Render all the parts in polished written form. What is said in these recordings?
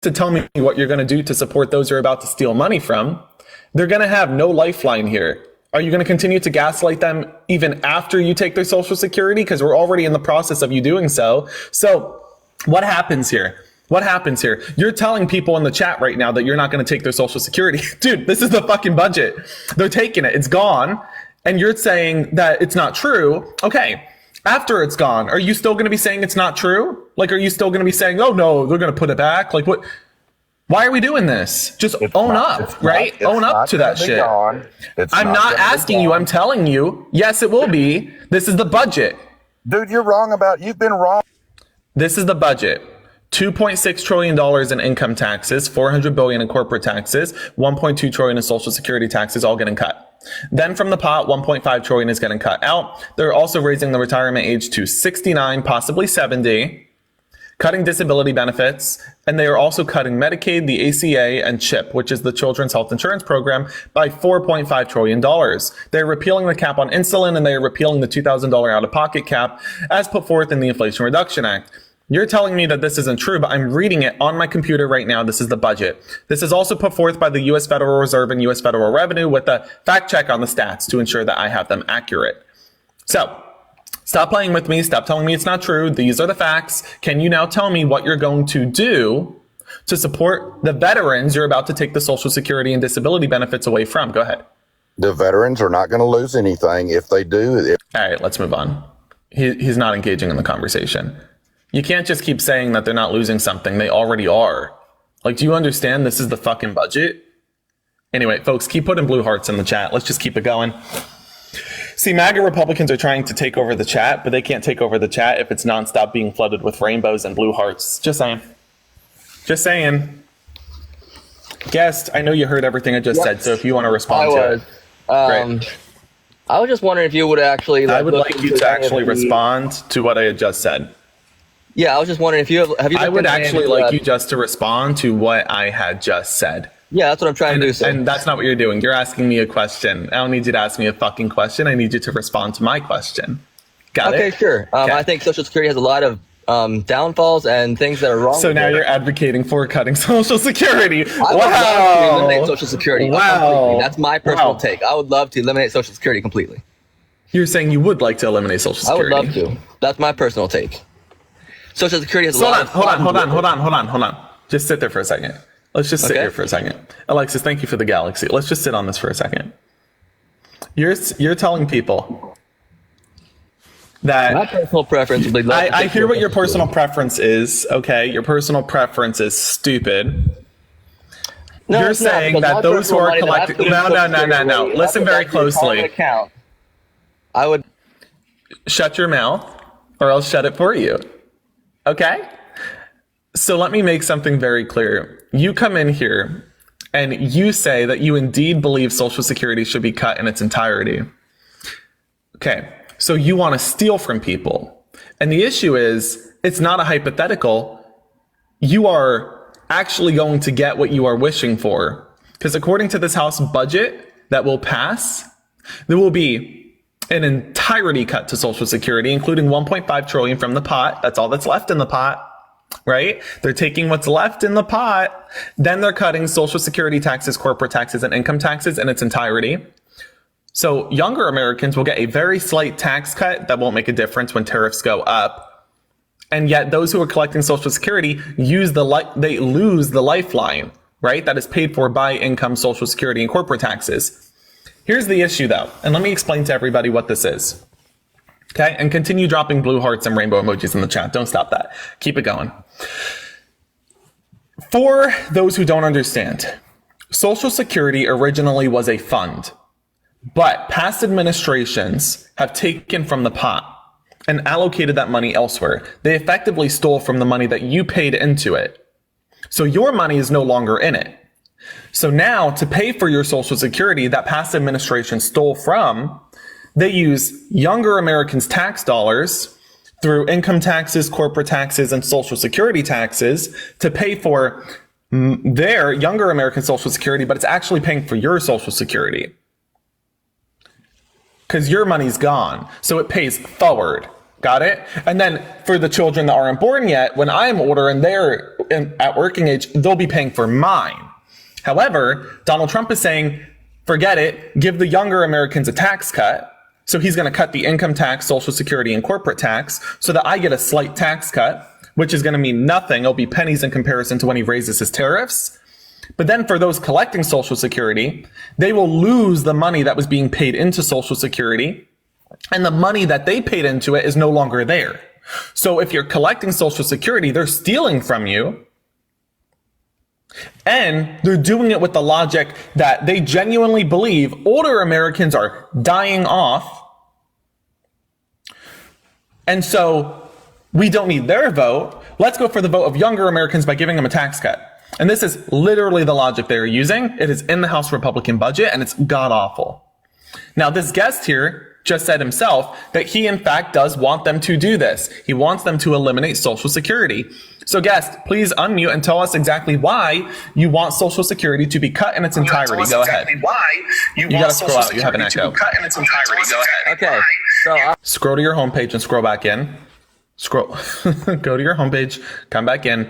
to tell me what you're going to do to support those you're about to steal money from, they're going to have no lifeline here. Are you going to continue to gaslight them even after you take their Social Security? Because we're already in the process of you doing so. So what happens here? What happens here? You're telling people in the chat right now that you're not going to take their Social Security. Dude, this is the fucking budget. They're taking it. It's gone. And you're saying that it's not true. Okay. After it's gone, are you still going to be saying it's not true? Like, are you still going to be saying, oh no, they're going to put it back? Like, what? Why are we doing this? Just own up, right? Own up to that shit. I'm not asking you. I'm telling you. Yes, it will be. This is the budget. Dude, you've been wrong. This is the budget. $2.6 trillion in income taxes, $400 billion in corporate taxes, $1.2 trillion in Social Security taxes, all getting cut. Then from the pot, $1.5 trillion is getting cut out. They're also raising the retirement age to 69, possibly 70. Cutting disability benefits, and they are also cutting Medicaid, the ACA, and CHIP, which is the Children's Health Insurance Program, by $4.5 trillion. They're repealing the cap on insulin, and they are repealing the $2,000 out-of-pocket cap as put forth in the Inflation Reduction Act. You're telling me that this isn't true, but I'm reading it on my computer right now. This is the budget. This is also put forth by the U.S. Federal Reserve and U.S. Federal Revenue with a fact check on the stats to ensure that I have them accurate. So, stop playing with me. Stop telling me it's not true. These are the facts. Can you now tell me what you're going to do to support the veterans you're about to take the Social Security and disability benefits away from? Go ahead. The veterans are not going to lose anything if they do. All right, let's move on. He's not engaging in the conversation. You can't just keep saying that they're not losing something. They already are. Like, do you understand this is the fucking budget? Anyway, folks, keep putting blue hearts in the chat. Let's just keep it going. See, MAGA Republicans are trying to take over the chat, but they can't take over the chat if it's nonstop being flooded with rainbows and blue hearts. Just saying. Just saying. Guest, I know you heard everything I just said, so if you want to respond to it. Great. I was just wondering if you would actually... I would like you to actually respond to what I had just said. Yeah, I was just wondering if you have you... I would actually like you just to respond to what I had just said. Yeah, that's what I'm trying to do. And that's not what you're doing. You're asking me a question. I don't need you to ask me a fucking question. I need you to respond to my question. Got it? Okay, sure. Okay. I think Social Security has a lot of downfalls and things that are wrong. So now you're advocating for cutting Social Security. I would love to eliminate Social Security. Wow. Completely. That's my personal take. I would love to eliminate Social Security completely. You're saying you would like to eliminate Social Security? I would love to. That's my personal take. Social Security has a lot of... Hold on. Just sit there for a second. Let's just sit here for a second. Alexis, thank you for the galaxy. Let's just sit on this for a second. You're telling people that... My personal preference would be... I hear what your personal preference is, okay? Your personal preference is stupid. No, you're saying that those who are collecting... No. Listen very closely. I would... Shut your mouth, or I'll shut it for you. Okay? So let me make something very clear. You come in here and you say that you indeed believe Social Security should be cut in its entirety. Okay, so you want to steal from people. And the issue is, it's not a hypothetical. You are actually going to get what you are wishing for. Because according to this House budget that will pass, there will be an entirety cut to Social Security, including $1.5 trillion from the pot. That's all that's left in the pot, right? They're taking what's left in the pot. Then they're cutting Social Security taxes, corporate taxes, and income taxes in its entirety. So younger Americans will get a very slight tax cut that won't make a difference when tariffs go up. And yet those who are collecting Social Security they lose the lifeline, right? That is paid for by income, Social Security, and corporate taxes. Here's the issue, though, and let me explain to everybody what this is. Okay? And continue dropping blue hearts and rainbow emojis in the chat. Don't stop that. Keep it going. For those who don't understand, Social Security originally was a fund, but past administrations have taken from the pot and allocated that money elsewhere. They effectively stole from the money that you paid into it. So your money is no longer in it. So now to pay for your Social Security that past administration stole from, they use younger Americans' tax dollars through income taxes, corporate taxes, and Social Security taxes to pay for their younger American Social Security, but it's actually paying for your Social Security. Because your money's gone. So it pays forward. Got it? And then for the children that aren't born yet, when I'm older and they're at working age, they'll be paying for mine. However, Donald Trump is saying, forget it, give the younger Americans a tax cut. So he's going to cut the income tax, Social Security, and corporate tax so that I get a slight tax cut, which is going to mean nothing. It'll be pennies in comparison to when he raises his tariffs. But then for those collecting Social Security, they will lose the money that was being paid into Social Security, and the money that they paid into it is no longer there. So if you're collecting Social Security, they're stealing from you. And they're doing it with the logic that they genuinely believe older Americans are dying off. And so we don't need their vote. Let's go for the vote of younger Americans by giving them a tax cut. And this is literally the logic they're using. It is in the House Republican budget, and it's god awful. Now, this guest here just said himself that he, in fact, does want them to do this. He wants them to eliminate Social Security. So, guest, please unmute and tell us exactly why you want Social Security to be cut in its entirety. Go ahead. You gotta scroll out. You have an echo. Okay. So Scroll to your homepage and scroll back in. Scroll. Go to your homepage. Come back in.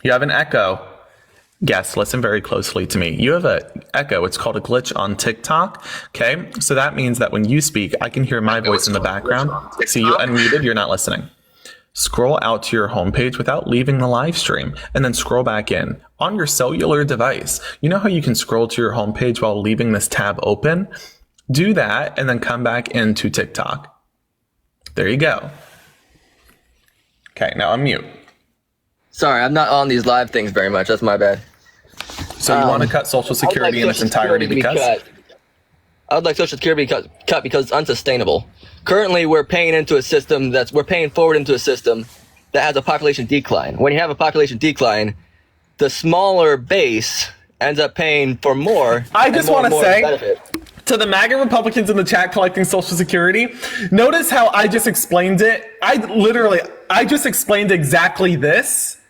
You have an echo. Guest, listen very closely to me. You have an echo. It's called a glitch on TikTok. Okay. So that means that when you speak, I can hear my voice in the background. See, you unmuted. You're not listening. Scroll out to your homepage without leaving the live stream, and then scroll back in on your cellular device. You know how you can scroll to your homepage while leaving this tab open? Do that and then come back into TikTok. There you go. Okay, now unmute. sorry, I'm not on these live things very much. That's my bad. So you want to cut Social Security in its entirety because? I would like Social Security cut because it's unsustainable. Currently, we're paying forward into a system that has a population decline. When you have a population decline, the smaller base ends up paying for more. I just want to say benefit. to the MAGA Republicans in the chat collecting Social Security, notice how I just explained it. I just explained exactly this.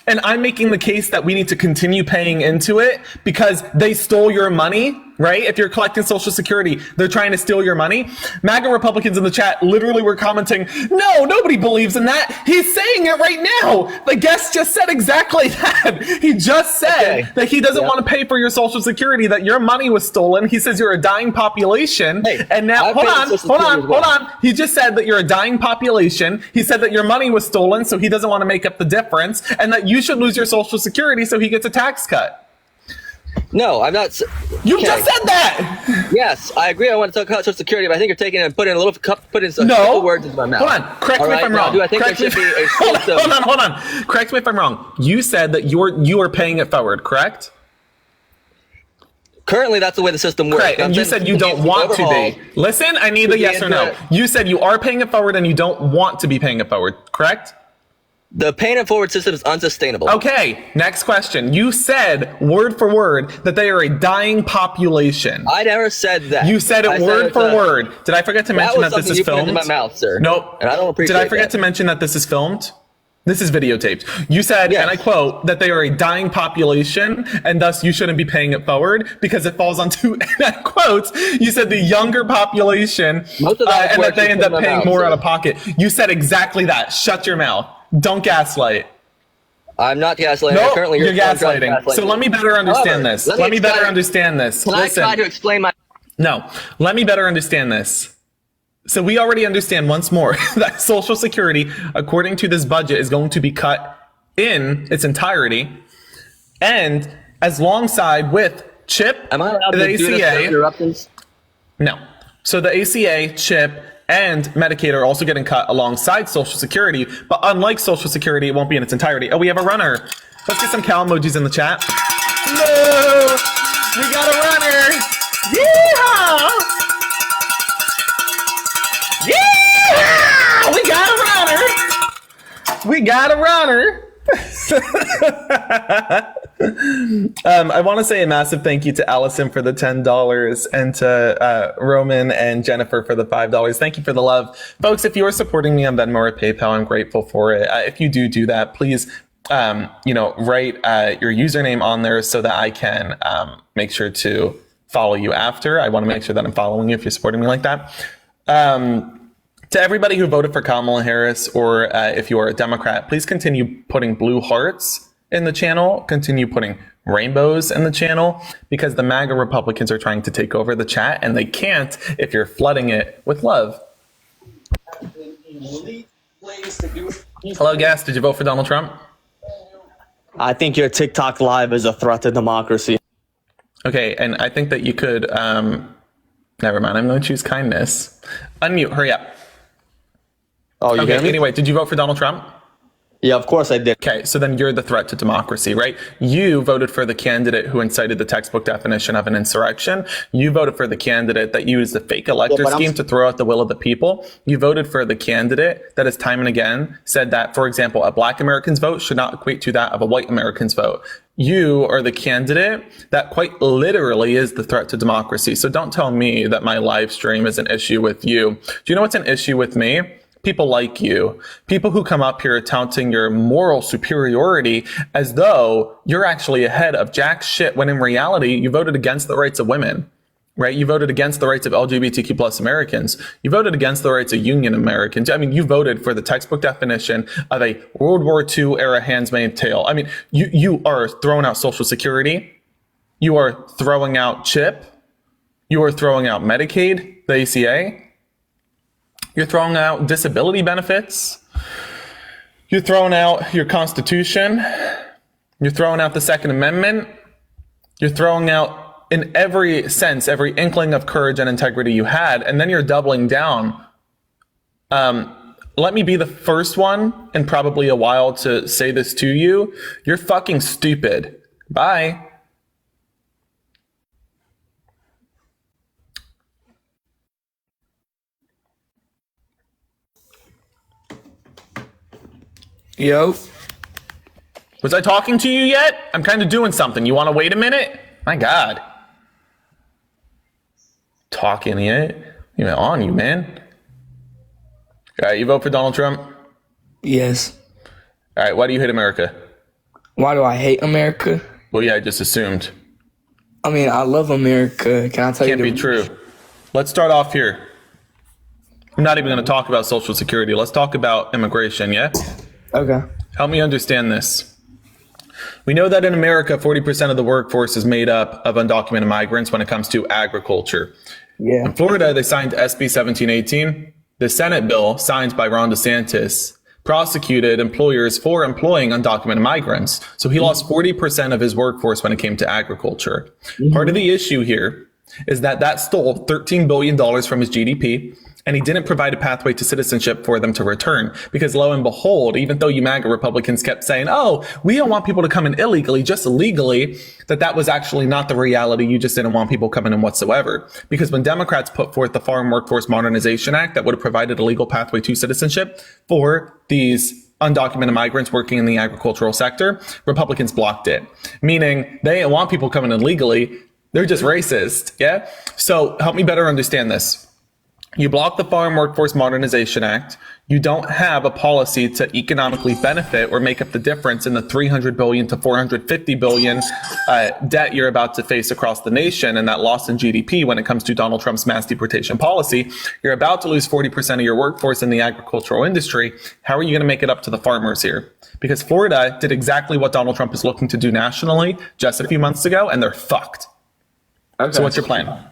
And I'm making the case that we need to continue paying into it because they stole your money, right? If you're collecting Social Security, they're trying to steal your money. MAGA Republicans in the chat literally were commenting, no, nobody believes in that. He's saying it right now. The guest just said exactly that. He just said that he doesn't want to pay for your Social Security, that your money was stolen. He says you're a dying population. Hey, and now, hold on. He just said that you're a dying population. He said that your money was stolen, so he doesn't want to make up the difference, and that you should lose your Social Security so he gets a tax cut. No, I'm not. You just said that. Yes, I agree. I want to cut Social Security, but I think you're taking and putting a couple words into my mouth. Hold on. Correct me if I'm wrong. Do I think there should be a system? Hold on. Correct me if I'm wrong. You said that you are paying it forward, correct? Currently, that's the way the system works. Right, and you said you don't want to be. Listen, I need a yes or no. You said you are paying it forward and you don't want to be paying it forward, correct? The paying it forward system is unsustainable. Okay, next question. You said, word for word, that they are a dying population. I never said that. You said it word for word. Did I forget to mention that this is filmed? That was something you put into my mouth, sir. Nope. And I don't appreciate Did I forget to mention that this is filmed? This is videotaped. You said, and I quote, that they are a dying population, and thus you shouldn't be paying it forward because it falls onto, and I quote, you said the younger population, and that they end up paying more out of pocket. You said exactly that. Shut your mouth. Don't gaslight. I'm not gaslighting. No, nope, you're gaslighting. So let me better understand this. Let me better understand this. Can I try to explain my... No, let me better understand this. So we already understand once more that Social Security, according to this budget, is going to be cut in its entirety. And as alongside with CHIP, am I allowed the to do this without interruptions? No. So the ACA, CHIP, and Medicaid are also getting cut alongside Social Security, but unlike Social Security, it won't be in its entirety. Oh, we have a runner. Let's get some cow emojis in the chat. No! We got a runner! Yeah! Yeah! We got a runner! We got a runner! I want to say a massive thank you to Allison for the $10 and to Roman and Jennifer for the $5. Thank you for the love. Folks, if you're supporting me on Venmo or PayPal, I'm grateful for it. If you do that, please, write your username on there so that I can make sure to follow you after. I want to make sure that I'm following you if you're supporting me like that. To everybody who voted for Kamala Harris, or if you are a Democrat, please continue putting blue hearts in the channel, continue putting rainbows in the channel, because the MAGA Republicans are trying to take over the chat, and they can't if you're flooding it with love. Hello, guest. Did you vote for Donald Trump? I think your TikTok live is a threat to democracy. Okay, and I think that you could, never mind, I'm going to choose kindness. Unmute, hurry up. Oh, you Okay, hear me? anyway, did you vote for Donald Trump? Yeah, of course I did. Okay, so then you're the threat to democracy, right? You voted for the candidate who incited the textbook definition of an insurrection. You voted for the candidate that used the fake elector scheme to throw out the will of the people. You voted for the candidate that has time and again said that, for example, a black American's vote should not equate to that of a white American's vote. You are the candidate that quite literally is the threat to democracy. So don't tell me that my live stream is an issue with you. Do you know what's an issue with me? People like you, people who come up here touting your moral superiority as though you're actually ahead of jack shit, when in reality, you voted against the rights of women, right? You voted against the rights of LGBTQ plus Americans. You voted against the rights of union Americans. I mean, you voted for the textbook definition of a World War II era Handmaid's Tale. I mean, you are throwing out Social Security. You are throwing out CHIP. You are throwing out Medicaid, the ACA. You're throwing out disability benefits. You're throwing out your Constitution. You're throwing out the Second Amendment. You're throwing out, in every sense, every inkling of courage and integrity you had, and then you're doubling down. Let me be the first one in probably a while to say this to you. You're fucking stupid. Bye. Yo. Was I talking to you yet? I'm kind of doing something. You want to wait a minute? My God. Talking yet? You know, on you, man. All right, you vote for Donald Trump? Yes. All right, why do you hate America? Why do I hate America? Well, yeah, I just assumed. I mean, I love America. Can I tell Can't you? be true. Let's start off here. I'm not even going to talk about Social Security. Let's talk about immigration, yeah? Okay. Help me understand this. We know that in America, 40% of the workforce is made up of undocumented migrants when it comes to agriculture. Yeah. In Florida, they signed SB 1718. The Senate bill, signed by Ron DeSantis, prosecuted employers for employing undocumented migrants. So he lost 40% of his workforce when it came to agriculture. Part of the issue here is that stole $13 billion from his GDP, and he didn't provide a pathway to citizenship for them to return. Because lo and behold, even though you MAGA Republicans kept saying, oh, we don't want people to come in illegally, just legally, that was actually not the reality. You just didn't want people coming in whatsoever. Because when Democrats put forth the Farm Workforce Modernization Act that would have provided a legal pathway to citizenship for these undocumented migrants working in the agricultural sector, Republicans blocked it. Meaning they didn't want people coming in legally. They're just racist. Yeah. So help me better understand this. You block the Farm Workforce Modernization Act. You don't have a policy to economically benefit or make up the difference in the $300 billion to $450 billion debt you're about to face across the nation, and that loss in GDP when it comes to Donald Trump's mass deportation policy. You're about to lose 40% of your workforce in the agricultural industry. How are you going to make it up to the farmers here? Because Florida did exactly what Donald Trump is looking to do nationally just a few months ago, and they're fucked. Okay. So what's your plan?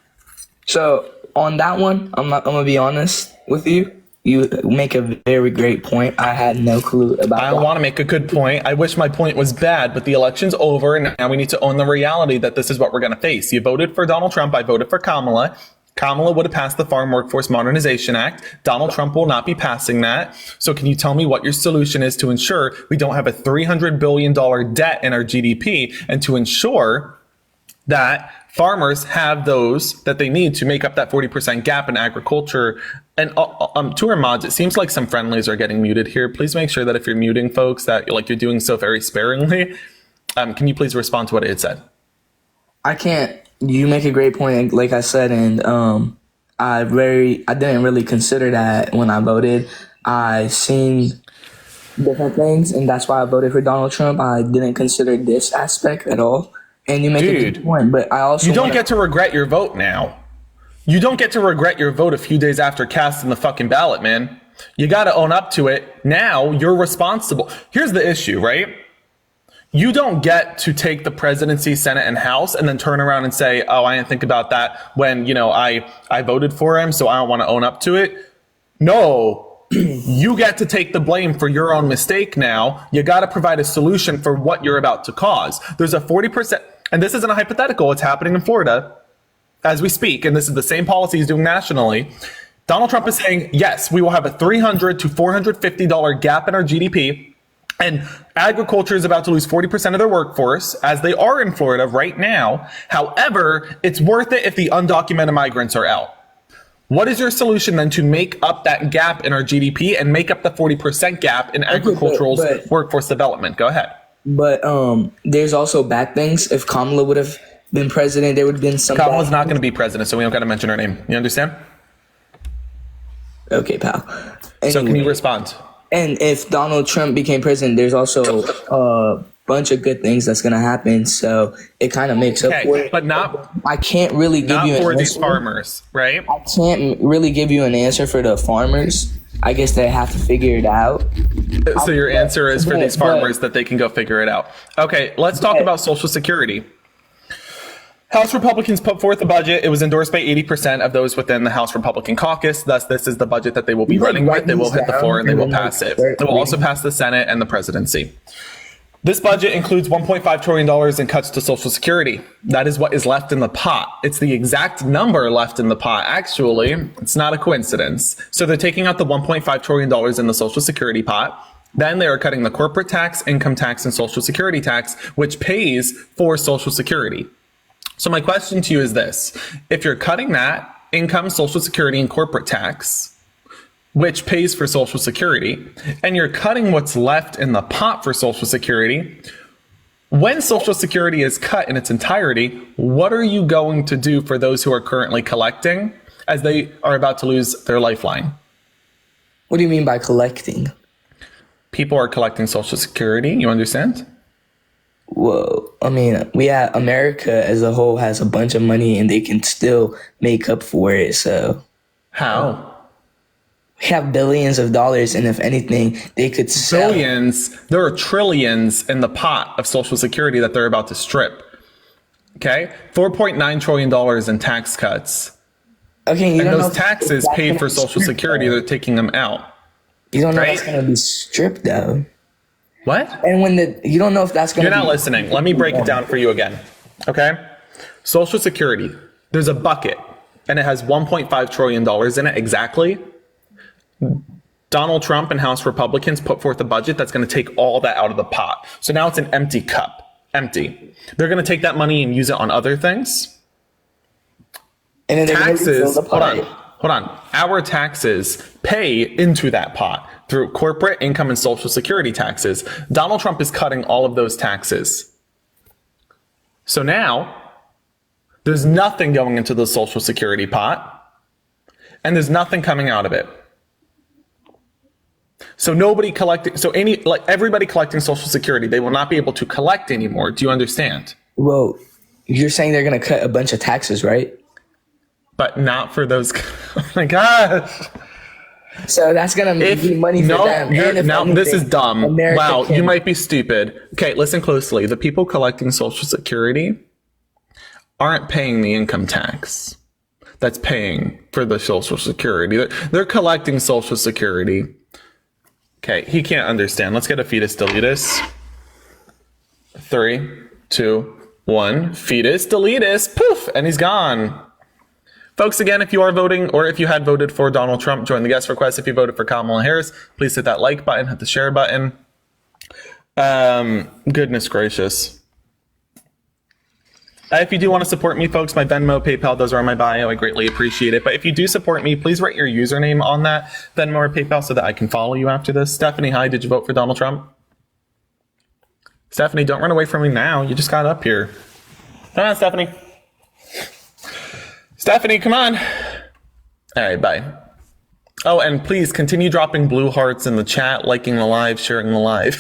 So on that one, I'm gonna be honest with you. You make a very great point. I had no clue about I that. want to make a good point. I wish my point was bad, but the election's over, and now we need to own the reality that this is what we're going to face. You voted for Donald Trump. I voted for Kamala. Kamala would have passed the Farm Workforce Modernization Act. Donald Trump will not be passing that. So can you tell me what your solution is to ensure we don't have a $300 billion debt in our GDP, and to ensure that farmers have those that they need to make up that 40% gap in agriculture? And to our mods, it seems like some friendlies are getting muted here. Please make sure that if you're muting folks, that you're doing so very sparingly. Can you please respond to what I had said? I can't. You make a great point, like I said, and I didn't really consider that when I voted. I seen different things, and that's why I voted for Donald Trump. I didn't consider this aspect at all. And you make a good point, but I also you don't get to regret your vote now. You don't get to regret your vote a few days after casting the fucking ballot, man. You got to own up to it. Now you're responsible. Here's the issue, right? You don't get to take the presidency, Senate, and House and then turn around and say, oh, I didn't think about that when, I voted for him, so I don't want to own up to it. No, you get to take the blame for your own mistake now. You got to provide a solution for what you're about to cause. There's a 40%, and this isn't a hypothetical, it's happening in Florida as we speak, and this is the same policy he's doing nationally. Donald Trump is saying, yes, we will have a $300 to $450 gap in our GDP. And agriculture is about to lose 40% of their workforce, as they are in Florida right now. However, it's worth it if the undocumented migrants are out. What is your solution then to make up that gap in our GDP and make up the 40% gap in agricultural workforce development? Go ahead. But there's also bad things. If Kamala would have been president, there would have been some. Kamala's not going to be president, so we don't got to mention her name. You understand? Okay, pal. Anyway. So can you respond? And if Donald Trump became president, there's also a bunch of good things that's going to happen. So it kind of makes up for it. But not. I can't really give you an for answer. these farmers, right? I can't really give you an answer for the farmers. I guess they have to figure it out. So your answer is for these farmers that they can go figure it out. Okay, let's talk about Social Security. House Republicans put forth a budget. It was endorsed by 80% of those within the House Republican caucus. Thus, this is the budget that they will be running with. They will hit the floor and they will pass it. They will also pass the Senate and the presidency. This budget includes $1.5 trillion in cuts to Social Security. That is what is left in the pot. It's the exact number left in the pot. Actually, it's not a coincidence. So they're taking out the $1.5 trillion in the Social Security pot. Then they are cutting the corporate tax, income tax, and Social Security tax, which pays for Social Security. So my question to you is this. If you're cutting that income, Social Security, and corporate tax, which pays for Social Security, and you're cutting what's left in the pot for Social Security, when Social Security is cut in its entirety, what are you going to do for those who are currently collecting as they are about to lose their lifeline? What do you mean by collecting? People are collecting Social Security, you understand? Well, I mean, America as a whole has a bunch of money and they can still make up for it. So how? We have billions of dollars, and if anything, they could sell. Billions. There are trillions in the pot of Social Security that they're about to strip. Okay? $4.9 trillion in tax cuts. Okay, and those taxes pay for Social Security. They're taking them out. You don't know if that's going to be stripped, though. What? And you don't know if that's going to be... You're not listening. Let me break it down for you again. Okay? Social Security. There's a bucket, and it has $1.5 trillion in it exactly. Donald Trump and House Republicans put forth a budget that's going to take all that out of the pot. So now it's an empty cup. Empty. They're going to take that money and use it on other things. And then taxes... Hold on. Our taxes pay into that pot through corporate income and Social Security taxes. Donald Trump is cutting all of those taxes. So now there's nothing going into the Social Security pot and there's nothing coming out of it. So everybody collecting Social Security, they will not be able to collect anymore. Do you understand? Well, you're saying they're going to cut a bunch of taxes, right? But not for those. Oh my gosh. So that's going to be money for them. Now, this is dumb. America you might be stupid. Okay, listen closely. The people collecting Social Security aren't paying the income tax that's paying for the Social Security. They're collecting Social Security. Okay, he can't understand. Let's get a fetus deletus. 3, 2, 1. Fetus deletus. Poof, and he's gone. Folks, again, if you are voting or if you had voted for Donald Trump, join the guest request. If you voted for Kamala Harris, please hit that like button, hit the share button. Goodness gracious. If you do want to support me, folks, my Venmo, PayPal, those are on my bio. I greatly appreciate it. But if you do support me, please write your username on that Venmo or PayPal so that I can follow you after this. Stephanie, hi, did you vote for Donald Trump? Stephanie, don't run away from me now. You just got up here. Come on, Stephanie. Stephanie, come on. All right, bye. Oh, and please continue dropping blue hearts in the chat, liking the live, sharing the live.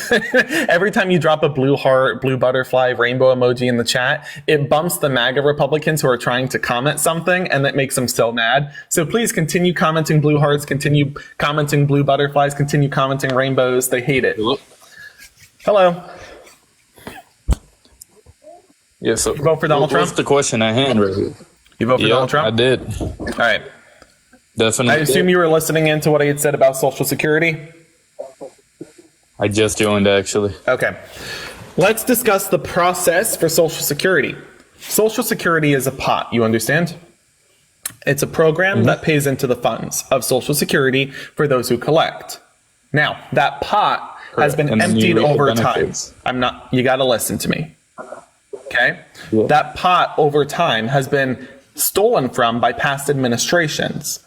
Every time you drop a blue heart, blue butterfly, rainbow emoji in the chat, it bumps the MAGA Republicans who are trying to comment something, and that makes them so mad. So please continue commenting blue hearts, continue commenting blue butterflies, continue commenting rainbows. They hate it. Hello. Yeah, so You vote for Donald Trump? What's the question at hand right here? You vote for Donald Trump? I did. All right. Definitely. I assume you were listening into what I had said about Social Security? I just joined, actually. Okay. Let's discuss the process for Social Security. Social Security is a pot, you understand? It's a program that pays into the funds of Social Security for those who collect. Now, that pot has been And then you emptied reap the over time. benefits. You gotta listen to me. Okay? Yeah. That pot over time has been stolen from by past administrations.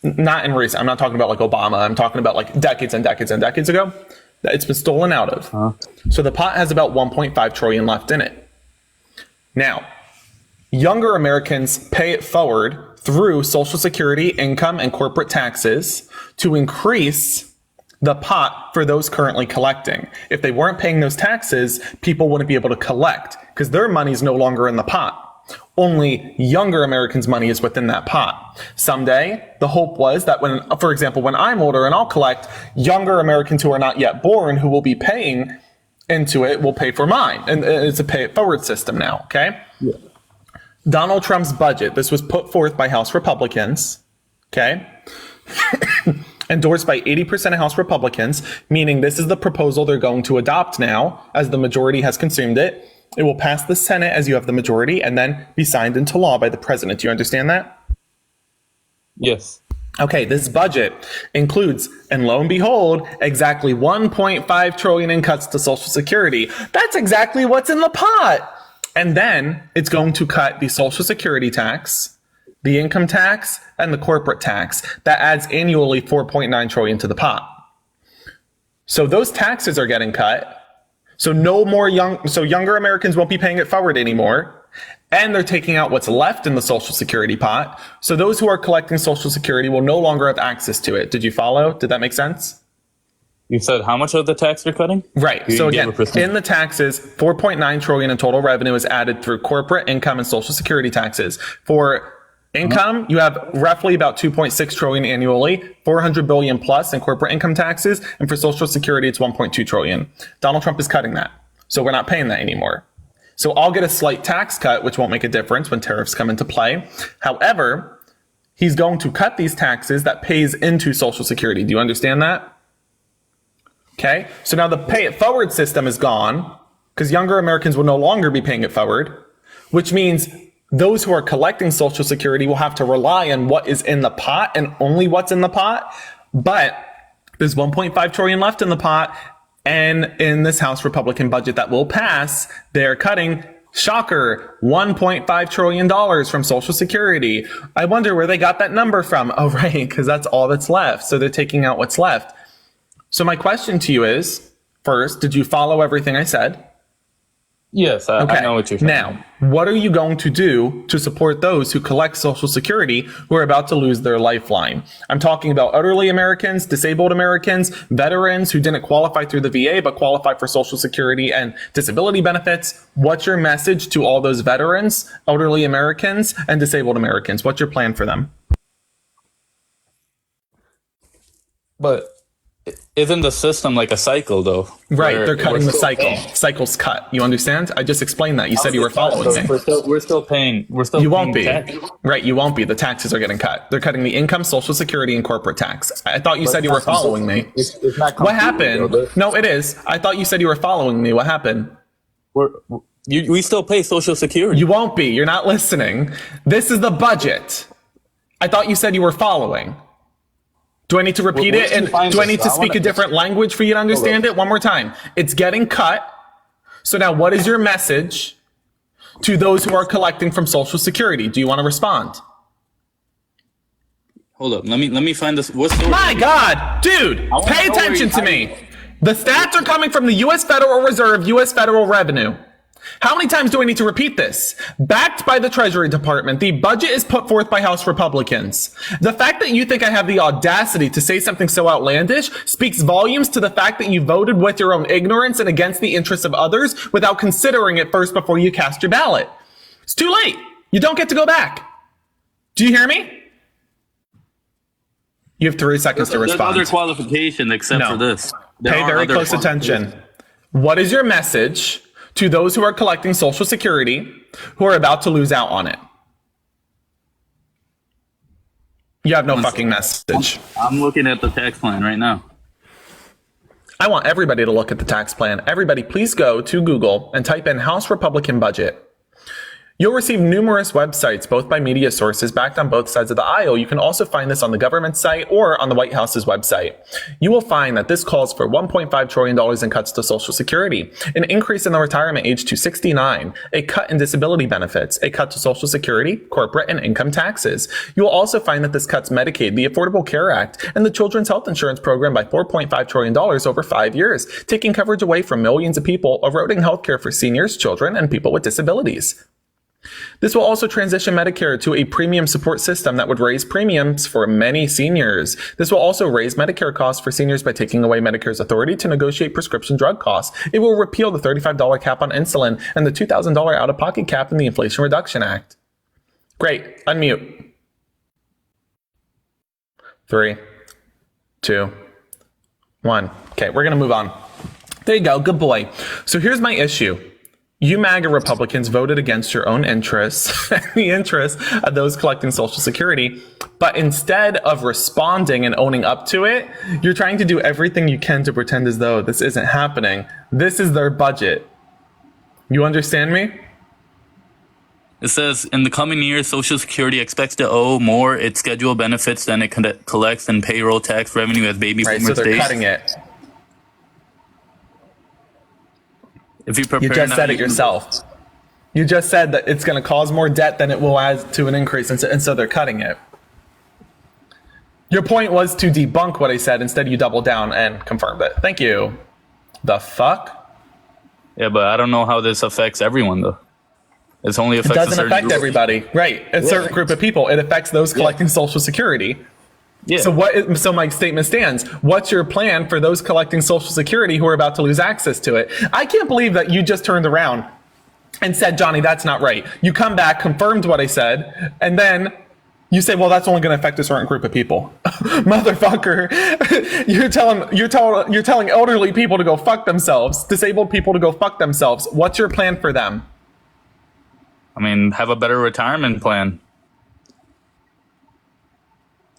Not in recent, I'm not talking about like Obama, I'm talking about like decades and decades and decades ago that it's been stolen out of. So the pot has about 1.5 trillion left in it. Now, younger Americans pay it forward through Social Security, income, and corporate taxes to increase the pot for those currently collecting. If they weren't paying those taxes, people wouldn't be able to collect because their money's no longer in the pot. Only younger Americans' money is within that pot. Someday, the hope was that when, for example, when I'm older and I'll collect, younger Americans who are not yet born, who will be paying into it, will pay for mine. And it's a pay it forward system now, okay? Yeah. Donald Trump's budget, this was put forth by House Republicans, okay? Endorsed by 80% of House Republicans, meaning this is the proposal they're going to adopt now, as the majority has consumed it. It will pass the Senate as you have the majority and then be signed into law by the president. Do you understand that? Yes. Okay, this budget includes, and lo and behold, exactly 1.5 trillion in cuts to Social Security. That's exactly what's in the pot. And then it's going to cut the Social Security tax, the income tax, and the corporate tax. That adds annually 4.9 trillion to the pot. So those taxes are getting cut. So younger Americans won't be paying it forward anymore. And they're taking out what's left in the Social Security pot. So those who are collecting Social Security will no longer have access to it. Did you follow? Did that make sense? You said how much of the tax they're cutting? Right. You So gave again, a percent. in the taxes, 4.9 trillion in total revenue is added through corporate income and Social Security taxes. For income, you have roughly about 2.6 trillion annually, 400 billion plus in corporate income taxes, and for Social Security, it's 1.2 trillion. Donald Trump is cutting that. So we're not paying that anymore. So I'll get a slight tax cut, which won't make a difference when tariffs come into play. However, he's going to cut these taxes that pays into Social Security. Do you understand that? Okay. So now the pay it forward system is gone because younger Americans will no longer be paying it forward, which means those who are collecting Social Security will have to rely on what is in the pot and only what's in the pot. But there's 1.5 trillion left in the pot. And in this House Republican budget that will pass, they're cutting, shocker, $1.5 trillion from Social Security. I wonder where they got that number from. Oh, right, because that's all that's left. So they're taking out what's left. So my question to you is, first, did you follow everything I said? Yes, I know what you're saying. Now, what are you going to do to support those who collect Social Security who are about to lose their lifeline? I'm talking about elderly Americans, disabled Americans, veterans who didn't qualify through the VA but qualify for Social Security and disability benefits. What's your message to all those veterans, elderly Americans, and disabled Americans? What's your plan for them? But isn't the system like a cycle, though? Right, Where they're cutting we're the still cycle. paying. Cycle's cut. You understand? I just explained that. You said you were following me. We're still paying. We're still. You won't be. paying tax. Right, you won't be. The taxes are getting cut. They're cutting the income, Social Security, and corporate tax. I thought you said you were following me. It's not What completely, happened? though. No, it is. I thought you said you were following me. What happened? We still pay Social Security. You won't be. You're not listening. This is the budget. I thought you said you were following. Do I need to repeat Where it? did you And find do I this? need to I speak wanna- a different language for you to understand it? One more time. It's getting cut. So now what is your message to those who are collecting from Social Security? Do you want to respond? Hold up. Let me find this. What's the My God, dude, wanna pay know where attention you- to me. The stats are coming from the U.S. Federal Reserve, U.S. Federal Revenue. How many times do I need to repeat this? Backed by the Treasury Department, the budget is put forth by House Republicans. The fact that you think I have the audacity to say something so outlandish speaks volumes to the fact that you voted with your own ignorance and against the interests of others without considering it first before you cast your ballot. It's too late. You don't get to go back. Do you hear me? You have 3 seconds to respond. There's other qualification except for this. Pay very close attention. What is your message to those who are collecting Social Security who are about to lose out on it? You have no fucking message. I'm looking at the tax plan right now. I want everybody to look at the tax plan. Everybody, please go to Google and type in House Republican budget. You'll receive numerous websites, both by media sources backed on both sides of the aisle. You can also find this on the government site or on the White House's website. You will find that this calls for $1.5 trillion in cuts to Social Security, an increase in the retirement age to 69, a cut in disability benefits, a cut to Social Security, corporate, and income taxes. You will also find that this cuts Medicaid, the Affordable Care Act, and the Children's Health Insurance Program by $4.5 trillion over 5 years, taking coverage away from millions of people, eroding healthcare for seniors, children, and people with disabilities. This will also transition Medicare to a premium support system that would raise premiums for many seniors. This will also raise Medicare costs for seniors by taking away Medicare's authority to negotiate prescription drug costs. It will repeal the $35 cap on insulin and the $2,000 out-of-pocket cap in the Inflation Reduction Act. Great. Unmute. 3, 2, 1. Okay, we're going to move on. There you go. Good boy. So here's my issue. You MAGA Republicans voted against your own interests and the interests of those collecting Social Security. But instead of responding and owning up to it, you're trying to do everything you can to pretend as though this isn't happening. This is their budget. You understand me? It says, in the coming years, Social Security expects to owe more its scheduled benefits than it collects in payroll tax revenue as baby boomers Right, so they're age. cutting it. If you just said it yourself. You just said that it's going to cause more debt than it will add to an increase, and so they're cutting it. Your point was to debunk what I said. Instead, you doubled down and confirmed it. Thank you. The fuck? Yeah, but I don't know how this affects everyone, though. It's only It affects doesn't affect everybody. Right. A certain group of people. It affects those collecting Social Security. Yeah. So my statement stands. What's your plan for those collecting Social Security who are about to lose access to it? I can't believe that you just turned around and said, Johnny, that's not right. You come back, confirmed what I said, and then you say, well, that's only going to affect a certain group of people. Motherfucker, you're telling elderly people to go fuck themselves, disabled people to go fuck themselves. What's your plan for them? I mean, have a better retirement plan.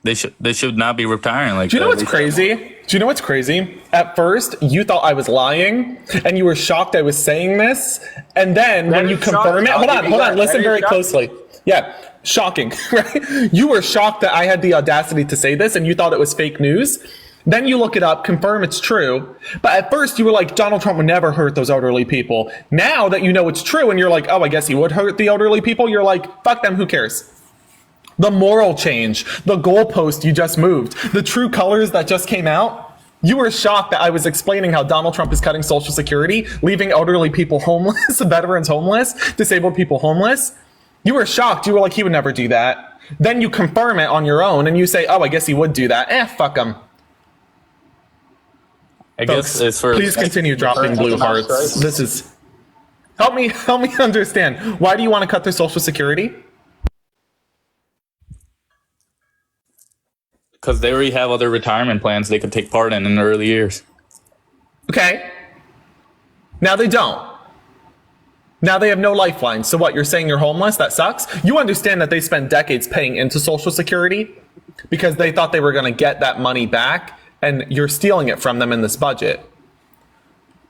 They should not be retiring like that. Do you know what's crazy? Do you know what's crazy? At first, you thought I was lying, and you were shocked I was saying this. And then when you confirm it, hold on, listen very closely. Yeah, shocking, right? You were shocked that I had the audacity to say this, and you thought it was fake news. Then you look it up, confirm it's true. But at first, you were like, Donald Trump would never hurt those elderly people. Now that you know it's true, and you're like, oh, I guess he would hurt the elderly people, you're like, fuck them, who cares? The moral change, the goalpost you just moved, the true colors that just came out. You were shocked that I was explaining how Donald Trump is cutting Social Security, leaving elderly people homeless, veterans homeless, disabled people homeless. You were shocked. You were like, he would never do that. Then you confirm it on your own and you say, oh, I guess he would do that. Fuck him. I guess it's for. Please continue dropping blue hearts. This is. Help me understand. Why do you want to cut their Social Security? Because they already have other retirement plans they could take part in the early years. Okay. Now they don't. Now they have no lifeline. So what, you're saying you're homeless? That sucks? You understand that they spent decades paying into Social Security because they thought they were going to get that money back, and you're stealing it from them in this budget.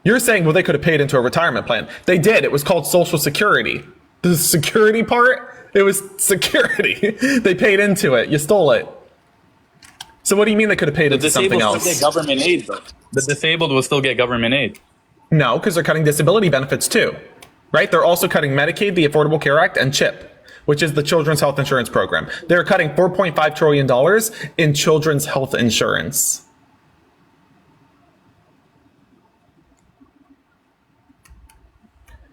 You're saying, well, they could have paid into a retirement plan. They did. It was called Social Security. The security part, it was security. They paid into it. You stole it. So what do you mean they could have paid into something else? The disabled still get government aid, though. The disabled will still get government aid. No, because they're cutting disability benefits too, right? They're also cutting Medicaid, the Affordable Care Act, and CHIP, which is the Children's Health Insurance Program. They're cutting $4.5 trillion in children's health insurance.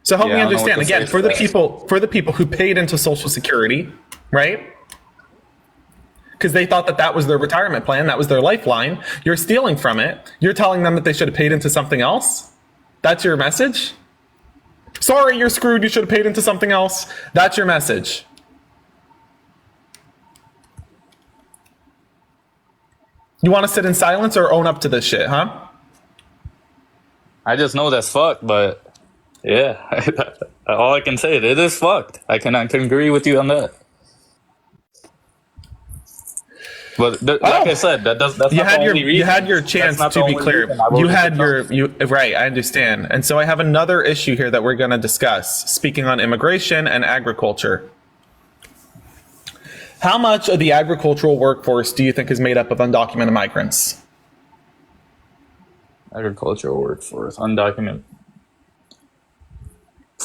So help Yeah, me I don't know understand what to again say for to the that. people who paid into Social Security, right? Because they thought that that was their retirement plan, that was their lifeline. You're stealing from it. You're telling them that they should have paid into something else. That's your message? Sorry, you're screwed. You should have paid into something else. That's your message. You want to sit in silence or own up to this shit, huh? I just know that's fucked, but yeah, all I can say, it is fucked. I can agree with you on that. But like I said, that's You not the had only reason. you had your That's chance not to the be only clear. reason I You voted had for Trump. your right, I understand. And so I have another issue here that we're going to discuss, speaking on immigration and agriculture. How much of the agricultural workforce do you think is made up of undocumented migrants? Agricultural workforce, undocumented.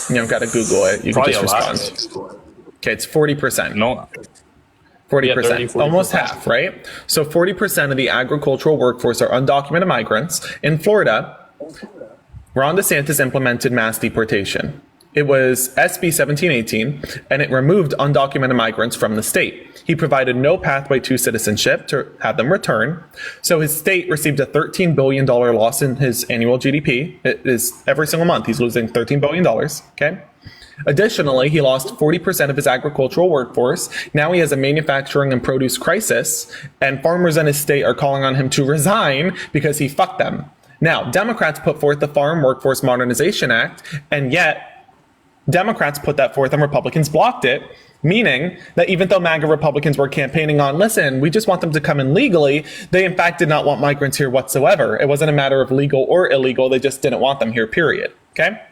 You don't got to Google it. You can Probably just a lot. respond. Okay, it's 40%. No. 40%, Yeah, 30, 40%. almost half, right? So 40% of the agricultural workforce are undocumented migrants. In Florida, Ron DeSantis implemented mass deportation. It was SB 1718, and it removed undocumented migrants from the state. He provided no pathway to citizenship to have them return. So his state received a $13 billion loss in his annual GDP. It is every single month he's losing $13 billion, okay? Additionally, he lost 40% of his agricultural workforce. Now he has a manufacturing and produce crisis, and farmers in his state are calling on him to resign because he fucked them. Now, Democrats put forth the Farm Workforce Modernization Act, and yet Democrats put that forth and Republicans blocked it, meaning that even though MAGA Republicans were campaigning on, listen, we just want them to come in legally, they in fact did not want migrants here whatsoever. It wasn't a matter of legal or illegal, they just didn't want them here, period. Okay?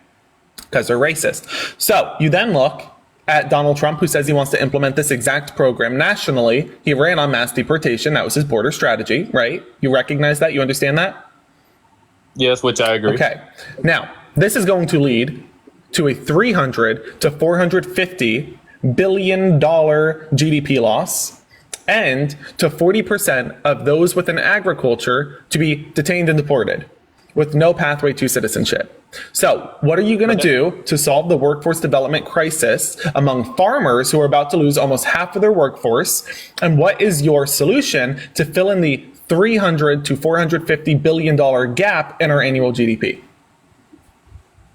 Because they're racist. So you then look at Donald Trump, who says he wants to implement this exact program nationally. He ran on mass deportation. That was his border strategy, right? You recognize that? You understand that? Yes, which I agree. Okay. Now, this is going to lead to a $300 to $450 billion GDP loss and to 40% of those within agriculture to be detained and deported with no pathway to citizenship. So what are you going to do to solve the workforce development crisis among farmers who are about to lose almost half of their workforce? And what is your solution to fill in the $300 to $450 billion gap in our annual GDP?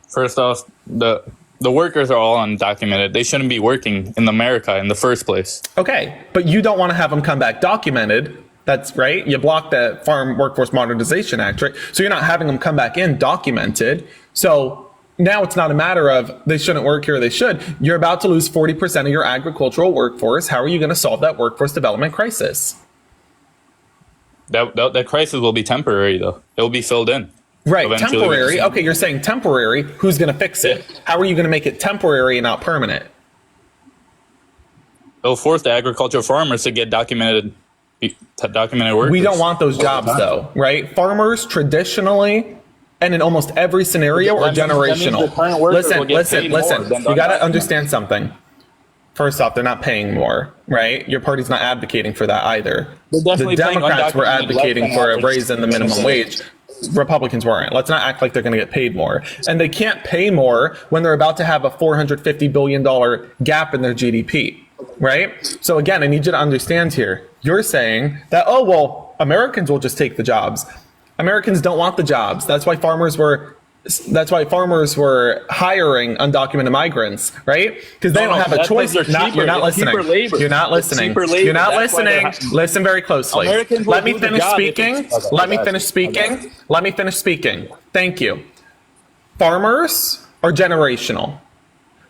First off, the workers are all undocumented. They shouldn't be working in America in the first place. Okay, but you don't want to have them come back documented. That's right. You blocked the Farm Workforce Modernization Act, right? So you're not having them come back in documented. So now it's not a matter of they shouldn't work here, they should. You're about to lose 40% of your agricultural workforce. How are you going to solve that workforce development crisis? That crisis will be temporary, though. It will be filled in. Right, Eventually. temporary. Okay, you're saying temporary. Who's going to fix it? How are you going to make it temporary and not permanent? They'll force the agricultural farmers to get documented workers. We don't want those jobs, though, right? Farmers traditionally, and in almost every scenario, are generational. Listen. You got to understand something. First off, they're not paying more, right? Your party's not advocating for that either. The Democrats were advocating for a raise in the minimum wage. Republicans weren't. Let's not act like they're going to get paid more. And they can't pay more when they're about to have a $450 billion gap in their GDP, right? So again, I need you to understand here. You're saying that, oh, well, Americans will just take the jobs. Americans don't want the jobs. That's why farmers were hiring undocumented migrants, right? Because they don't have a choice. You're not listening. You're not listening. You're not listening. Listen very closely. Let me finish speaking. Let me finish speaking. Let me finish speaking. Thank you. Farmers are generational.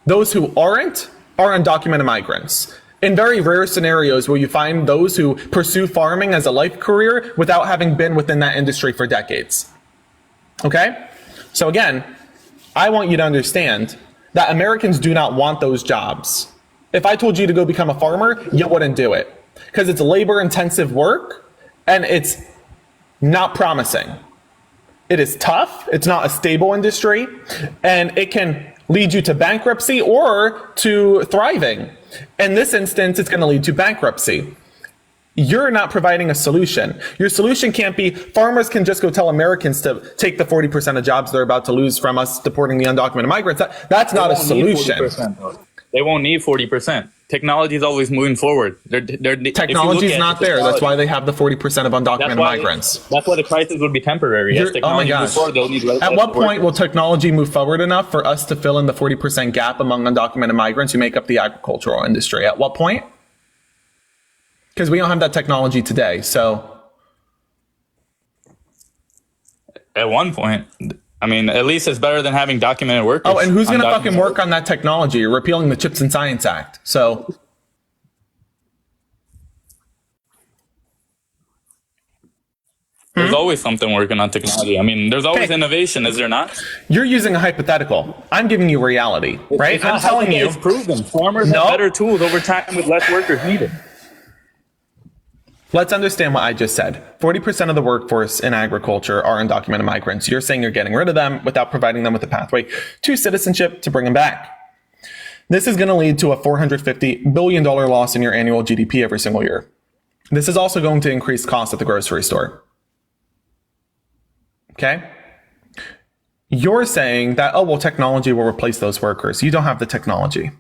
Those who aren't are undocumented migrants. In very rare scenarios will you find those who pursue farming as a life career without having been within that industry for decades. Okay? So again, I want you to understand that Americans do not want those jobs. If I told you to go become a farmer, you wouldn't do it because it's labor-intensive work and it's not promising. It is tough. It's not a stable industry, and it can lead you to bankruptcy or to thriving. In this instance, it's going to lead to bankruptcy. You're not providing a solution. Your solution can't be farmers can just go tell Americans to take the 40% of jobs they're about to lose from us deporting the undocumented migrants. That's not a solution. They won't need 40%. Technology is always moving forward. Technology is not there. That's why they have the 40% of undocumented migrants. That's why the crisis would be temporary. As technology moves forward, they'll need At what point will technology move forward enough for us to fill in the 40% gap among undocumented migrants who make up the agricultural industry? At what point? Because we don't have that technology today. So at one point, I mean, at least it's better than having documented workers. Oh, and who's going to fucking work on that technology? You're repealing the Chips and Science Act. So there's always something working on technology. I mean, there's always innovation, is there not? You're using a hypothetical. I'm giving you reality, right? I'm telling you. It's proven. Farmers have better tools over time with less workers needed. Let's understand what I just said. 40% of the workforce in agriculture are undocumented migrants. You're saying you're getting rid of them without providing them with a pathway to citizenship to bring them back. This is going to lead to a $450 billion loss in your annual GDP every single year. This is also going to increase costs at the grocery store. Okay? You're saying that, oh, well, technology will replace those workers. You don't have the technology.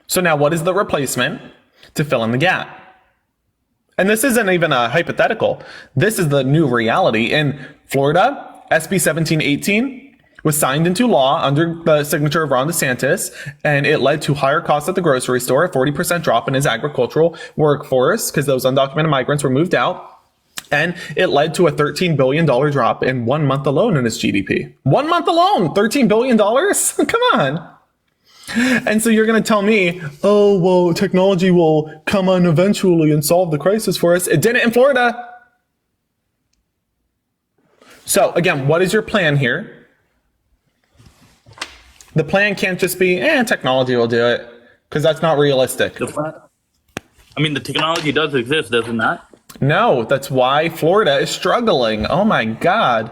So now what is the replacement to fill in the gap? And this isn't even a hypothetical. This is the new reality. In Florida, SB 1718 was signed into law under the signature of Ron DeSantis, and it led to higher costs at the grocery store, a 40% drop in his agricultural workforce because those undocumented migrants were moved out. And it led to a $13 billion drop in 1 month alone in his GDP. 1 month alone, $13 billion? Come on. And so you're going to tell me, oh, well, technology will come on eventually and solve the crisis for us. It didn't in Florida. So again, what is your plan here? The plan can't just be, technology will do it, because that's not realistic. I mean, the technology does exist, does it not? No, that's why Florida is struggling. Oh my God.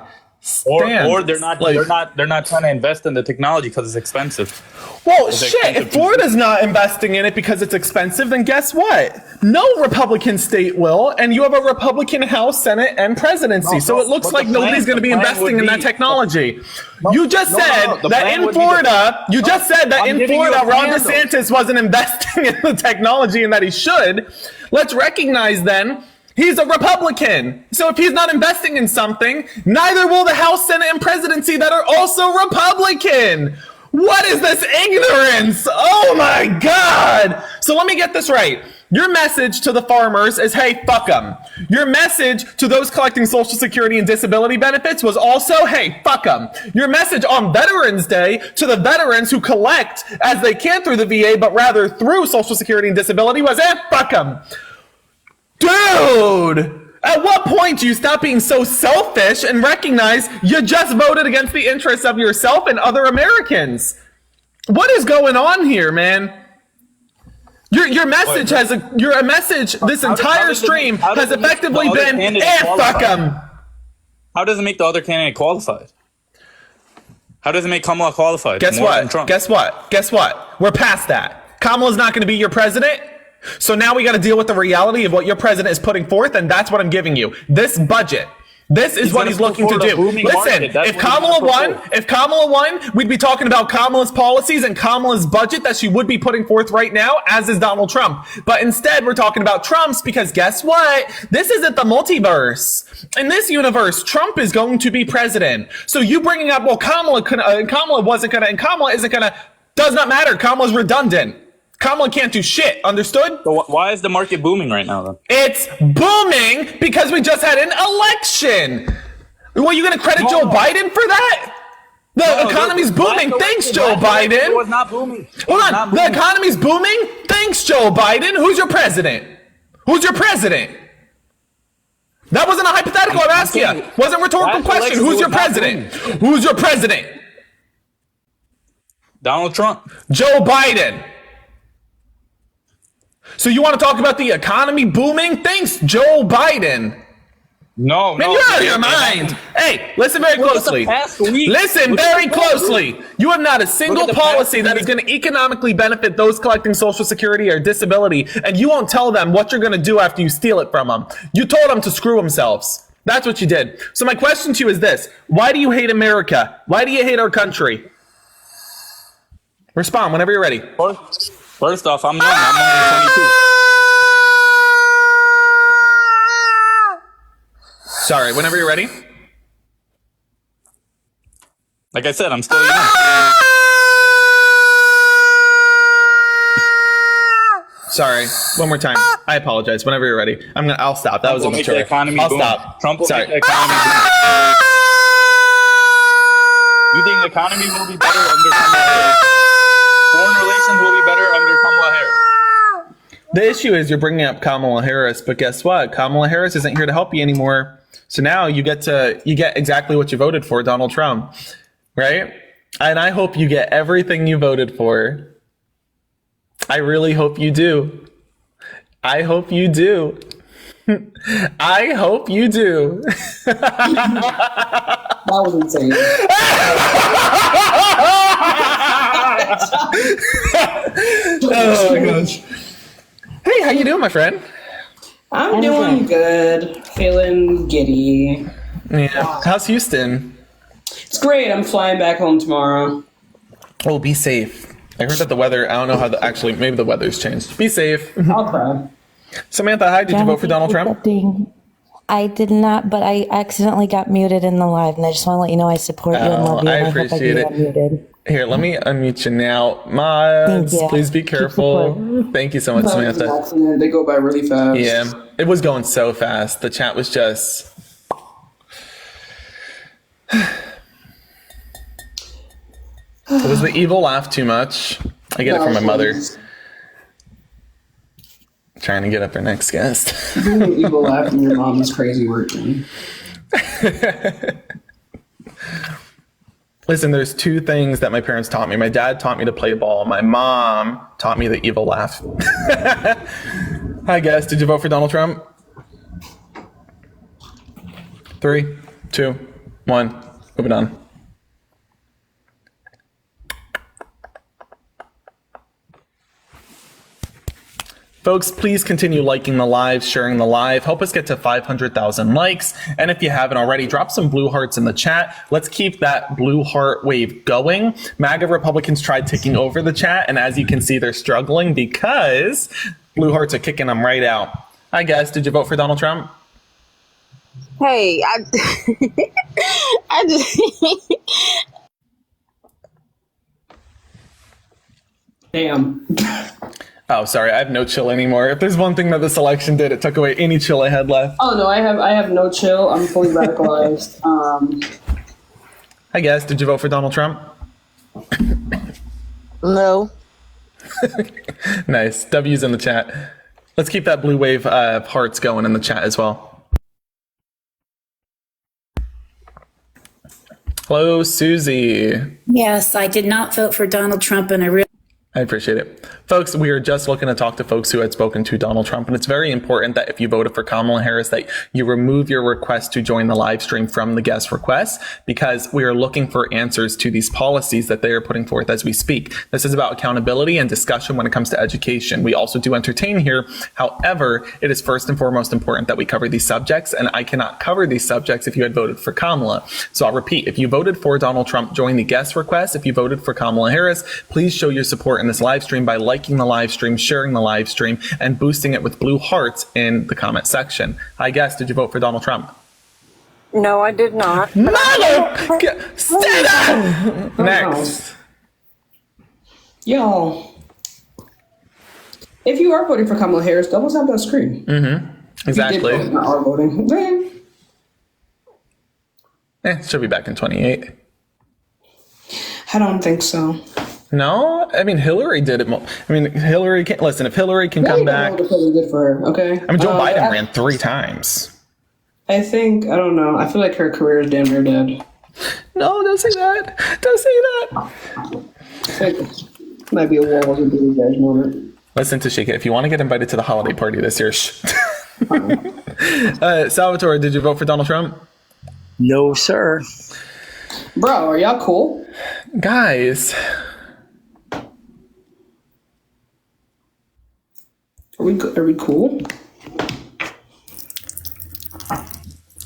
Or they're not trying to invest in the technology because it's expensive. Well, shit, if Florida's not investing in it because it's expensive, then guess what? No Republican state will, and you have a Republican House, Senate, and presidency. So it looks like nobody's going to be investing in that technology. You just said that in Florida, Ron DeSantis wasn't investing in the technology and that he should. Let's recognize then, he's a Republican. So if he's not investing in something, neither will the House, Senate, and presidency that are also Republican. What is this ignorance? Oh my God. So let me get this right. Your message to the farmers is, hey, fuck them. Your message to those collecting Social Security and disability benefits was also, hey, fuck them. Your message on Veterans Day to the veterans who collect as they can through the VA, but rather through Social Security and disability was, fuck them. Dude! At what point do you stop being so selfish and recognize you just voted against the interests of yourself and other Americans? What is going on here, man? Your message this entire stream has effectively been, fuck them. How does it make the other candidate qualified? How does it make Kamala qualified? Guess what? We're past that. Kamala's not going to be your president. So now we got to deal with the reality of what your president is putting forth, and that's what I'm giving you. This budget. This is what he's looking to do. Listen, if Kamala won, we'd be talking about Kamala's policies and Kamala's budget that she would be putting forth right now, as is Donald Trump. But instead, we're talking about Trump's because guess what? This isn't the multiverse. In this universe, Trump is going to be president. So you bringing up, well, Kamala wasn't going to, and Kamala isn't going to, does not matter. Kamala's redundant. Kamala can't do shit, understood? So why is the market booming right now, then? It's booming because we just had an election. Were you going to credit Joe Biden for that? The economy's booming. Thanks, Joe Biden. It was not booming. Hold on. The economy's booming? Thanks, Joe Biden. Who's your president? Who's your president? That wasn't a hypothetical. I'm asking you. Wasn't a rhetorical question. Who's your president? Who's your president? Donald Trump. Joe Biden. So you want to talk about the economy booming? Thanks, Joe Biden. No, Man, no. you're out of your mind. Hey, listen very closely. Listen very closely. You have not a single policy that is going to economically benefit those collecting Social Security or disability, and you won't tell them what you're going to do after you steal it from them. You told them to screw themselves. That's what you did. So my question to you is this. Why do you hate America? Why do you hate our country? Respond whenever you're ready. First off, I'm young. I'm only 22. Sorry, whenever you're ready. Like I said, I'm still young. Sorry, one more time. I apologize. Whenever you're ready, I'll stop. That was Trump will make immature. the economy I'll boom. stop. Trump will Sorry. make the economy boom. You think the economy will be better under Kamala Harris? Foreign relations will be better under Kamala Harris. The issue is you're bringing up Kamala Harris, but guess what? Kamala Harris isn't here to help you anymore. So now you get exactly what you voted for, Donald Trump, right? And I hope you get everything you voted for. I really hope you do. I hope you do. I hope you do. That was insane. Oh my gosh. Hey, how you doing, my friend? I'm doing good. Feeling giddy. Yeah. How's Houston? It's great. I'm flying back home tomorrow. Oh, be safe. I heard that the weather, I don't know how actually, maybe the weather's changed. Be safe. I'll cry. Samantha, hi, did you vote for Donald Trump? I did not, but I accidentally got muted in the live, and I just want to let you know I support you and love you. I and hope appreciate get it. unmuted. Here, let me unmute you now. Mods, Thank you. please be careful. Thank you so much, That was an Samantha. accident. They go by really fast. Yeah, it was going so fast. The chat was just... Was the evil laugh too much? I get it from my mother. Trying to get up our next guest. Doing evil laugh and your mom is crazy working. Listen, there's two things that my parents taught me. My dad taught me to play ball. My mom taught me the evil laugh. Hi, guys. Did you vote for Donald Trump? 3, 2, 1. Moving on. Folks, please continue liking the live, sharing the live. Help us get to 500,000 likes. And if you haven't already, drop some blue hearts in the chat. Let's keep that blue heart wave going. MAGA Republicans tried taking over the chat, and as you can see, they're struggling because blue hearts are kicking them right out. Hi, guys. Did you vote for Donald Trump? Hey, I just Damn. Oh, sorry. I have no chill anymore. If there's one thing that this election did, it took away any chill I had left. Oh no, I have no chill. I'm fully radicalized. Hi, guys. Did you vote for Donald Trump? no. Nice. W's in the chat. Let's keep that blue wave of hearts going in the chat as well. Hello, Susie. Yes, I did not vote for Donald Trump, and I really. I appreciate it. Folks, we are just looking to talk to folks who had spoken to Donald Trump, and it's very important that if you voted for Kamala Harris, that you remove your request to join the live stream from the guest request, because we are looking for answers to these policies that they are putting forth as we speak. This is about accountability and discussion when it comes to education. We also do entertain here. However, it is first and foremost important that we cover these subjects, and I cannot cover these subjects if you had voted for Kamala. So I'll repeat, if you voted for Donald Trump, join the guest request. If you voted for Kamala Harris, please show your support in this live stream by liking the live stream, sharing the live stream, and boosting it with blue hearts in the comment section. I guess, did you vote for Donald Trump? No, I did not. Stand up! Next. Y'all, if you are voting for Kamala Harris, double tap that screen. Exactly. You did vote, not are voting. She'll be back in 28. I don't think so. No, I mean Hillary did it. Hillary can't listen. If Hillary can come back, Good for her. Okay. I mean Joe Biden ran 3 times. I think I don't know. I feel like her career is damn near dead. No, don't say that. Don't say that. I think might be a walls and blue guys moment. Listen, Tashika, if you want to get invited to the holiday party this year, Salvatore, did you vote for Donald Trump? No, sir. Bro, are y'all cool? Guys. Are we cool?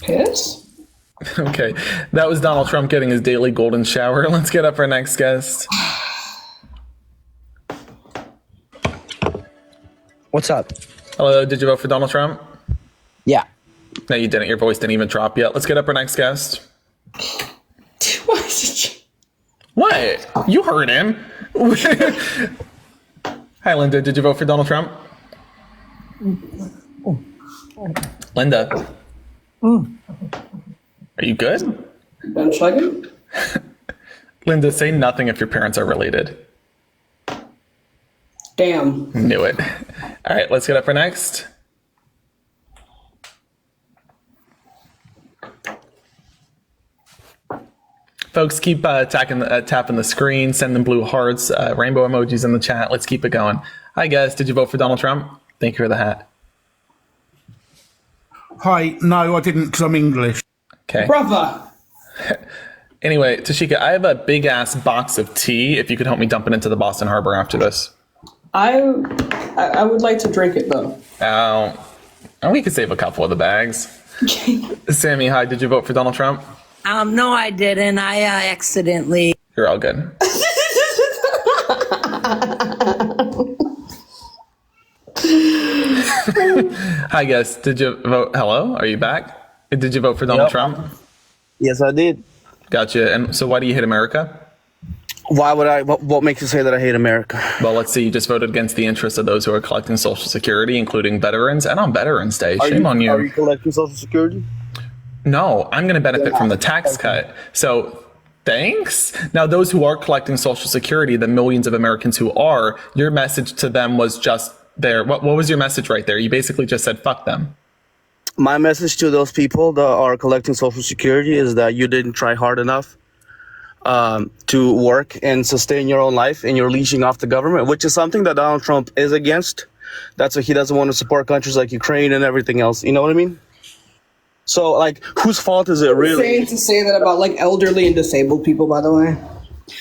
Piss? Okay, that was Donald Trump getting his daily golden shower. Let's get up our next guest. What's up? Hello, did you vote for Donald Trump? Yeah. No, you didn't. Your voice didn't even drop yet. Let's get up our next guest. What? You heard him. Hi, Linda. Did you vote for Donald Trump? Linda. Are you good? Ben Schlegen? Linda, say nothing if your parents are related. Damn. Knew it. All right, let's get up for next. Folks, keep tapping the screen, sending blue hearts, rainbow emojis in the chat. Let's keep it going. Hi, guys. Did you vote for Donald Trump? Thank you for the hat. Hi. No, I didn't because I'm English. Okay. Brother. Anyway, Tashika, I have a big-ass box of tea. If you could help me dump it into the Boston Harbor after this. I would like to drink it, though. Oh, and we could save a couple of the bags. Sammy, hi. Did you vote for Donald Trump? No, I didn't. I accidentally. You're all good. Hi, guys. Did you vote? Hello? Are you back? Did you vote for Donald Trump? Yes, I did. Gotcha. And so why do you hate America? Why would I? What makes you say that I hate America? Well, let's see. You just voted against the interests of those who are collecting Social Security, including veterans, and on Veterans Day. Shame on you. Are you collecting Social Security? No, I'm going to benefit from the tax cut. So thanks. Now, those who are collecting Social Security, the millions of Americans who are, your message to them was just there. What was your message right there? You basically just said, fuck them. My message to those people that are collecting Social Security is that you didn't try hard enough to work and sustain your own life, and you're leeching off the government, which is something that Donald Trump is against. That's why he doesn't want to support countries like Ukraine and everything else. You know what I mean? So, like, whose fault is it really? Insane to say that about, like, elderly and disabled people, by the way.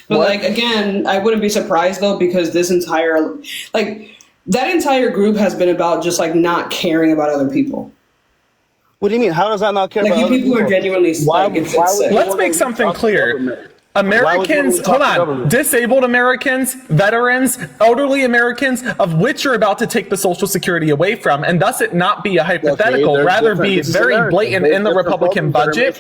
But, like, again, I wouldn't be surprised, though, because this entire, like, that entire group has been about just, like, not caring about other people. What do you mean? How does that not care about other people? Like, you people are genuinely, Let's make something clear. Americans, hold on, disabled Americans, veterans, elderly Americans, of which you're about to take the Social Security away from, and thus it not be a hypothetical, rather be very blatant in the Republican budget.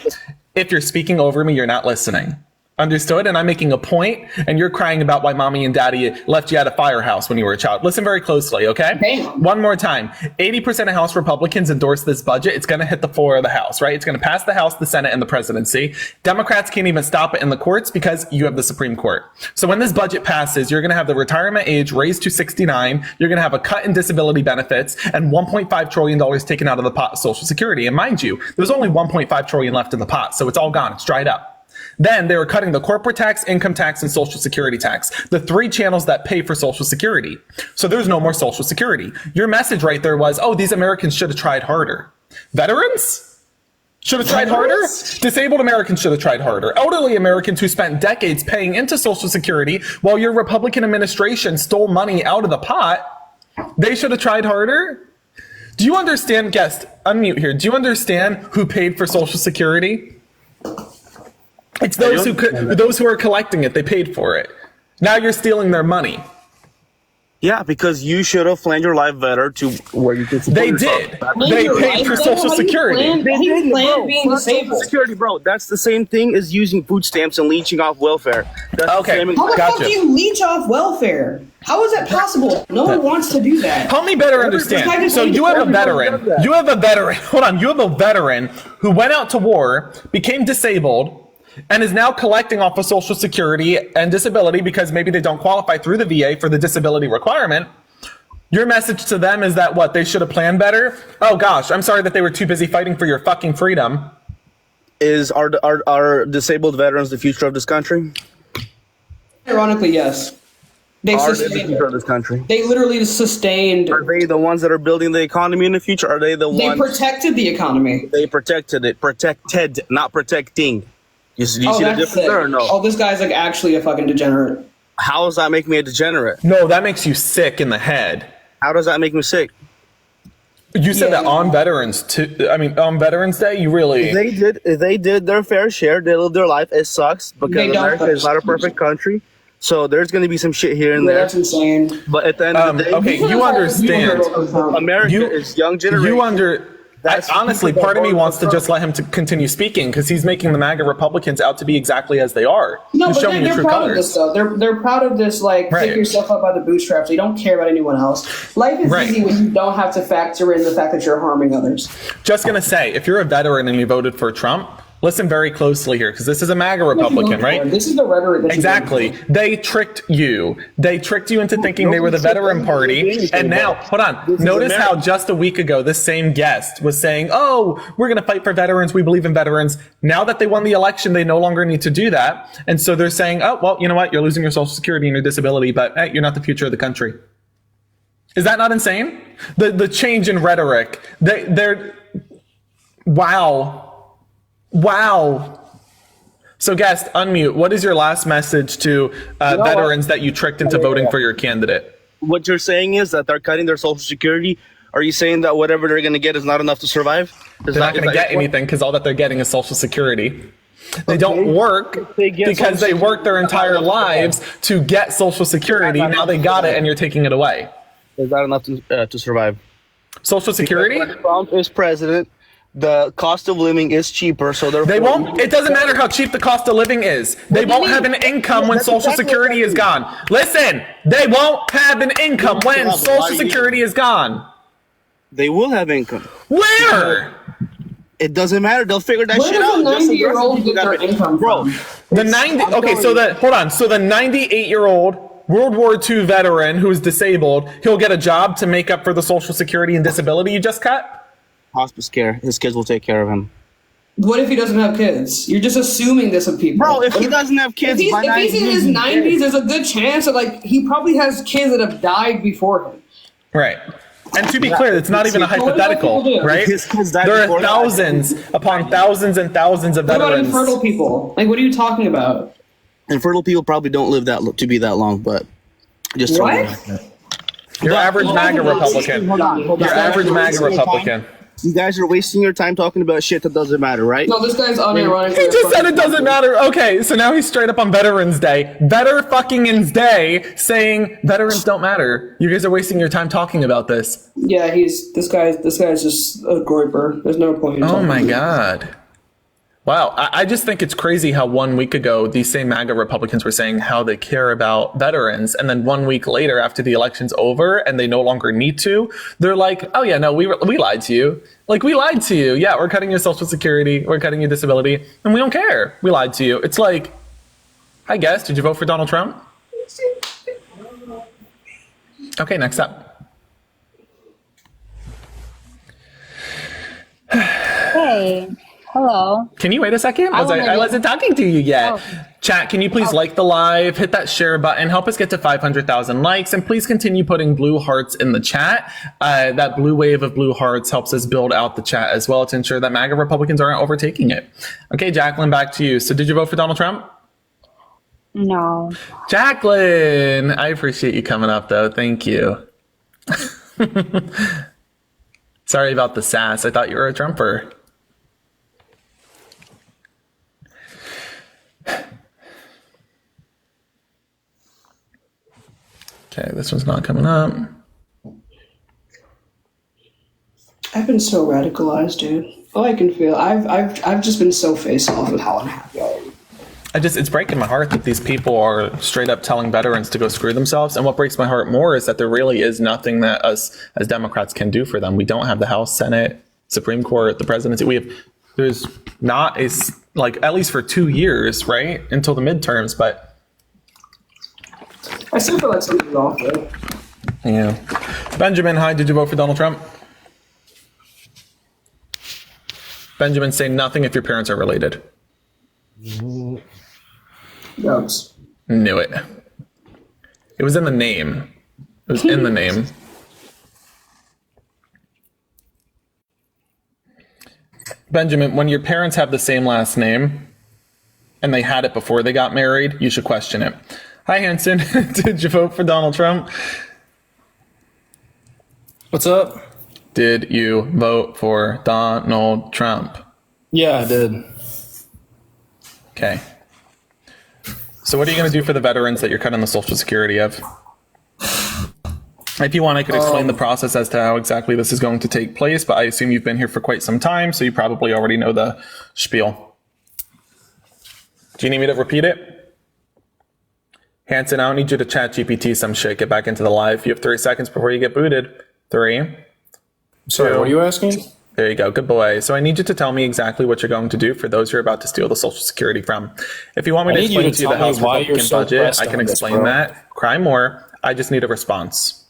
If you're speaking over me, you're not listening. Understood? And I'm making a point, and you're crying about why mommy and daddy left you at a firehouse when you were a child. Listen very closely, okay? Damn. One more time. 80% of House Republicans endorse this budget. It's going to hit the floor of the House, right? It's going to pass the House, the Senate, and the presidency. Democrats can't even stop it in the courts because you have the Supreme Court. So when this budget passes, you're going to have the retirement age raised to 69. You're going to have a cut in disability benefits and $1.5 trillion taken out of the pot of Social Security. And mind you, there's only $1.5 trillion left in the pot, so it's all gone. It's dried up. Then they were cutting the corporate tax, income tax, and Social Security tax, the three channels that pay for Social Security. So there's no more Social Security. Your message right there was, oh, these Americans should have tried harder. Veterans should have tried harder. Disabled Americans should have tried harder. Elderly Americans who spent decades paying into Social Security while your Republican administration stole money out of the pot, they should have tried harder. Do you understand, guest, unmute here. Do you understand who paid for Social Security? It's those who are collecting it. They paid for it. Now you're stealing their money. Yeah, because you should have planned your life better to where you could support yourself. They paid for Social Security. They didn't plan being disabled. Security, bro. That's the same thing as using food stamps and leeching off welfare. That's okay. The same. How the fuck do you leech off welfare? How is that possible? No one wants to do that. Help me better understand. So you have a veteran. You have a veteran. Hold on. You have a veteran who went out to war, became disabled, and is now collecting off of Social Security and disability because maybe they don't qualify through the VA for the disability requirement. Your message to them is that what? They should have planned better? Oh gosh, I'm sorry that they were too busy fighting for your fucking freedom. Are disabled veterans the future of this country? Ironically, yes. They Are they the sustained future of this country? They literally sustained. Are they the ones that are building the economy in the future? Are they the They ones? protected the economy. They protected it. Protected, not protecting. You see the that's difference sick. there or no? Oh, this guy's like actually a fucking degenerate. How does that make me a degenerate? No, that makes you sick in the head. How does that make me sick? You said that on Veterans on Veterans Day, you really. If they did their fair share. They lived their life. It sucks because America is not a perfect country. So there's going to be some shit here and there. That's insane. But at the end of the day, okay, you understand. America is young generation. Honestly, part of me wants to just let him to continue speaking because he's making the MAGA Republicans out to be exactly as they are. No, He's but showing they're true proud colors. of this though. They're proud of this. Like, Right. pick yourself up by the bootstraps. They don't care about anyone else. Life is Right. easy when you don't have to factor in the fact that you're harming others. Just gonna say, if you're a veteran and you voted for Trump, listen very closely here because this is a MAGA Republican, right? This is the rhetoric. That Exactly. They tricked you. They tricked you into thinking they were the veteran party. And now, hold on. Notice how just a week ago, this same guest was saying, oh, we're going to fight for veterans. We believe in veterans. Now that they won the election, they no longer need to do that. And so they're saying, oh, well, you know what? You're losing your Social Security and your disability, but hey, you're not the future of the country. Is that not insane? The change in rhetoric. They're wow. Wow. So, guest, unmute. What is your last message to veterans that you tricked into voting for your candidate? What you're saying is that they're cutting their Social Security. Are you saying that whatever they're going to get is not enough to survive? They're not going to get anything because all that they're getting is Social Security. They don't work because they worked their entire lives to get Social Security. Now they got it and you're taking it away. Is that enough to survive? Social Security? Because when Trump is president, the cost of living is cheaper, so they won't. It doesn't matter how cheap the cost of living is. They won't have an income when Social Security is gone. Listen, they won't have an income when Social Security is gone. They will have income. Where? It doesn't matter. They'll figure that Where shit does out. a 90-year-old get their income from? The 90. Okay, so hold on. So the 98-year-old World War II veteran who is disabled, he'll get a job to make up for the Social Security and disability you just cut. Hospice care. His kids will take care of him. What if he doesn't have kids? You're just assuming this of people. Bro, if he doesn't have kids, if he's in his 90s, there's a good chance that like he probably has kids that have died before him. Right. And to be clear, it's not even a hypothetical, right? There are thousands upon thousands and thousands of What about veterans. infertile people? Like, what are you talking about? Infertile people probably don't live to be that long, but just what? Your average MAGA Republican. Your average MAGA Republican. You guys are wasting your time talking about shit that doesn't matter, right? No, this guy's unironic. He just said it doesn't matter. Okay, so now he's straight up on Veterans Day. Veter-fucking-ins Day saying veterans don't matter. You guys are wasting your time talking about this. Yeah, this guy's just a groiper. There's no point in Oh talking my to him. God. Wow, I just think it's crazy how 1 week ago these same MAGA Republicans were saying how they care about veterans, and then 1 week later, after the election's over and they no longer need to, they're like, "Oh yeah, no, we lied to you. Like we lied to you. Yeah, we're cutting your Social Security, we're cutting your disability, and we don't care. We lied to you." It's like, I guess, did you vote for Donald Trump? Okay, next up. Hey. Hello. Can you wait a second? I wasn't talking to you yet. Oh. Chat, can you please like the live, hit that share button, help us get to 500,000 likes, and please continue putting blue hearts in the chat. That blue wave of blue hearts helps us build out the chat as well to ensure that MAGA Republicans aren't overtaking it. Okay, Jacqueline, back to you. So did you vote for Donald Trump? No. Jacqueline, I appreciate you coming up, though. Thank you. Sorry about the sass. I thought you were a Trumper. Okay, this one's not coming up. I've been so radicalized, dude. All I can feel, I've just been so face off with how unhappy I am. It's breaking my heart that these people are straight up telling veterans to go screw themselves. And what breaks my heart more is that there really is nothing that us as Democrats can do for them. We don't have the House, Senate, Supreme Court, the presidency. There's not at least for 2 years, right? Until the midterms, but I still feel like something's off, though. yeah. Benjamin, hi, did you vote for Donald Trump? Benjamin, say nothing if your parents are related. Yes. Knew it. It was in the name. It was in the name. Benjamin, when your parents have the same last name and they had it before they got married, you should question it. Hi, Hanson. Did you vote for Donald Trump? What's up? Did you vote for Donald Trump? Yeah, I did. Okay. So what are you going to do for the veterans that you're cutting the Social Security of? If you want, I could explain the process as to how exactly this is going to take place, but I assume you've been here for quite some time, so you probably already know the spiel. Do you need me to repeat it? Hanson, I don't need you to chat GPT some shit. Get back into the live. You have 30 seconds before you get booted. 3. Sorry, 2. what are you asking? There you go. Good boy. So I need you to tell me exactly what you're going to do for those you're about to steal the Social Security from. If you want me to explain to you the House Republican budget, I can explain that. Cry more. I just need a response.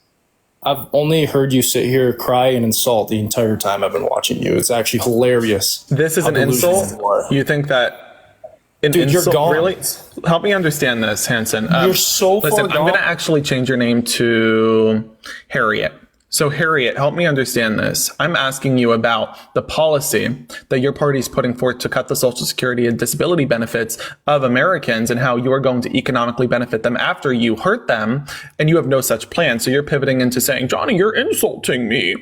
I've only heard you sit here, cry, and insult the entire time I've been watching you. It's actually hilarious. This is an insult? You think that an Dude, insult? you're gone. Really? Help me understand this, Hanson. You're so far listen, I'm gone. going to actually change your name to Harriet. So Harriet, help me understand this. I'm asking you about the policy that your party is putting forth to cut the Social Security and disability benefits of Americans and how you're going to economically benefit them after you hurt them, and you have no such plan. So you're pivoting into saying, Johnny, you're insulting me.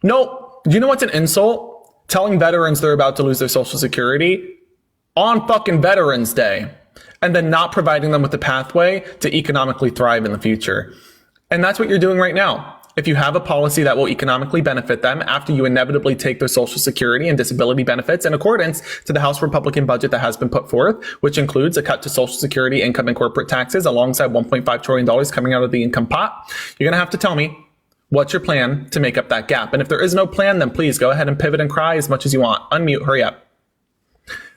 No, do you know what's an insult? Telling veterans they're about to lose their Social Security on fucking Veterans Day, and then not providing them with a pathway to economically thrive in the future. And that's what you're doing right now. If you have a policy that will economically benefit them after you inevitably take their Social Security and disability benefits in accordance to the House Republican budget that has been put forth, which includes a cut to Social Security, income, and corporate taxes alongside $1.5 trillion coming out of the income pot, you're going to have to tell me what's your plan to make up that gap. And if there is no plan, then please go ahead and pivot and cry as much as you want. Unmute. Hurry up.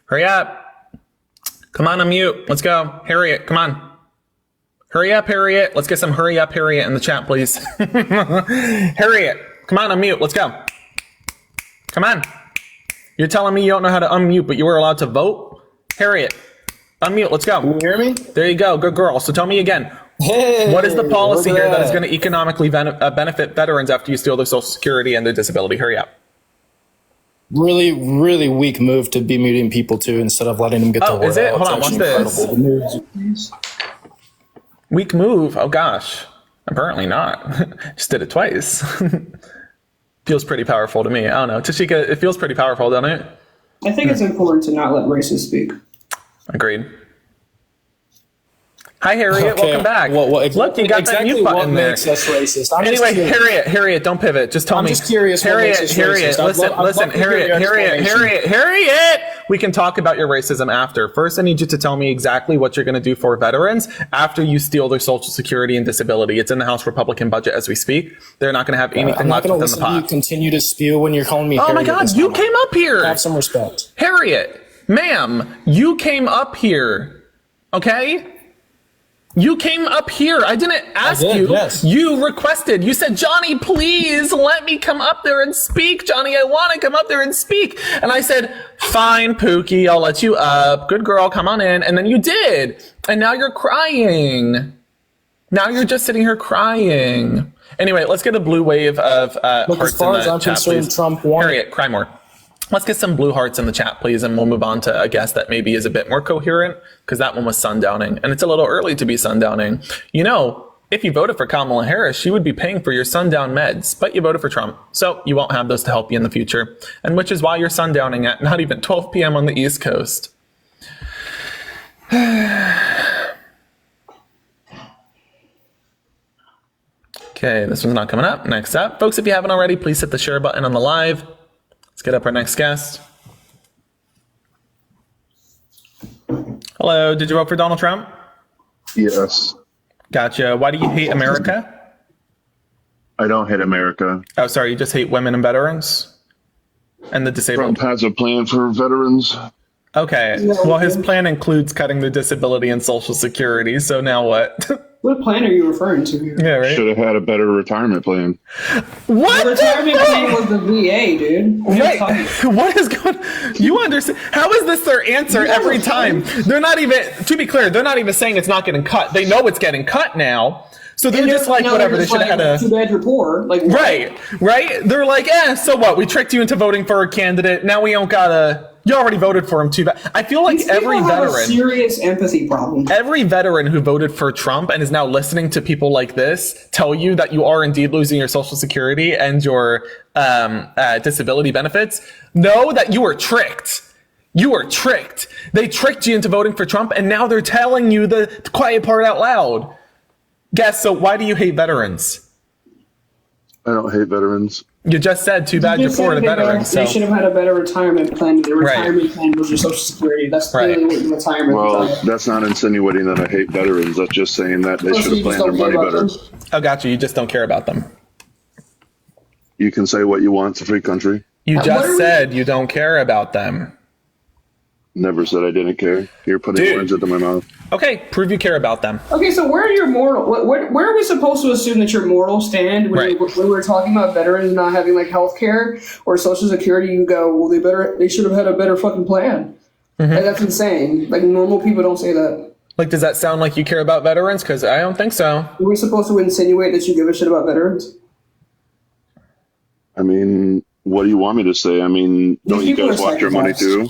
Hurry up. Come on, unmute. Let's go. Harriet, come on. Hurry up, Harriet. Let's get some hurry up, Harriet in the chat, please. Harriet, come on, unmute. Let's go. Come on. You're telling me you don't know how to unmute, but you were allowed to vote? Harriet, unmute. Let's go. Can you hear me? There you go. Good girl. So tell me again. Hey, what is the policy look at here that is that. going to economically benefit veterans after you steal their Social Security and their disability? Hurry up. Really, really weak move to be muting people too instead of letting them get the word out. Is it? Hold It's on. Watch actually this. incredible. Weak move. Oh gosh. Apparently not. Just did it twice. Feels pretty powerful to me. I don't know. Tashika, it feels pretty powerful, doesn't it? I think it's important to not let racists speak. Agreed. Hi, Harriet. Okay. Welcome back. Look, you got that mute button there. Makes us racist? I'm Anyway, just curious. Harriet, don't pivot. Just tell me. I'm just curious. Harriet, what makes us Harriet, racist. listen, Harriet. We can talk about your racism after. First, I need you to tell me exactly what you're going to do for veterans after you steal their Social Security and disability. It's in the House Republican budget as we speak. They're not going to have anything I'm not left going to within the listen to you pot. continue to spew when you're calling me. Oh my Harriet God, this you time. came up here. Have some respect. Harriet, ma'am, you came up here. Okay? You came up here. I didn't ask you. Yes. You requested. You said, Johnny, please let me come up there and speak. Johnny, I want to come up there and speak. And I said, fine, Pookie, I'll let you up. Good girl, come on in. And then you did. And now you're crying. Now you're just sitting here crying. Anyway, let's get a blue wave of Look, hearts as far in as the I'm chat, concerned, please. Trump won. Harriet, cry more. Let's get some blue hearts in the chat, please, and we'll move on to a guest that maybe is a bit more coherent, because that one was sundowning, and it's a little early to be sundowning. You know, if you voted for Kamala Harris, she would be paying for your sundown meds, but you voted for Trump, so you won't have those to help you in the future, and which is why you're sundowning at not even 12 p.m. on the East Coast. Okay, this one's not coming up. Next up, folks, if you haven't already, please hit the share button on the live. Let's get up our next guest. Hello, did you vote for Donald Trump? Yes. Gotcha. Why do you hate America? I don't hate America. Oh, sorry, you just hate women and veterans? And the disabled? Trump has a plan for veterans. Okay, well, his plan includes cutting the disability and Social Security, so now what? What plan are you referring to here? Yeah, right. Should have had a better retirement plan. What? The retirement plan was the VA, dude. Right. What is going? You understand? How is this their answer every time? They're not even. To be clear, they're not even saying it's not getting cut. They know it's getting cut now. So they're just like, whatever. They should have had a. Too bad you're poor. Like right. They're like, so what? We tricked you into voting for a candidate. Now we don't gotta. You already voted for him too bad. I feel like every veteran have a serious empathy problem. Every veteran who voted for Trump and is now listening to people like this tell you that you are indeed losing your Social Security and your disability benefits, know that you were tricked. You were tricked. They tricked you into voting for Trump, and now they're telling you the quiet part out loud. Guess, so why do you hate veterans? I don't hate veterans. You just said too bad you're poor to veterans. They should have had a better retirement plan. The retirement plan was your Social Security. That's clearly what your retirement Well, plan. that's not insinuating that I hate veterans. That's just saying that they should have planned their money better. Oh, gotcha. You just don't care about them. You can say what you want. It's a free country. You just said you don't care about them. Never said I didn't care. You're putting words into my mouth. Okay, prove you care about them. Okay, so where are your moral? Where are we supposed to assume that your morals stand when we're talking about veterans not having like health care or Social Security? You go, well, they should have had a better fucking plan. Like, that's insane. Like normal people don't say that. Like, does that sound like you care about veterans? Because I don't think so. Are we supposed to insinuate that you give a shit about veterans? I mean, what do you want me to say? I mean, don't you guys watch your money too?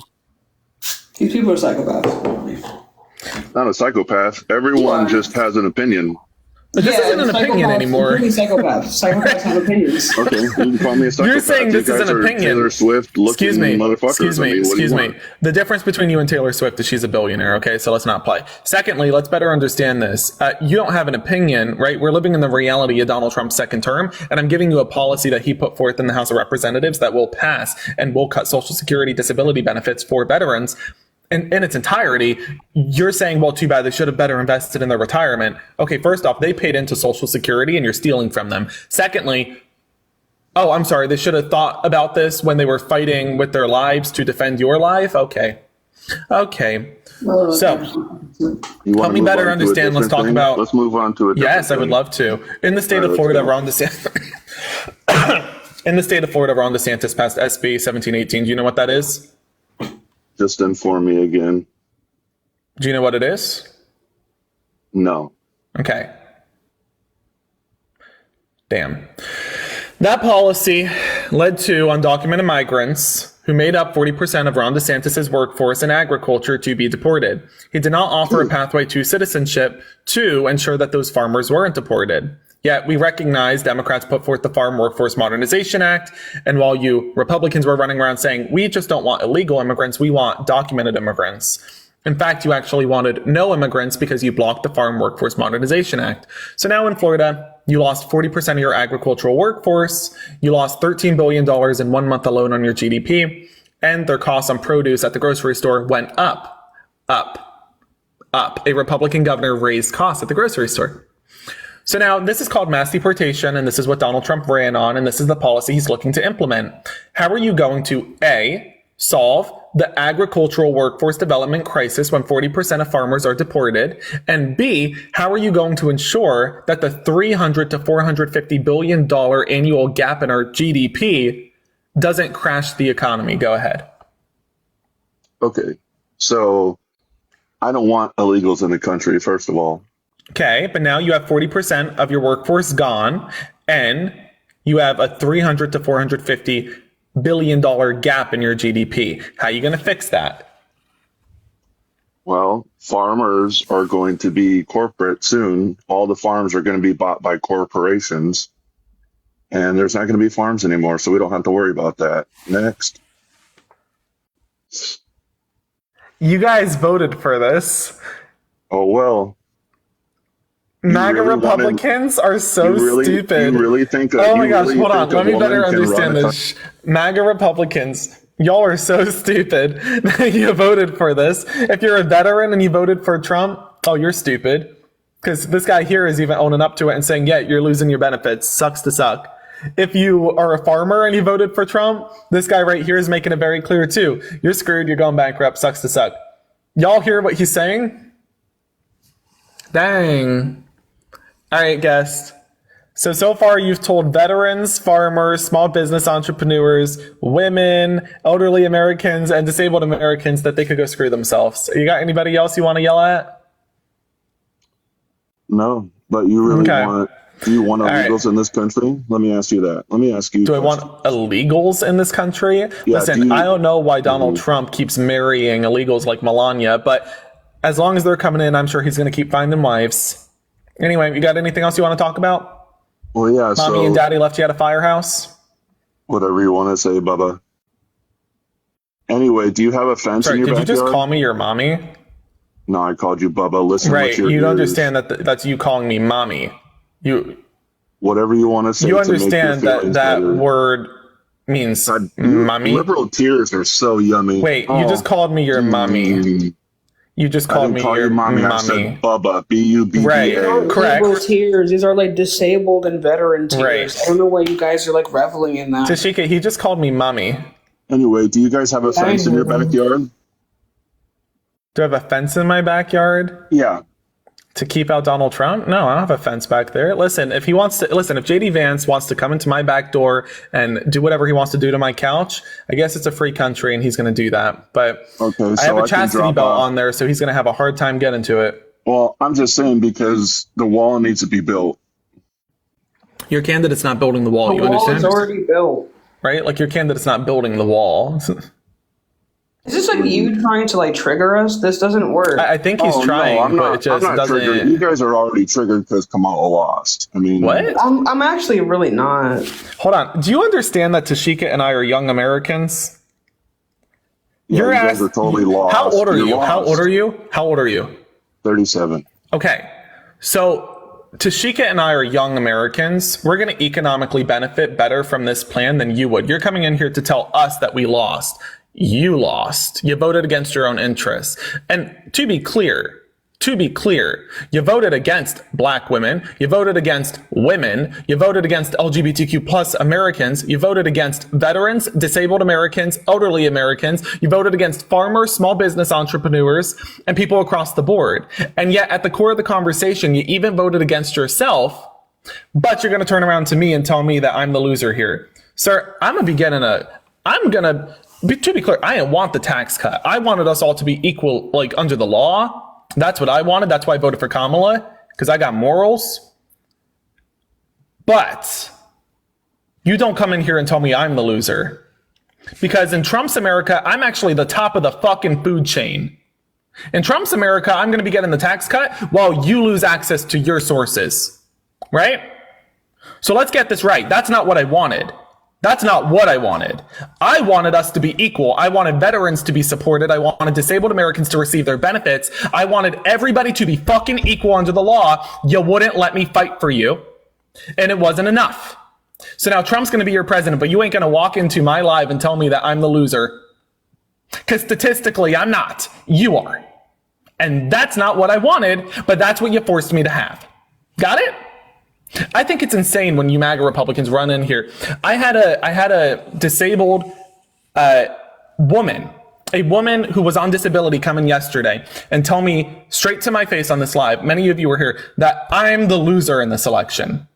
These people are psychopaths. Not a psychopath. Everyone just has an opinion. But this isn't an opinion anymore. Psychopaths. Psychopaths have opinions. Okay, you can call me a psychopath. You're saying this is an opinion. Taylor Swift looking motherfuckers. Excuse me. The difference between you and Taylor Swift is she's a billionaire, okay? So let's not play. Secondly, let's better understand this. You don't have an opinion, right? We're living in the reality of Donald Trump's second term, and I'm giving you a policy that he put forth in the House of Representatives that will pass and will cut Social Security disability benefits for veterans. In its entirety. You're saying, well, too bad, they should have better invested in their retirement. Okay, first off, they paid into Social Security and you're stealing from them. Secondly, oh, I'm sorry, they should have thought about this when they were fighting with their lives to defend your life? Okay. So, help me better understand. Let's talk about... Let's move on to it. Yes, I would love to. In the state of Florida, Ron DeSantis... In the state of Florida, Ron DeSantis passed SB 1718. Do you know what that is? Just inform me again. Do you know what it is? No. Okay. Damn. That policy led to undocumented migrants who made up 40% of Ron DeSantis' workforce in agriculture to be deported. He did not offer a pathway to citizenship to ensure that those farmers weren't deported. Yet we recognize Democrats put forth the Farm Workforce Modernization Act, and while you Republicans were running around saying, we just don't want illegal immigrants, we want documented immigrants. In fact, you actually wanted no immigrants because you blocked the Farm Workforce Modernization Act. So now in Florida, you lost 40% of your agricultural workforce, you lost $13 billion in 1 month alone on your GDP, and their costs on produce at the grocery store went up. A Republican governor raised costs at the grocery store. So now this is called mass deportation, and this is what Donald Trump ran on, and this is the policy he's looking to implement. How are you going to, A, solve the agricultural workforce development crisis when 40% of farmers are deported? And B, how are you going to ensure that the $300 to $450 billion annual gap in our GDP doesn't crash the economy? Go ahead. Okay, so I don't want illegals in the country, first of all. Okay, but now you have 40% of your workforce gone, and you have a $300 to $450 billion gap in your GDP. How are you going to fix that? Well, farmers are going to be corporate soon. All the farms are going to be bought by corporations, and there's not going to be farms anymore, so we don't have to worry about that. Next. You guys voted for this. Oh, well. MAGA Republicans are so stupid. You really think oh my gosh, hold on. Let me better understand this. MAGA Republicans, y'all are so stupid that you voted for this. If you're a veteran and you voted for Trump, oh, you're stupid. Because this guy here is even owning up to it and saying, yeah, you're losing your benefits. Sucks to suck. If you are a farmer and you voted for Trump, this guy right here is making it very clear too. You're screwed. You're going bankrupt. Sucks to suck. Y'all hear what he's saying? Dang. All right, guest. So far you've told veterans, farmers, small business entrepreneurs, women, elderly Americans, and disabled Americans that they could go screw themselves. You got anybody else you want to yell at? No, but you really Okay. want do you want All right. illegals in this country? Let me ask you that. Let me ask you. Do I want illegals in this country? Yeah, Listen, I don't know why Donald Trump keeps marrying illegals like Melania, but as long as they're coming in, I'm sure he's going to keep finding wives. Anyway, you got anything else you want to talk about? Well, yeah. Mommy and Daddy left you at a firehouse? Whatever you want to say, Bubba. Anyway, do you have a fence Sorry, in your did you backyard? just call me your mommy? No, I called you Bubba. Listen, Right, with your you don't ears. understand that that's you calling me mommy. Whatever you want to say. You to make your understand that feelings that better. word means mommy? Liberal tears are so yummy. Wait, you just called me your mommy. You just called me call your you mommy. I said Bubba. B-U-B-B-A. Right, correct. Liberal tears. These are like disabled and veteran tears. Right. I don't know why you guys are like reveling in that. Tashika, he just called me mommy. Anyway, do you guys have a fence in your backyard? Do I have a fence in my backyard? Yeah. To keep out Donald Trump? No, I don't have a fence back there. Listen, if JD Vance wants to come into my back door and do whatever he wants to do to my couch, I guess it's a free country and he's going to do that. But I have a chastity belt on there, so he's going to have a hard time getting to it. Well, I'm just saying because the wall needs to be built. Your candidate's not building the wall. The You wall understand? is already built. Right? Like your candidate's not building the wall. Is this like you trying to like trigger us? This doesn't work. I think he's trying, I'm but not, it just I'm not doesn't. triggered. You guys are already triggered because Kamala lost. I mean, What? I'm actually really not. Hold on. Do you understand that Tashika and I are young Americans? Yeah, you guys are totally lost. How old are You're you? lost. How old are you? How old are you? 37. Okay. So Tashika and I are young Americans. We're going to economically benefit better from this plan than you would. You're coming in here to tell us that we lost. You lost. You voted against your own interests. And to be clear, you voted against black women. You voted against women. You voted against LGBTQ plus Americans. You voted against veterans, disabled Americans, elderly Americans. You voted against farmers, small business entrepreneurs, and people across the board. And yet at the core of the conversation, you even voted against yourself, but you're going to turn around to me and tell me that I'm the loser here. Sir, to be clear, I didn't want the tax cut. I wanted us all to be equal, like under the law. That's what I wanted. That's why I voted for Kamala, because I got morals. But you don't come in here and tell me I'm the loser. Because in Trump's America, I'm actually the top of the fucking food chain. In Trump's America, I'm going to be getting the tax cut while you lose access to your sources. Right? So let's get this right. That's not what I wanted. That's not what I wanted. I wanted us to be equal. I wanted veterans to be supported. I wanted disabled Americans to receive their benefits. I wanted everybody to be fucking equal under the law. You wouldn't let me fight for you. And it wasn't enough. So now Trump's going to be your president, but you ain't going to walk into my live and tell me that I'm the loser. Because statistically, I'm not. You are. And that's not what I wanted, but that's what you forced me to have. Got it? I think it's insane when you MAGA Republicans run in here. I had a disabled woman, a woman who was on disability come in yesterday and tell me straight to my face on this live, many of you were here, that I'm the loser in this election.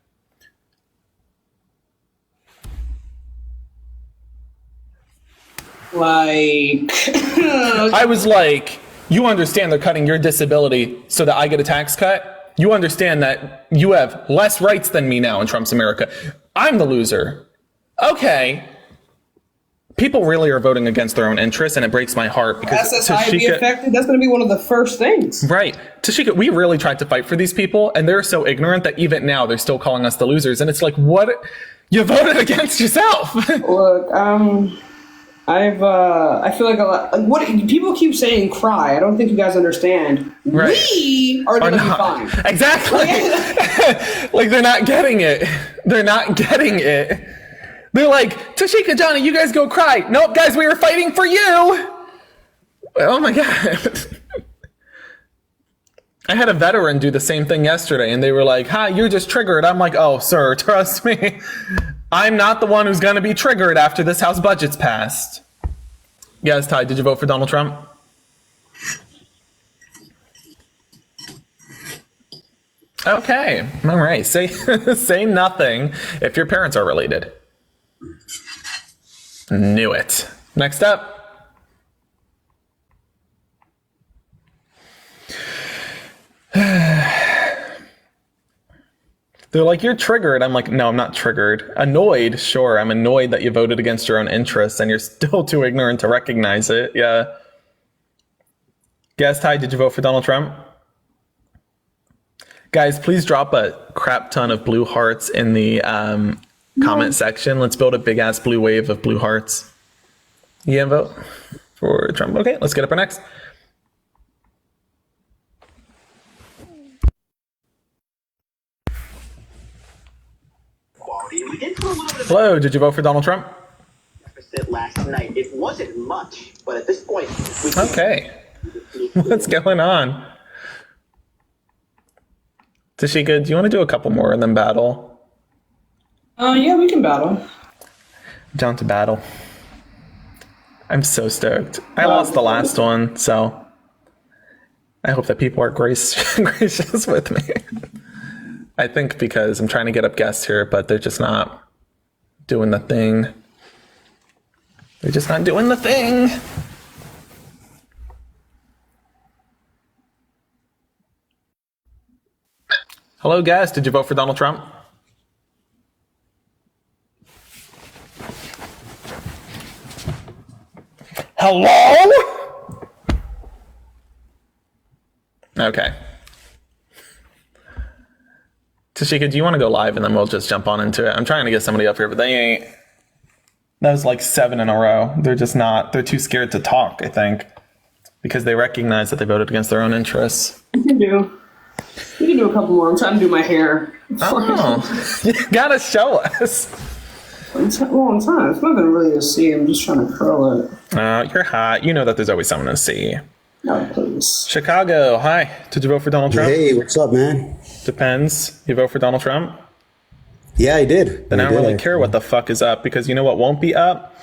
Like, I was like, you understand they're cutting your disability so that I get a tax cut? You understand that you have less rights than me now in Trump's America. I'm the loser. Okay. People really are voting against their own interests, and it breaks my heart because SSI be affected. That's going to be one of the first things. Right. Tashika, we really tried to fight for these people, and they're so ignorant that even now they're still calling us the losers. And it's like, what? You voted against yourself. Look, I feel like a lot. What people keep saying, cry. I don't think you guys understand. Right. We are going to be fine. Exactly. Like they're not getting it. They're not getting it. They're like, Tashika, Johnny, you guys go cry. Nope, guys, we were fighting for you. Oh my God. I had a veteran do the same thing yesterday, and they were like, hi, you're just triggered. I'm like, oh, sir, trust me. I'm not the one who's going to be triggered after this House budget's passed. Yes, Ty, did you vote for Donald Trump? Okay. All right. Say say nothing if your parents are related. Knew it. Next up. They're like, you're triggered. I'm like, no, I'm not triggered. Annoyed, sure. I'm annoyed that you voted against your own interests and you're still too ignorant to recognize it. Yeah. Guest, hi, did you vote for Donald Trump? Guys, please drop a crap ton of blue hearts in the comment section. Let's build a big ass blue wave of blue hearts. You gonna vote for Trump? Okay, let's get up our next. Hello, did you vote for Donald Trump? Last night. It wasn't much, but at this point, okay. What's going on? Tashika, do you want to do a couple more and then battle? Yeah, we can battle. Down to battle. I'm so stoked. I lost the last one, so I hope that people are gracious with me. I think because I'm trying to get up guests here, but they're just not doing the thing. They're just not doing the thing. Hello, guys. Did you vote for Donald Trump? Hello? Okay. Tashika, do you want to go live and then we'll just jump on into it? I'm trying to get somebody up here, but they ain't. That was like 7 in a row. They're just not. They're too scared to talk, I think, because they recognize that they voted against their own interests. We can do a couple more. I'm trying to do my hair. Oh, you gotta show us. I'm trying. It's nothing really to see. I'm just trying to curl it. You're hot. You know that there's always someone to see. No, please. Chicago, hi. Did you vote for Donald Trump? Hey, what's up, man? Depends. You vote for Donald Trump? Yeah, I did. Then I don't really care what the fuck is up, because you know what won't be up?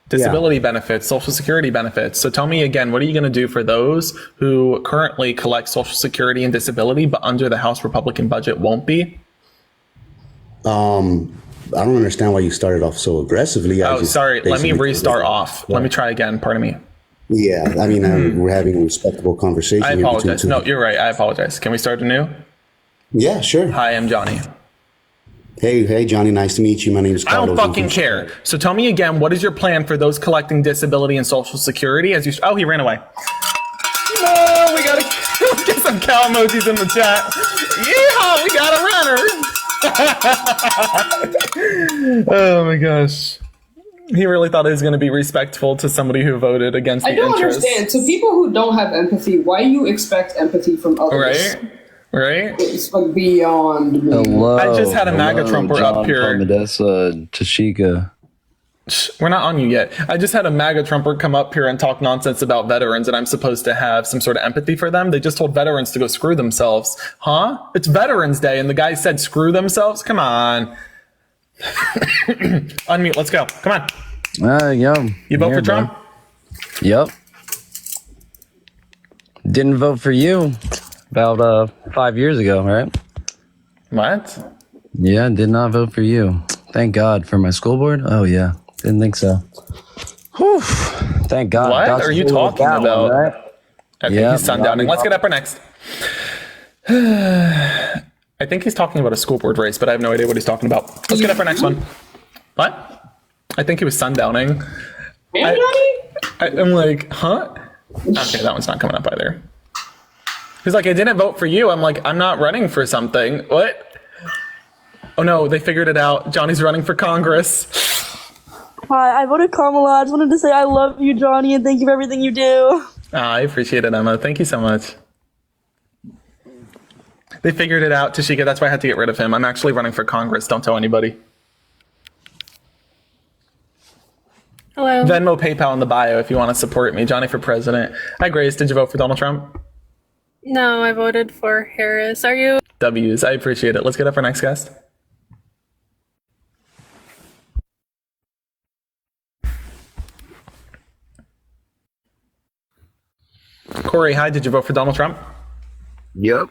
Disability benefits, Social Security benefits. So tell me again, what are you going to do for those who currently collect Social Security and disability, but under the House Republican budget won't be? I don't understand why you started off so aggressively. Sorry. Let me restart off. Yeah. Let me try again. Pardon me. Yeah, I mean, we're having a respectable conversation. I apologize. No, you're right. I apologize. Can we start anew? Yeah, sure. Hi, I'm Johnny. Hey, Johnny. Nice to meet you. My name is Carlos. I don't fucking care. So tell me again, what is your plan for those collecting disability and Social Security? Oh, he ran away. No, we gotta get some cow emojis in the chat. Yeehaw, we got a runner. Oh my gosh. He really thought he was going to be respectful to somebody who voted against the interests. I don't understand. To people who don't have empathy, why you expect empathy from others? Right? It's like beyond me. Hello. I just had a MAGA Trumper up here. That's Tashika. We're not on you yet. I just had a MAGA Trumper come up here and talk nonsense about veterans, and I'm supposed to have some sort of empathy for them. They just told veterans to go screw themselves. Huh? It's Veterans Day, and the guy said screw themselves? Come on. Unmute, let's go. Come on. You vote for Trump? Yep. Didn't vote for you about 5 years ago, right? What? Yeah, did not vote for you. Thank God for my school board. Oh yeah, didn't think so. Whew. Thank God. What are you talking about? Right? Okay, he's sundowning. Let's get up our next. I think he's talking about a school board race, but I have no idea what he's talking about. Let's get up our next one. What? I think he was sundowning. I'm like, huh? Okay, that one's not coming up either. He's like, I didn't vote for you. I'm like, I'm not running for something. What? Oh no, they figured it out. Johnny's running for Congress. Hi, I voted Kamala. I just wanted to say I love you, Johnny, and thank you for everything you do. I appreciate it, Emma. Thank you so much. They figured it out, Tashika. That's why I had to get rid of him. I'm actually running for Congress. Don't tell anybody. Hello. Venmo, PayPal in the bio if you want to support me. Johnny for president. Hi, Grace. Did you vote for Donald Trump? No, I voted for Harris. Are you? W's. I appreciate it. Let's get up our next guest. Corey, hi. Did you vote for Donald Trump? Yep.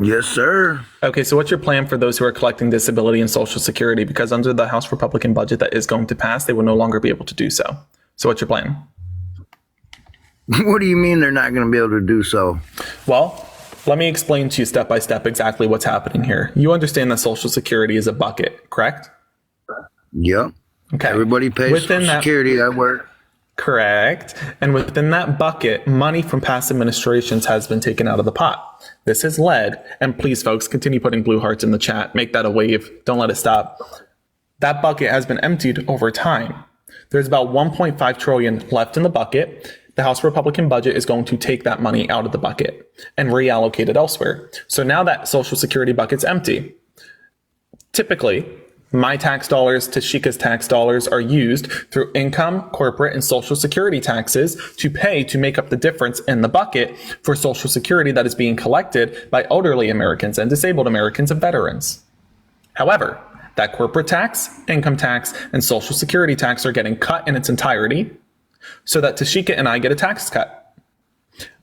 Yes, sir. Okay, so what's your plan for those who are collecting disability and Social Security? Because under the House Republican budget that is going to pass, they will no longer be able to do so. So what's your plan? What do you mean they're not going to be able to do so? Well, let me explain to you step by step exactly what's happening here. You understand that Social Security is a bucket, correct? Yep. Okay. Everybody pays Social Security at work. Correct. And within that bucket, money from past administrations has been taken out of the pot. This has led, and please folks, continue putting blue hearts in the chat. Make that a wave. Don't let it stop. That bucket has been emptied over time. There's about 1.5 trillion left in the bucket. The House Republican budget is going to take that money out of the bucket and reallocate it elsewhere. So now that Social Security bucket's empty, typically, my tax dollars, Tashika's tax dollars are used through income, corporate, and Social Security taxes to pay to make up the difference in the bucket for Social Security that is being collected by elderly Americans and disabled Americans and veterans. However, that corporate tax, income tax, and Social Security tax are getting cut in its entirety so that Tashika and I get a tax cut.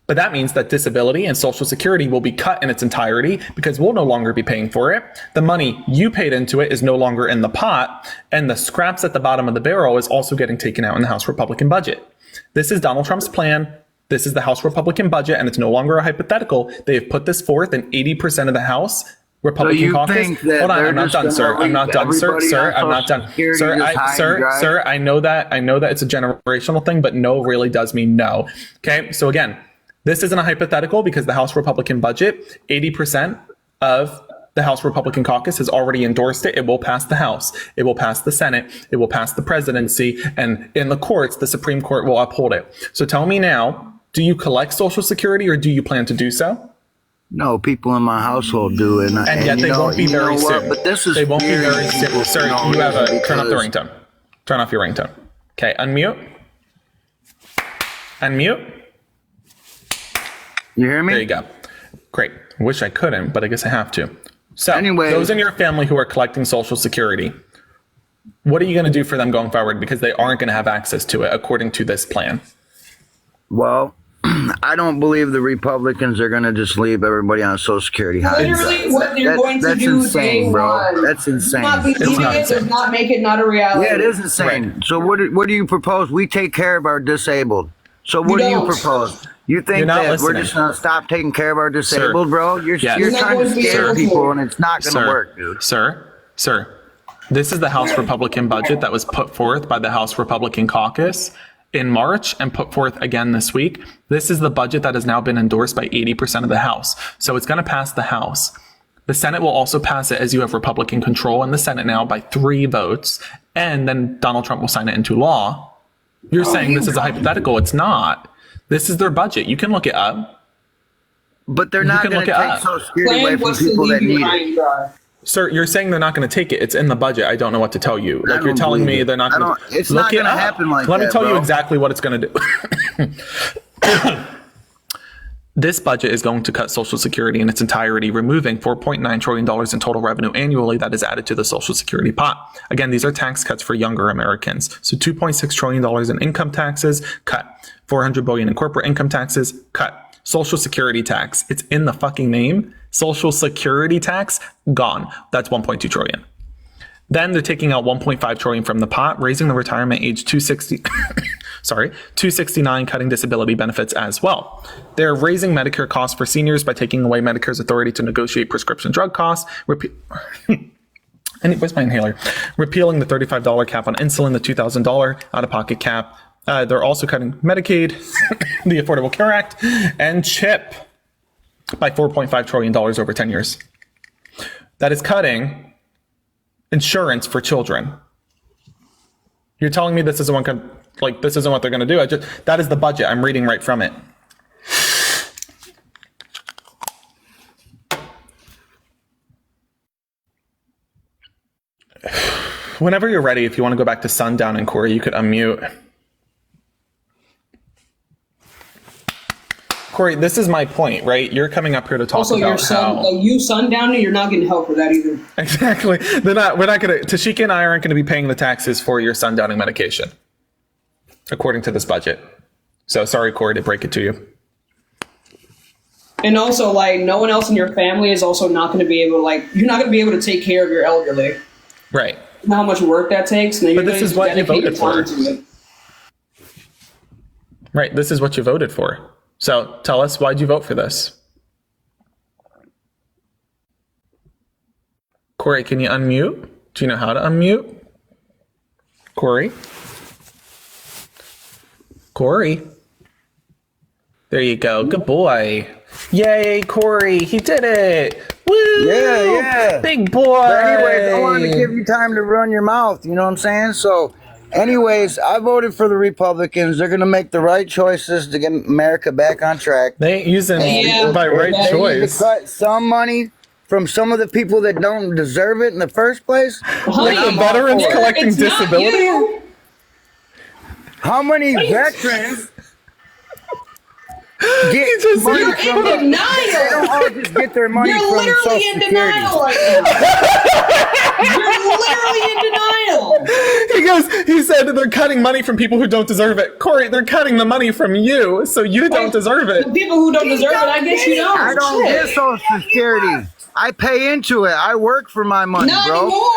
But that means that disability and Social Security will be cut in its entirety because we'll no longer be paying for it. The money you paid into it is no longer in the pot, and the scraps at the bottom of the barrel is also getting taken out in the House Republican budget. This is Donald Trump's plan. This is the House Republican budget, and it's no longer a hypothetical. They have put this forth in 80% of the House Republican caucus. Hold on, I'm not done, sir. I'm not done, sir. Sir, I'm not done. Sir, I know that it's a generational thing, but no really does mean no. Okay, so again, this isn't a hypothetical because the House Republican budget, 80% of the House Republican caucus has already endorsed it. It will pass the House. It will pass the Senate. It will pass the presidency. And in the courts, the Supreme Court will uphold it. So tell me now, do you collect Social Security or do you plan to do so? No, people in my household do. And yet they won't be very soon. But this is they won't be very soon. Sir, you have a, turn off the ringtone. Turn off your ringtone. Okay, unmute. Unmute. You hear me? There you go. Great. Wish I couldn't, but I guess I have to. So, anyway, those in your family who are collecting Social Security, what are you going to do for them going forward? Because they aren't going to have access to it according to this plan. Well, I don't believe the Republicans are going to just leave everybody on Social Security. Literally, what they're going to do insane, day bro. one. That's insane. Not believing it does not make it not a reality. Yeah, it is insane. Right. So what do you propose? We take care of our disabled. So what do you propose? You think that we're just going to stop taking care of our disabled, bro? You're trying to scare people, and it's not going to work, dude. Sir, this is the House Republican budget that was put forth by the House Republican caucus in March and put forth again this week. This is the budget that has now been endorsed by 80% of the House. So it's going to pass the House. The Senate will also pass it as you have Republican control in the Senate now by 3 votes. And then Donald Trump will sign it into law. You're saying this is a hypothetical. It's not. This is their budget. You can look it up. But they're not going to take Social Security away from people that need it. Sir, you're saying they're not going to take it. It's in the budget. I don't know what to tell you. Like, you're telling me they're not going to. It's not going to happen like that. Let me tell you exactly what it's going to do. This budget is going to cut Social Security in its entirety, removing $4.9 trillion in total revenue annually that is added to the Social Security pot. Again, these are tax cuts for younger Americans. So $2.6 trillion in income taxes, cut. $400 billion in corporate income taxes, cut. Social Security tax, it's in the fucking name. Social Security tax, gone. That's $1.2 trillion. Then they're taking out $1.5 trillion from the pot, raising the retirement age 269, cutting disability benefits as well. They're raising Medicare costs for seniors by taking away Medicare's authority to negotiate prescription drug costs. Where's my inhaler? Repealing the $35 cap on insulin, the $2,000 out-of-pocket cap. They're also cutting Medicaid, the Affordable Care Act, and CHIP by $4.5 trillion over 10 years. That is cutting insurance for children. You're telling me this isn't what they're going to do? That is the budget. I'm reading right from it. Whenever you're ready, if you want to go back to Sundown and Corey, you could unmute. Corey, this is my point, right? You're coming up here to talk about how you sundowning, you're not getting help for that either. Exactly. We're not going to. Tashika and I aren't going to be paying the taxes for your sundowning medication, according to this budget. So sorry, Corey, to break it to you. And also, like, no one else in your family is also not going to be able to, like, you're not going to be able to take care of your elderly. Right. You know how much work that takes? And but this is what you voted for. Right. This is what you voted for. So tell us, why'd you vote for this? Corey, can you unmute? Do you know how to unmute? Corey? Corey? There you go. Good boy. Yay, Corey. He did it. Woo! Yeah. Big boy. But anyways, I wanted to give you time to run your mouth. You know what I'm saying? So, anyways, I voted for the Republicans. They're going to make the right choices to get America back on track. They ain't using by right choice. They need to cut some money from some of the people that don't deserve it in the first place. Like the veterans collecting disability? How many veterans get money You're from in denial. They don't all just get their money You're from literally Social in Security. denial right now. You're literally in denial. He said they're cutting money from people who don't deserve it. Corey, they're cutting the money from you, so you don't deserve it. The people who don't deserve it, I guess you don't. I don't get Social Security. I pay into it. I work for my money, Not bro. anymore.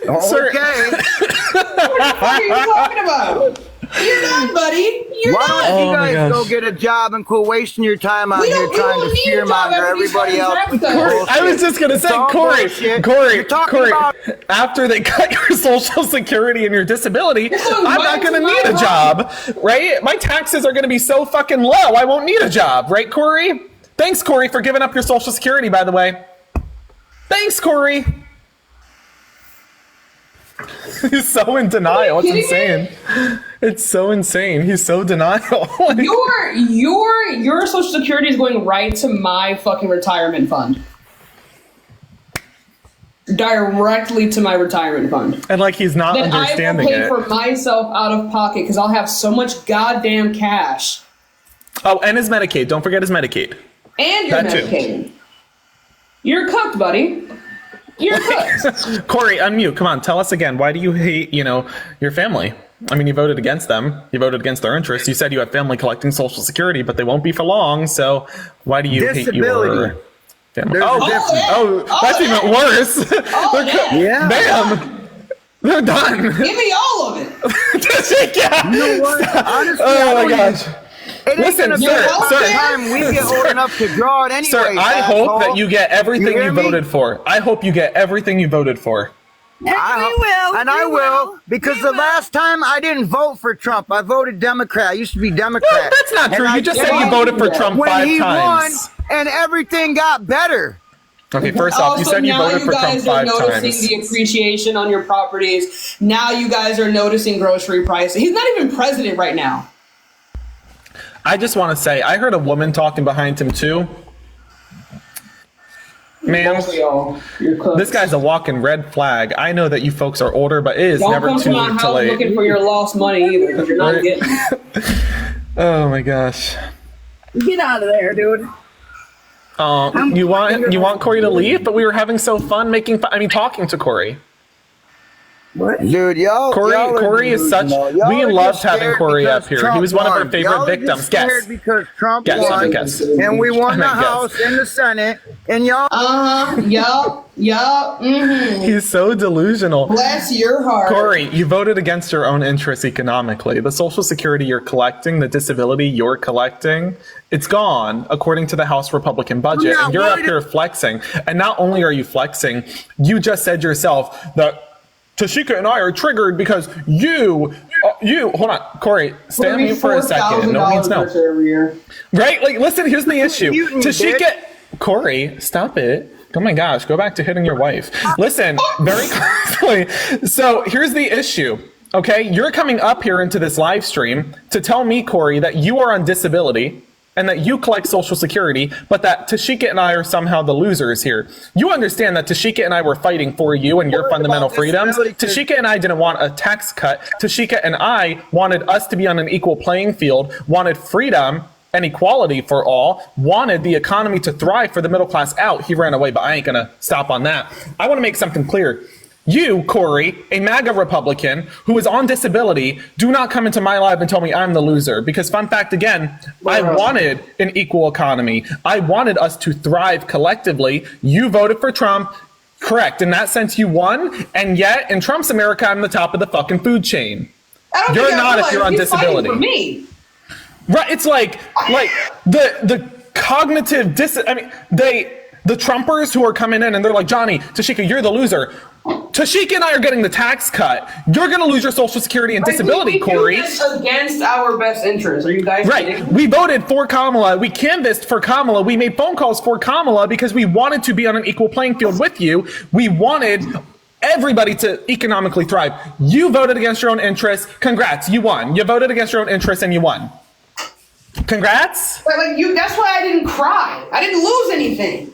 Okay. What the fuck are you talking about? You're done, buddy. You're Why done. don't you guys go get a job and quit wasting your time out here trying to fear-monger everybody else? I was just going to say, Corey, after they cut your Social Security and your disability, I'm not going to need a job, right? My taxes are going to be so fucking low, I won't need a job, right, Corey? Thanks, Corey, for giving up your Social Security, by the way. Thanks, Corey. He's so in denial. It's insane. It's so insane. He's so denial. Your Social Security is going right to my fucking retirement fund. Directly to my retirement fund. And like he's not understanding it. I will pay for myself out of pocket because I'll have so much goddamn cash. Oh, and his Medicaid. Don't forget his Medicaid. And your Medicaid. You're cooked, buddy. You're cooked. Corey, unmute. Come on, tell us again. Why do you hate, your family? I mean, you voted against them. You voted against their interests. You said you have family collecting Social Security, but they won't be for long. So why do you hate your family? That's even worse. Bam. They're done. Give me all of it. Tashika. You know what? Honestly, oh my gosh. Listen, sir, we get old enough to draw it anyway. Sir, I hope that you get everything you voted for. I hope you get everything you voted for. I will, because the last time I didn't vote for Trump. I voted Democrat. I used to be Democrat. No, that's not true. You just said you voted for Trump 5 times. When he won, and everything got better. Okay, first off, you said you voted for Trump 5 times. Now you guys are noticing the appreciation on your properties. Now you guys are noticing grocery prices. He's not even president right now. I just want to say, I heard a woman talking behind him too. Ma'am, this guy's a walking red flag. I know that you folks are older, but it is never too late. Don't come to my house looking for your lost money either, because you're not getting it. Oh my gosh. Get out of there, dude. You want Corey to leave? But we were having so fun talking to Corey. What? Dude, Corey is such. We loved having Corey up here. He was one of our favorite victims. Guess. Because Trump won, and we won the House and the Senate, and y'all. Yup. Mm-hmm. He's so delusional. Bless your heart. Corey, you voted against your own interests economically. The Social Security you're collecting, the disability you're collecting, it's gone according to the House Republican budget. And you're up here flexing. And not only are you flexing, you just said yourself that Tashika and I are triggered because you hold on, Corey, stay on mute for a second. No means no. Right? Like, listen, here's the issue. Tashika, Corey, stop it. Oh my gosh, go back to hitting your wife. Listen, very closely. So here's the issue. Okay, you're coming up here into this live stream to tell me, Corey, that you are on disability and that you collect Social Security, but that Tashika and I are somehow the losers here. You understand that Tashika and I were fighting for you and your fundamental freedoms. Tashika and I didn't want a tax cut. Tashika and I wanted us to be on an equal playing field, wanted freedom and equality for all, wanted the economy to thrive for the middle class out. He ran away, but I ain't gonna stop on that. I wanna make something clear. You, Corey, a MAGA Republican who is on disability, do not come into my live and tell me I'm the loser. Because fun fact again, I wanted an equal economy. I wanted us to thrive collectively. You voted for Trump. Correct. In that sense, you won. And yet, in Trump's America, I'm the top of the fucking food chain. You're not if you're on disability. For me. Right. It's like the cognitive the Trumpers who are coming in and they're like, Johnny, Tashika, you're the loser. Tashika and I are getting the tax cut. You're going to lose your Social Security and disability, Corey. This against our best interests. Are you guys kidding? We voted for Kamala. We canvassed for Kamala. We made phone calls for Kamala because we wanted to be on an equal playing field with you. We wanted everybody to economically thrive. You voted against your own interests. Congrats, you won. You voted against your own interests and you won. Congrats. But that's why I didn't cry. I didn't lose anything.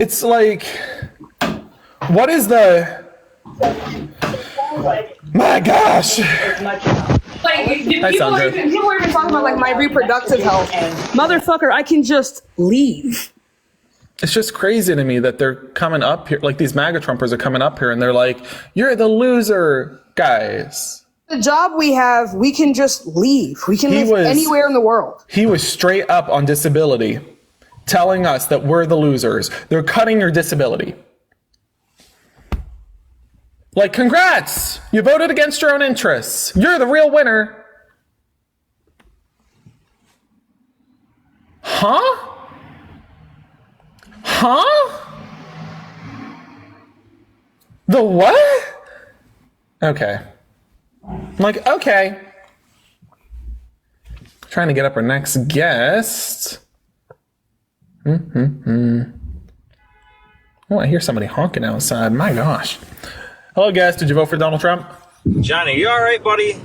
It's like, what is the... My gosh. Like, people are even talking about like my reproductive health. Motherfucker, I can just leave. It's just crazy to me that they're coming up here, like these MAGA Trumpers are coming up here and they're like, you're the loser, guys. The job we have, we can just leave. We can live anywhere in the world. He was straight up on disability, telling us that we're the losers. They're cutting your disability. Like, congrats! You voted against your own interests. You're the real winner. Huh? Huh? The what? Okay. I'm like, okay. Trying to get up our next guest. Oh, I hear somebody honking outside. My gosh. Hello, guys. Did you vote for Donald Trump? Johnny, you all right, buddy?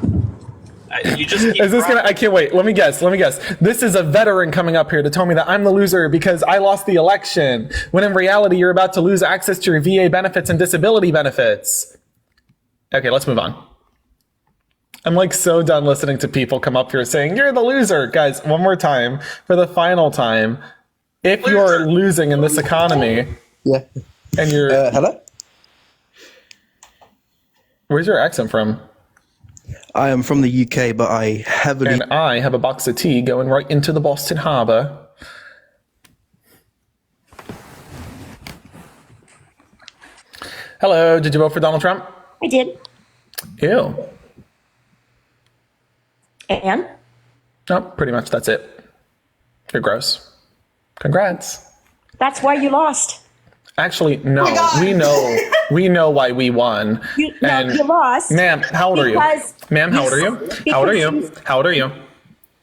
You just is this gonna? I can't wait. Let me guess. This is a veteran coming up here to tell me that I'm the loser because I lost the election. When in reality, you're about to lose access to your VA benefits and disability benefits. Okay, let's move on. I'm like so done listening to people come up here saying you're the loser, guys. One more time for the final time. If you are losing in this economy, and you're hello. Where's your accent from? I am from the UK, but I heavily... And I have a box of tea going right into the Boston Harbor. Hello, did you vote for Donald Trump? I did. Ew. And? No, pretty much that's it. You're gross. Congrats. That's why you lost. Actually, no. We know why we won. You lost. Ma'am, how old are you? Ma'am, how old are you? How old are you? How old are you?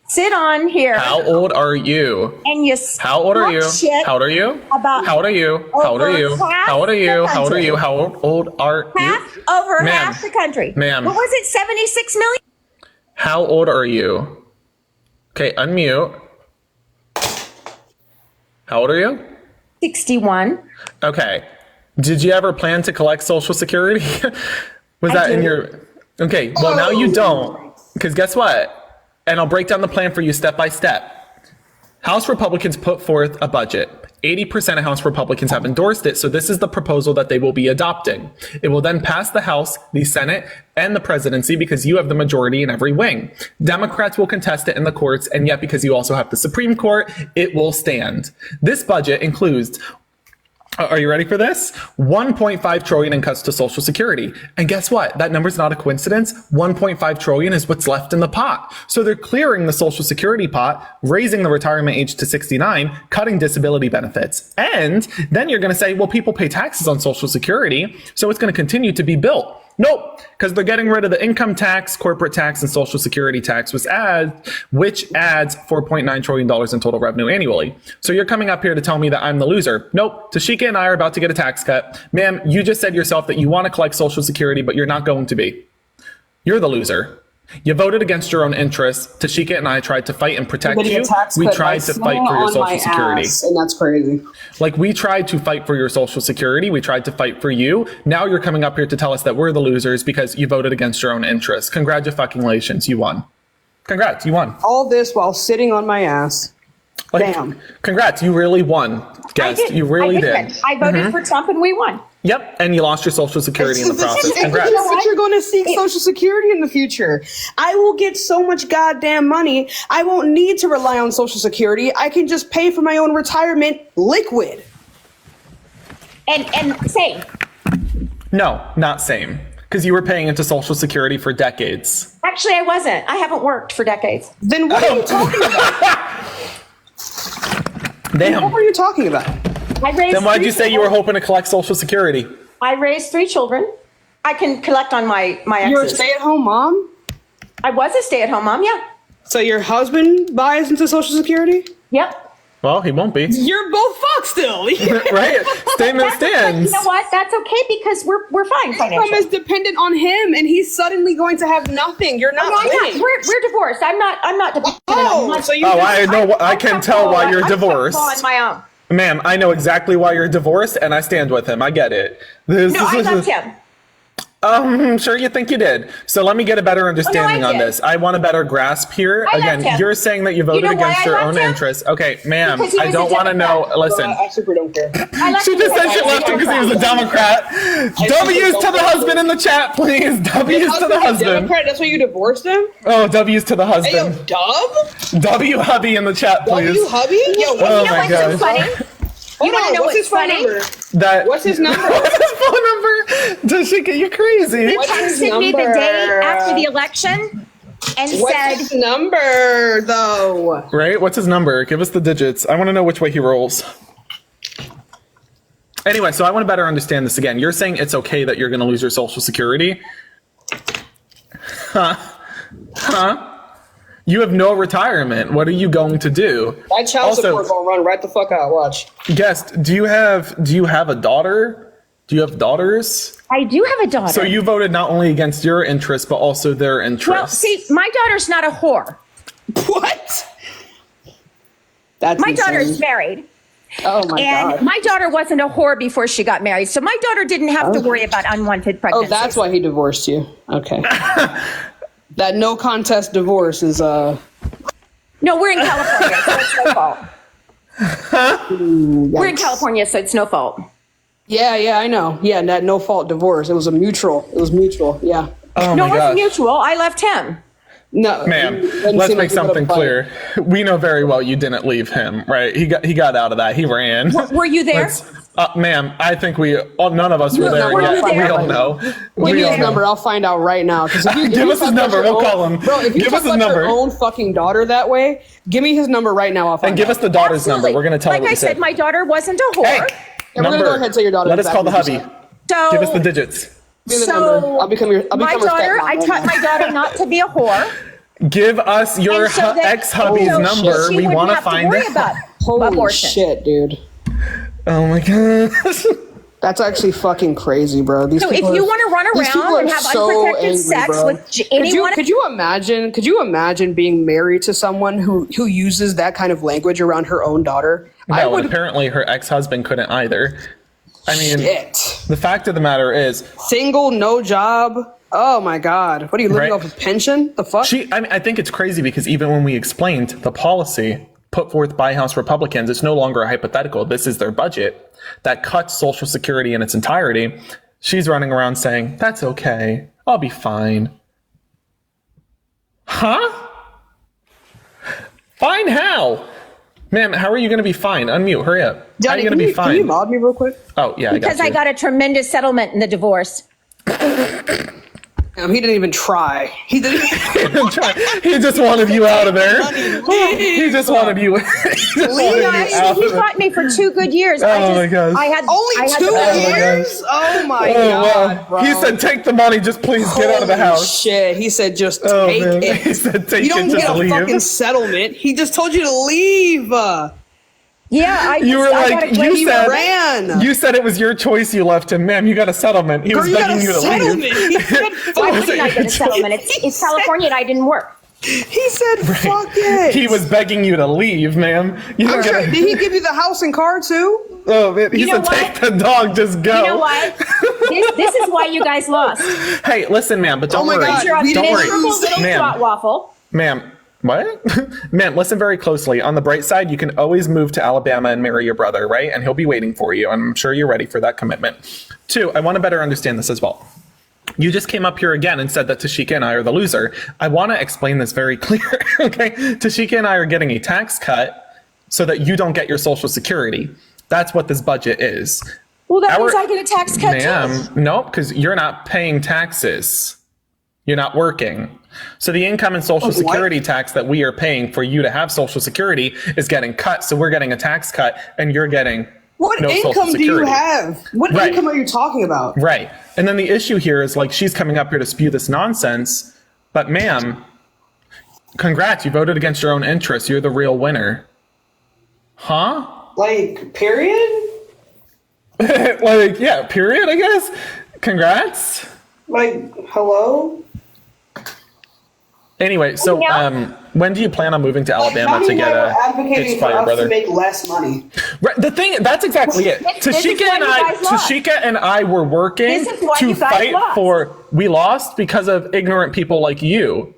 Sit on here. How old are you? And you How old are you? How old are you? How old are you? How old are you? How old are you? How old are you? How old are you? Over half the country. Ma'am. What was it? 76 million? How old are you? Okay, unmute. How old are you? 61. Okay. Did you ever plan to collect Social Security? Was that in your... Okay, well now you don't. Because guess what? And I'll break down the plan for you step by step. House Republicans put forth a budget. 80% of House Republicans have endorsed it, so this is the proposal that they will be adopting. It will then pass the House, the Senate, and the presidency because you have the majority in every wing. Democrats will contest it in the courts, and yet because you also have the Supreme Court, it will stand. This budget includes... Are you ready for this? 1.5 trillion in cuts to Social Security. And guess what? That number's not a coincidence. 1.5 trillion is what's left in the pot. So they're clearing the Social Security pot, raising the retirement age to 69, cutting disability benefits. And then you're going to say, well, people pay taxes on Social Security, so it's going to continue to be built. Nope, because they're getting rid of the income tax, corporate tax, and Social Security tax, which adds $4.9 trillion in total revenue annually. So you're coming up here to tell me that I'm the loser. Nope, Tashika and I are about to get a tax cut. Ma'am, you just said yourself that you want to collect Social Security, but you're not going to be. You're the loser. You voted against your own interests. Tashika and I tried to fight and protect you. We tried to fight for your Social Security. And that's crazy. Like, we tried to fight for your Social Security. We tried to fight for you. Now you're coming up here to tell us that we're the losers because you voted against your own interests. Congratulations, you won. Congrats, you won. All this while sitting on my ass. Like, damn. Congrats, you really won. Guest, you really did. I voted for Trump and we won. Yep, and you lost your Social Security in the process. Congrats. You know what? You're going to seek Social Security in the future. I will get so much goddamn money, I won't need to rely on Social Security. I can just pay for my own retirement liquid. And same. No, not same. Because you were paying into Social Security for decades. Actually, I wasn't. I haven't worked for decades. Then what are you talking about? Damn. What were you talking about? Then why'd you say you were hoping to collect Social Security? I raised 3 children. I can collect on my exes. You're a stay-at-home mom? I was a stay-at-home mom, yeah. So your husband buys into Social Security? Yep. Well, he won't be. You're both fucked still. Right? Statement stands. You know what? That's okay because we're fine financially. Income is dependent on him, and he's suddenly going to have nothing. You're not winning. We're divorced. I'm not dependent on him. So you I know. I can tell why you're divorced. I'm on my own. Ma'am, I know exactly why you're divorced, and I stand with him. I get it. I loved him. Sure you think you did. So let me get a better understanding on this. I want a better grasp here. Again, you're saying that you voted against your own interests. Okay, ma'am, I don't want to know. Listen. I super don't care. She just said she left him because he was a Democrat. W's to the husband in the chat, please. W's to the husband. Democrat, that's why you divorced him? Oh, W's to the husband. Hey, yo, Dub? W hubby in the chat, please. W hubby? Yo, oh my gosh. So funny? You want to know what's funny? What's his number? What's his phone number? Tashika, you're crazy. He texted me the day after the election and said... What's his number, though? Right? What's his number? Give us the digits. I want to know which way he rolls. Anyway, so I want to better understand this again. You're saying it's okay that you're going to lose your Social Security? Huh? You have no retirement. What are you going to do? That child support gonna run right the fuck out. Watch. Guest, do you have a daughter? Do you have daughters? I do have a daughter. So you voted not only against your interests, but also their interests. Well, see, my daughter's not a whore. What? That's my insane. daughter's married. Oh my God. And my daughter wasn't a whore before she got married. So my daughter didn't have to worry about unwanted pregnancies. Oh, that's why he divorced you. Okay. That no contest divorce is No, we're in California, so it's no fault. We're in California, so it's no fault. Yeah, I know. Yeah, that no fault divorce. It was mutual. Yeah. Oh no, my it wasn't gosh. mutual. I left him. No, ma'am, let's make something clear. We know very well you didn't leave him, right? He got out of that. He ran. Were you there? Ma'am, I think none of us were there yet. We don't know. Give me his number. I'll find out right now. Give us his number. We'll call him. Bro, if you talk about your own fucking daughter that way, give me his number right now. I'll find out. And give us the daughter's number. We're going to tell her like what I you said, my daughter wasn't a whore. Hey, we're going to go ahead and tell your daughter. Let us call the hubby. So, give us the digits. So, I'll become your my daughter, I taught my daughter not to be a whore. Give us your ex-hubby's number. We want to find it. Holy abortion. shit, dude. Oh my gosh. That's actually fucking crazy, bro. So if you want to run around and have unprotected sex with anyone, could you imagine being married to someone who uses that kind of language around her own daughter? No, and apparently her ex-husband couldn't either. I mean, the fact of the matter is, single, no job. Oh my God! What are you living off a pension? The fuck? I think it's crazy because even when we explained the policy put forth by House Republicans, it's no longer a hypothetical. This is their budget that cuts Social Security in its entirety. She's running around saying, "That's okay. I'll be fine." Huh? Fine how? Ma'am, how are you going to be fine? Unmute. Hurry up. Johnny, how are you going to be fine? Can you mod me real quick? Oh yeah, because I got a tremendous settlement in the divorce. He didn't even try. He didn't try. He just wanted you out of there. He just wanted you. He fought me for 2 good years. Oh my gosh! I had only 2 years. Oh my God! Bro. He said, "Take the money. Just please get out of the house." Shit! He said, "Just take it." He said, "Take you don't it. get Just a leave." fucking settlement. He just told you to leave. Yeah, you said it was your choice. You left him, ma'am. You got a settlement. He was begging you to leave. Why wouldn't I get a settlement? It's California, and I didn't work. He said, "Fuck it." He was begging you to leave, ma'am. Did he give you the house and car too? Oh man, he said, "Take the dog, just go." You know what? This is why you guys lost. Hey, listen, ma'am, but don't worry. You're a Don't miserable worry, little ma'am. waffle. Ma'am, What? Man, listen very closely. On the bright side, you can always move to Alabama and marry your brother, right? And he'll be waiting for you. I'm sure you're ready for that commitment. 2, I want to better understand this as well. You just came up here again and said that Tashika and I are the loser. I want to explain this very clear, okay? Tashika and I are getting a tax cut so that you don't get your Social Security. That's what this budget is. Well, that means I get a tax cut too. Nope, because you're not paying taxes. You're not working. So the income and Social Security tax that we are paying for you to have Social Security is getting cut. So we're getting a tax cut and you're getting what no income Social Security. do you have? What income are you talking about? Right. And then the issue here is like she's coming up here to spew this nonsense. But ma'am, congrats. You voted against your own interests. You're the real winner. Huh? Like, period? Like, yeah, period, I guess. Congrats. Like, hello? Anyway, so when do you plan on moving to Alabama to get a advocating for us to make less money? Right, that's exactly it. Tashika and I were working to fight for. We lost because of ignorant people like you.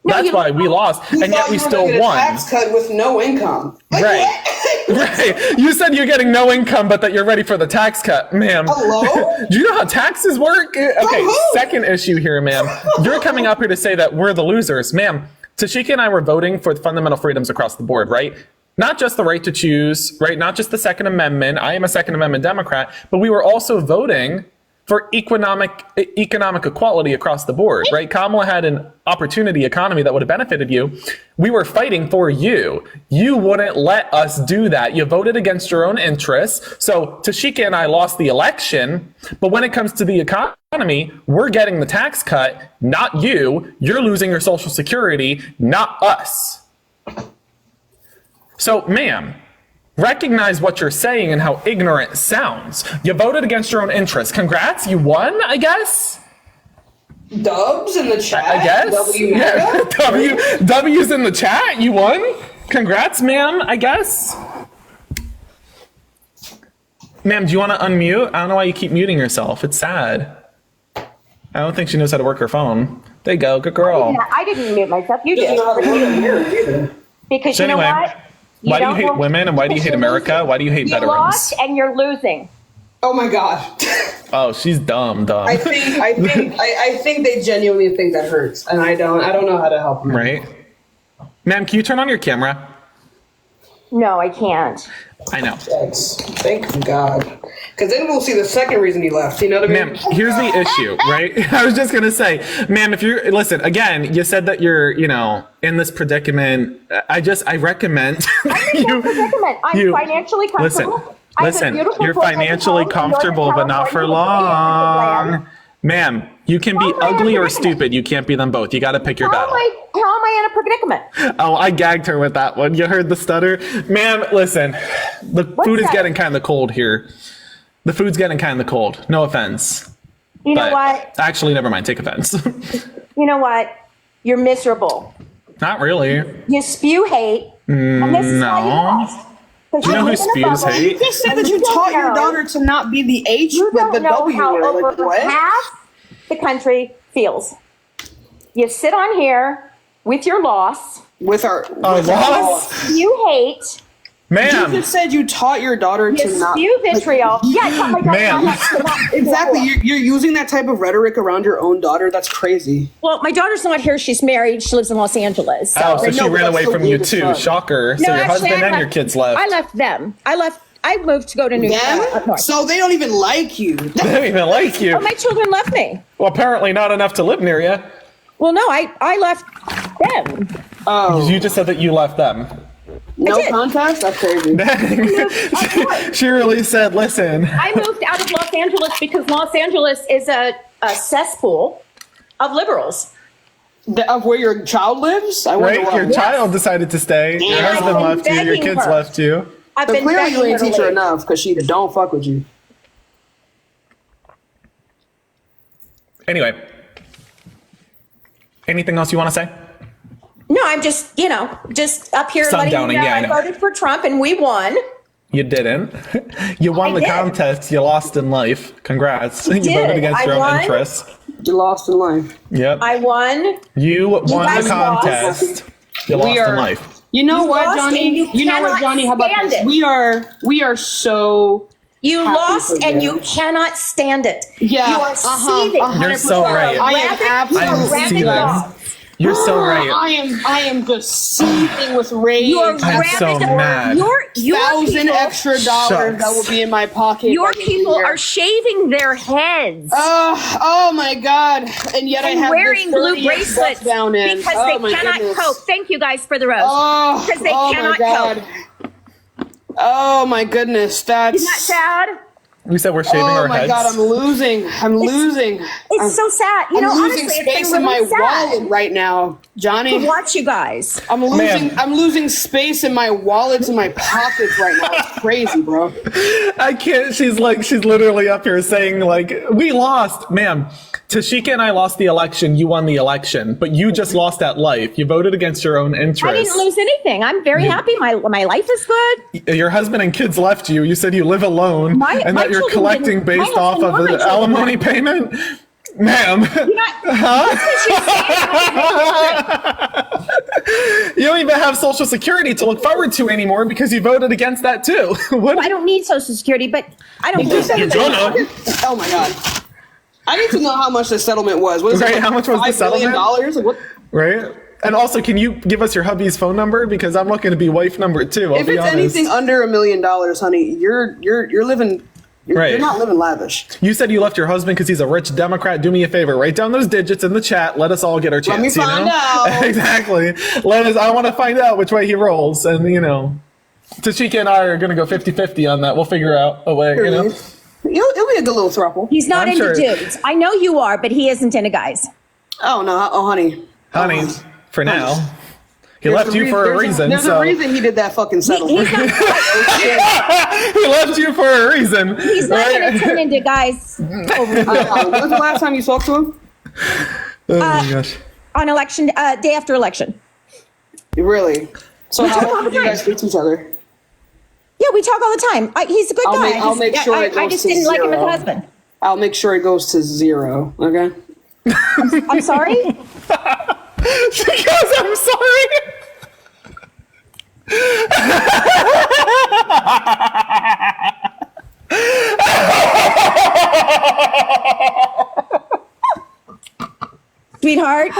That's why we lost, and yet we still won. Tax cut with no income. Like, right. Right. You said you're getting no income, but that you're ready for the tax cut, ma'am. Hello? Do you know how taxes work? Okay, second issue here, ma'am. You're coming up here to say that we're the losers. Ma'am, Tashika and I were voting for fundamental freedoms across the board, right? Not just the right to choose, right? Not just the Second Amendment. I am a Second Amendment Democrat, but we were also voting for economic equality across the board, right? Kamala had an opportunity economy that would have benefited you. We were fighting for you. You wouldn't let us do that. You voted against your own interests. So Tashika and I lost the election, but when it comes to the economy, we're getting the tax cut, not you. You're losing your Social Security, not us. So, ma'am, recognize what you're saying and how ignorant it sounds. You voted against your own interests. Congrats, you won, I guess? Dubs in the chat? I guess. W's in the chat, you won? Congrats, ma'am, I guess? Ma'am, do you want to unmute? I don't know why you keep muting yourself. It's sad. I don't think she knows how to work her phone. There you go, good girl. I didn't mute myself, you did. Because So you know anyway, what? Why do you hate women and why do you hate America? Why do you hate veterans? You lost and you're losing. Oh my God. Oh, she's dumb. I think they genuinely think that hurts, and I don't know how to help them. Right, ma'am? Can you turn on your camera? No, I can't. I know. Thank God, because then we'll see the second reason he left. You know what I mean? Ma'am, here's the issue, right? I was just gonna say, ma'am, if you're again, you said that you're, in this predicament. I recommend I'm financially comfortable. Listen, you're financially comfortable, but not for long. Ma'am, you can be ugly or stupid. You can't be them both. You got to pick your battle. How am I in a predicament? Oh, I gagged her with that one. You heard the stutter? Ma'am, listen, the food is getting kind of cold here. The food's getting kind of cold. No offense. You know what? Actually, never mind. Take offense. You know what? You're miserable. Not really. You spew hate. And this is why you lost. Do you know who spews hate? You just said that you taught your daughter to not be the H, but the W. How over like, what? half the country feels. You sit on here with your loss. With our loss? You hate. Ma'am. You just said you taught your daughter to not. You vitriol. Yeah, I taught my daughter Ma'am. not. Exactly. You're using that type of rhetoric around your own daughter. That's crazy. Well, my daughter's not here. She's married. She lives in Los Angeles. So she ran away from you too. Shocker. So your husband and your kids left. I left them. I moved to go to New York. So they don't even like you. They don't even like you. Oh, my children left me. Well, apparently not enough to live near you. Well, no, I left them. Oh. You just said that you left them. No contest? That's crazy. She really said, listen. I moved out of Los Angeles because Los Angeles is a cesspool of liberals. Of where your child lives? Your child decided to stay. And your husband left you. Your kids left you. I've So been clearly begging you ain't her to teach her leave. enough because she don't fuck with you. Anyway. Anything else you want to say? No, I'm just, just up here letting you Sundowning, know yeah, I I know. voted for Trump and we won. You didn't. You won the contest. You lost in life. Congrats. You voted against your own interests. You lost in life. Yep. I won. You won the guys contest. You lost in life. You know You what, lost Johnny? and you You know what, cannot Johnny? How about stand this? it. We are so. You happy lost for and you. you cannot stand it. Yeah, You are seething. 100%. You're so right. I am absolutely seething. dog. You're so right. I am just seething with rage. You are I'm so mad. Your $1,000 people, extra dollars that will be in my pocket. your by the end of the people year. are shaving their heads. Oh my God! And yet I and have wearing this blue 30 bracelets down in. because Oh, they my cannot goodness. cope. Thank you guys for the rose. Oh, Because they oh cannot my God. cope. Oh my goodness, that's. Isn't that sad? We said we're shaving our Oh my heads. God, I'm losing. I'm losing. It's so sad. You I'm know, losing honestly, space it's been in my really sad wallet right now, Johnny. to watch you guys. I'm losing. Ma'am. I'm losing space in my wallets and my pockets right now. It's crazy, bro. I can't. She's literally up here saying like, we lost, ma'am. Tashika and I lost the election. You won the election, but you just lost at life. You voted against your own interests. I didn't lose anything. I'm very happy. My life is good. Your husband and kids left you. You said you live alone and my that you're children collecting didn't- my based off husband of nor my the children alimony payment. Ma'am. You don't even have Social Security to look forward to anymore because you voted against that too. What? I don't need Social Security, but I don't. You're gonna. Oh my God. I need to know how much the settlement was. What is Right, it? Like how much was the $5 billion? settlement? Like what? Right? And also, can you give us your hubby's phone number? Because I'm looking to be wife number 2. If it's anything under $1 million, honey, you're living. You're not living lavish. You said you left your husband because he's a rich Democrat. Do me a favor. Write down those digits in the chat. Let us all get our chance. Let me find out. Exactly. I want to find out which way he rolls. And, Tashika and I are going to go 50-50 on that. We'll figure out a way, It'll be a good little throuple. He's not I'm into sure. dudes. I know you are, but he isn't into guys. Oh no, honey. Honey, for now. He There's left you for a reason. There's so. a reason he did that fucking settlement. He's not, He left you for a reason. he's not going to turn into guys over When was the last time you spoke to him? Oh my gosh. on election day after election. Really? So We how talk all often the do you guys time. speak to each other? Yeah, we talk all the time. He's a good guy. I'll make sure it goes I just to didn't like him as a zero. husband. I'll make sure it goes to 0. Okay. I'm sorry. She goes, I'm sorry. Sweetheart,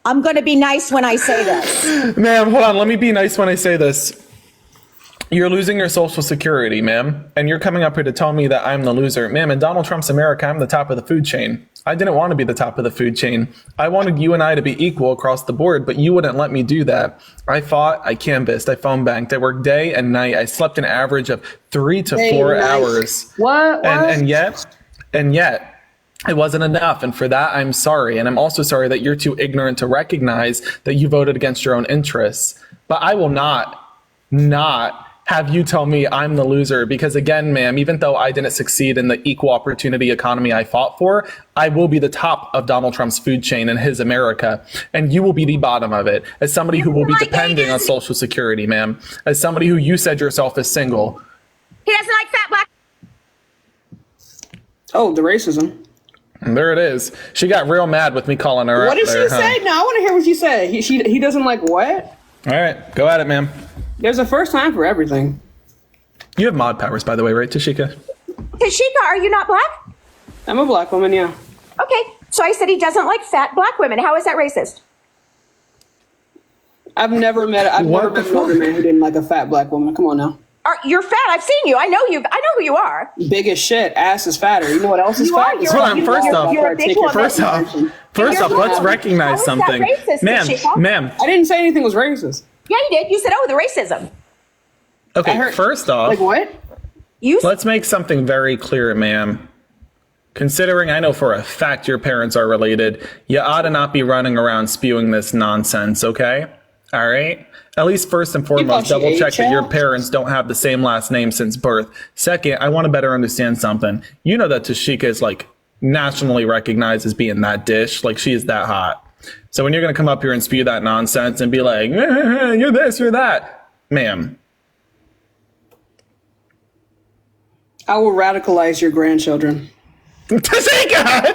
I'm going to be nice when I say this. Ma'am, hold on. Let me be nice when I say this. You're losing your Social Security, ma'am. And you're coming up here to tell me that I'm the loser. Ma'am, in Donald Trump's America, I'm the top of the food chain. I didn't want to be the top of the food chain. I wanted you and I to be equal across the board, but you wouldn't let me do that. I fought, I canvassed, I phone banked, I worked day and night. I slept an average of 3 to 4 hours. What? And yet, it wasn't enough. And for that, I'm sorry. And I'm also sorry that you're too ignorant to recognize that you voted against your own interests. But I will not have you tell me I'm the loser, because again, ma'am, even though I didn't succeed in the equal opportunity economy I fought for, I will be the top of Donald Trump's food chain in his America, and you will be the bottom of it. As somebody who will be depending on Social Security, ma'am, as somebody who you said yourself is single. He doesn't like fat black. Oh, the racism. And there it is. She got real mad with me calling her What out did there, she say? No, I want to hear what she said. He doesn't like what? All right, go at it, ma'am. There's a first time for everything. You have mod powers, by the way, right, Tashika? Tashika, are you not black? I'm a black woman, yeah. Okay, so I said he doesn't like fat black women. How is that racist? I've never met an older man who didn't like a fat black woman. Come on now. You're fat. I've seen you. I know you. I know who you are. Big as shit. Ass is fatter. You know what else is You fat? are. Hold on, first off, you're a big woman. First off, let's recognize How is that something. racist, Ma'am. I didn't say anything was racist. Yeah, you did. You said, "Oh, the racism." Okay, first off, like what? Let's make something very clear, ma'am. Considering I know for a fact your parents are related, you ought to not be running around spewing this nonsense, okay? All right? At least first and foremost, she double check ate that your you? parents don't have the same last name since birth. Second, I want to better understand something. You know that Tashika is like nationally recognized as being that dish, like she is that hot. So when you're going to come up here and spew that nonsense and be like, you're this, you're that, ma'am. I will radicalize your grandchildren. Tashika!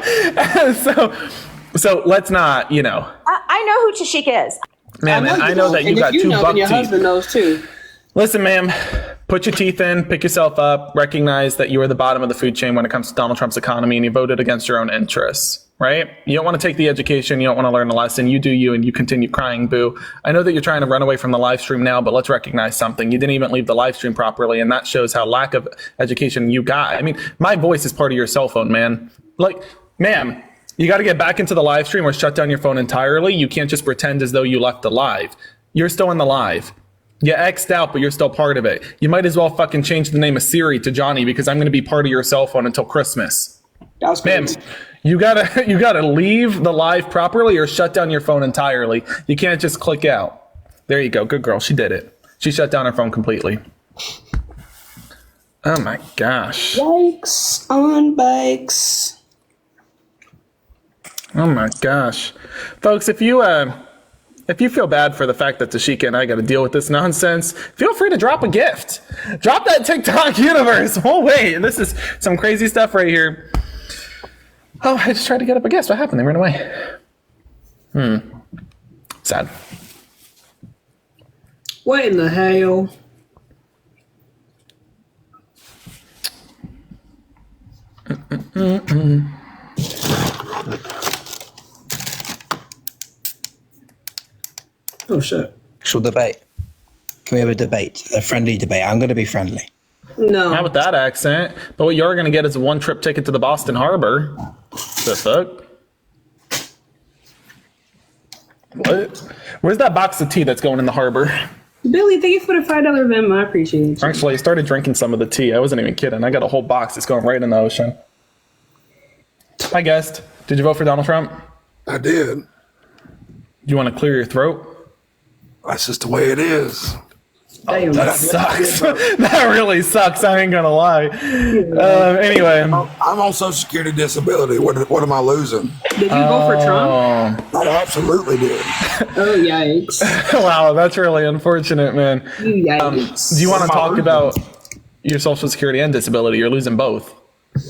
So let's not, know who Tashika is. Man, and I know that you got two buck your teeth. husband knows too. Listen, ma'am, put your teeth in, pick yourself up, recognize that you are the bottom of the food chain when it comes to Donald Trump's economy, and you voted against your own interests, right? You don't want to take the education. You don't want to learn the lesson. You do you, and you continue crying, boo. I know that you're trying to run away from the live stream now, but let's recognize something. You didn't even leave the live stream properly, and that shows how lack of education you got. I mean, my voice is part of your cell phone, man. Like, ma'am, you got to get back into the live stream or shut down your phone entirely. You can't just pretend as though you left the live. You're still in the live. You X'd out, but you're still part of it. You might as well fucking change the name of Siri to Johnny because I'm going to be part of your cell phone until Christmas. Ma'am, you gotta leave the live properly or shut down your phone entirely. You can't just click out. There you go. Good girl. She did it. She shut down her phone completely. Oh my gosh. Yikes on bikes. Oh my gosh. Folks, if you feel bad for the fact that Tashika and I got to deal with this nonsense, feel free to drop a gift. Drop that TikTok universe. Oh, wait. This is some crazy stuff right here. Oh, I just tried to get up a guest. What happened? They ran away. Sad. What in the hell? Oh, shit. Actual debate. Can we have a debate? A friendly debate. I'm going to be friendly. No. Not with that accent. But what you're going to get is a one-trip ticket to the Boston Harbor. The fuck? What? Where's that box of tea that's going in the harbor? Billy, thank you for the $5 Venmo. I appreciate it. Actually, I started drinking some of the tea. I wasn't even kidding. I got a whole box that's going right in the ocean. Hi, guest. Did you vote for Donald Trump? I did. You want to clear your throat? That's just the way it is. Oh, that sucks. That really sucks. I ain't gonna lie. Anyway, I'm on Social Security disability. What am I losing? Did you vote for Trump? I absolutely did. Oh, yikes. Wow, that's really unfortunate, man. Yikes. Do you want to talk about your Social Security and disability? You're losing both.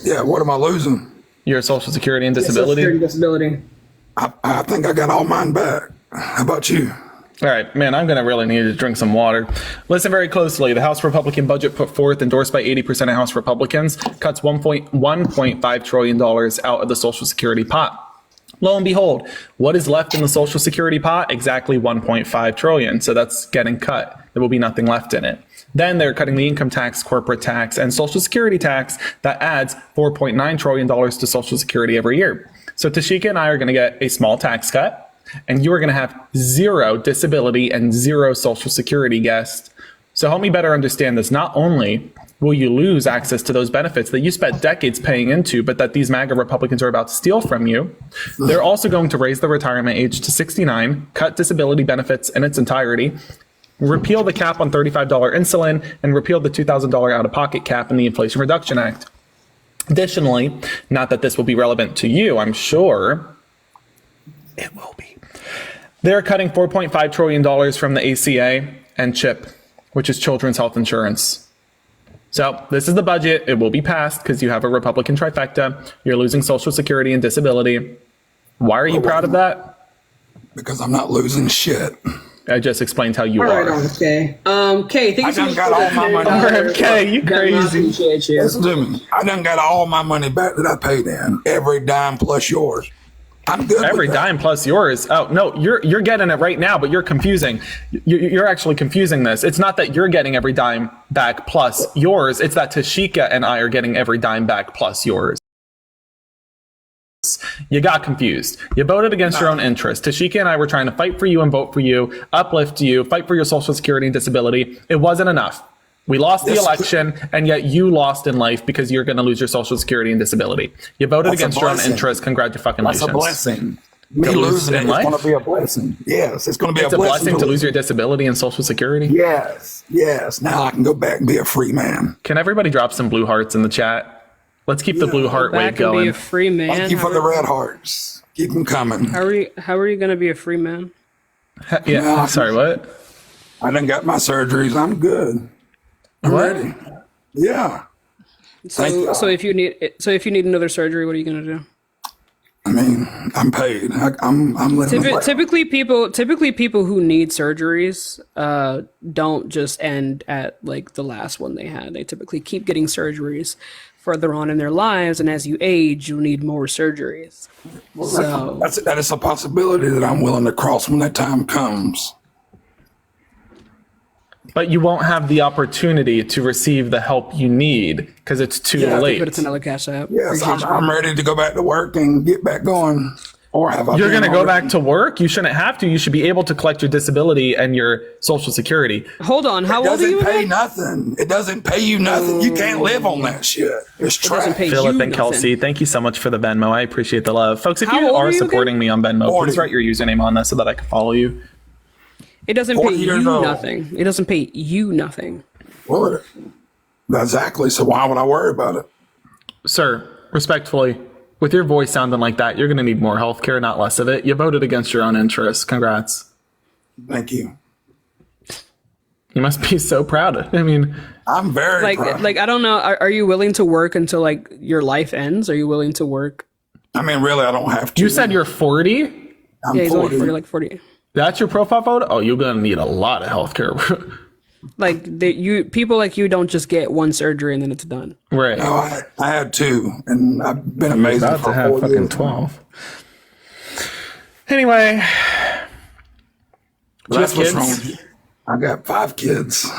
Yeah, what am I losing? Your Social Security and disability? Social Security disability. I think I got all mine back. How about you? All right, man, I'm going to really need to drink some water. Listen very closely. The House Republican budget put forth, endorsed by 80% of House Republicans, cuts $1.5 trillion out of the Social Security pot. Lo and behold, what is left in the Social Security pot? Exactly $1.5 trillion. So that's getting cut. There will be nothing left in it. Then they're cutting the income tax, corporate tax, and Social Security tax. That adds $4.9 trillion to Social Security every year. So Tashika and I are going to get a small tax cut. And you are going to have zero disability and zero Social Security, guest. So help me better understand this. Not only will you lose access to those benefits that you spent decades paying into, but that these MAGA Republicans are about to steal from you, they're also going to raise the retirement age to 69, cut disability benefits in its entirety, repeal the cap on $35 insulin, and repeal the $2,000 out-of-pocket cap in the Inflation Reduction Act. Additionally, not that this will be relevant to you, I'm sure, it will be. They're cutting $4.5 trillion from the ACA and CHIP, which is Children's Health Insurance. So this is the budget. It will be passed because you have a Republican trifecta. You're losing Social Security and disability. Why are you proud of that? Because I'm not losing shit. I just explained how you All are. right, okay. Kay, thank you so much. got all my money. RFK, you crazy. Appreciate you. Listen to me. I done got all my money back that I paid in. Every dime plus yours. I'm good. Every dime plus yours. Oh no, you're getting it right now, but you're confusing. You're actually confusing this. It's not that you're getting every dime back plus yours. It's that Tashika and I are getting every dime back plus yours. You got confused. You voted against your own interests. Tashika and I were trying to fight for you and vote for you, uplift you, fight for your Social Security and disability. It wasn't enough. We lost the election, and yet you lost in life because you're going to lose your Social Security and disability. You voted against your own interests. Congratulations. That's a blessing. Me losing it is going to be a blessing. Yes, it's going to be a blessing to lose your disability and Social Security. Yes, yes. Now I can go back and be a free man. Can everybody drop some blue hearts in the chat? Let's keep the blue heart wave going. Be a free man. Thank you for the red hearts. Keep them coming. How are you going to be a free man? Yeah. Well, sorry, what? I done got my surgeries. I'm good. I'm ready. Yeah. So if you need another surgery, what are you going to do? mean, I'm paid. I'm living. Typically, people who need surgeries don't just end at like the last one they had. They typically keep getting surgeries further on in their lives, and as you age, you'll need more surgeries. Well, So that is a possibility that I'm willing to cross when that time comes. But you won't have the opportunity to receive the help you need because it's too late. But it's another cash app. Yes, I'm ready to go back to work and get back going. Or have I You're going to go already? back to work? You shouldn't have to. You should be able to collect your disability and your Social Security. Hold on. How old are you? It doesn't pay nothing. It doesn't pay you nothing. You can't live on that shit. It's trash. Philip and Kelsey, thank you so much for the Venmo. I appreciate the love. Folks, if How you old are are you supporting again? me on Venmo, 40. please write your username on this so that I can follow you. It doesn't pay 40 you years old. nothing. It doesn't pay you nothing. Well, exactly. So why would I worry about it? Sir, respectfully, with your voice sounding like that, you're going to need more health care, not less of it. You voted against your own interests. Congrats. Thank you. You must be so proud. I mean, I'm very proud. Like I don't know. Are you willing to work until like your life ends? Are you willing to work? I mean, really, I don't have to. You said you're 40? I'm Yeah, he's 40. only 40. That's your profile photo? Oh, you're going to need a lot of health care. Like people like you don't just get one surgery and then it's done. Right. No, I had 2, and I've been amazing About for to have 4 fucking years. 12. Anyway. Well, that's Do you what's have wrong kids? with you. I got 5 kids.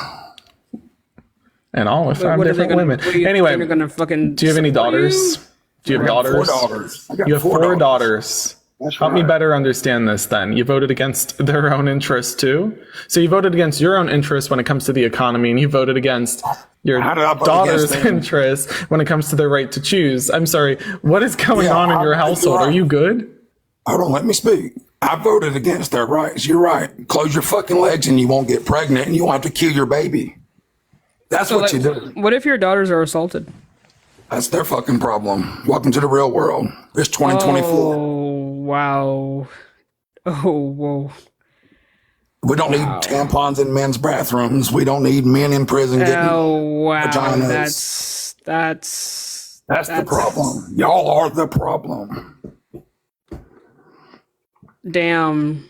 And all with What 5 are they different gonna- women. what are you- Anyway, they're gonna fucking do you have any support you? daughters? Do you have I got daughters? 4 daughters. I got You have 4 4 daughters. That's Help me right. better understand this then. You voted against their own interests too? So you voted against your own interests when it comes to the economy, and you voted against your How did I vote daughter's against them? interests when it comes to their right to choose. I'm sorry, what is going on in your household? Are you good? Hold on, let me speak. I voted against their rights. You're right. Close your fucking legs and you won't get pregnant and you won't have to kill your baby. That's So, what like, you do. What if your daughters are assaulted? That's their fucking problem. Welcome to the real world. It's 2024. Oh wow. Oh whoa. We don't need tampons in men's bathrooms. We don't need men in prison getting Oh wow. vaginas. That's the problem. Y'all are the problem. damn.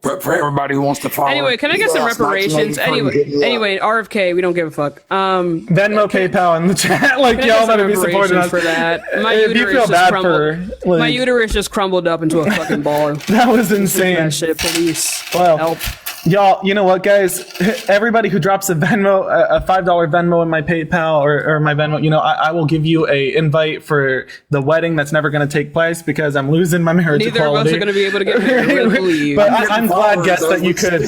For everybody who wants to follow. Anyway, can I get some reparations? Anyway, RFK, we don't give a fuck. Venmo, PayPal in the chat. Like, Can I y'all get some better be supporting reparations us. for that? My If you uterus feel just bad crumbled. for, like, My uterus just crumbled up into a fucking ball. that was insane. That shit, police. Well, Help. y'all, you know what, guys? Everybody who drops a Venmo, a $5 Venmo in my PayPal or my Venmo, you know, I will give you a invite for the wedding that's never going to take place because I'm losing my marriage Neither of us equality. are going to be able to get married. I believe. But I'm glad, guess that you could.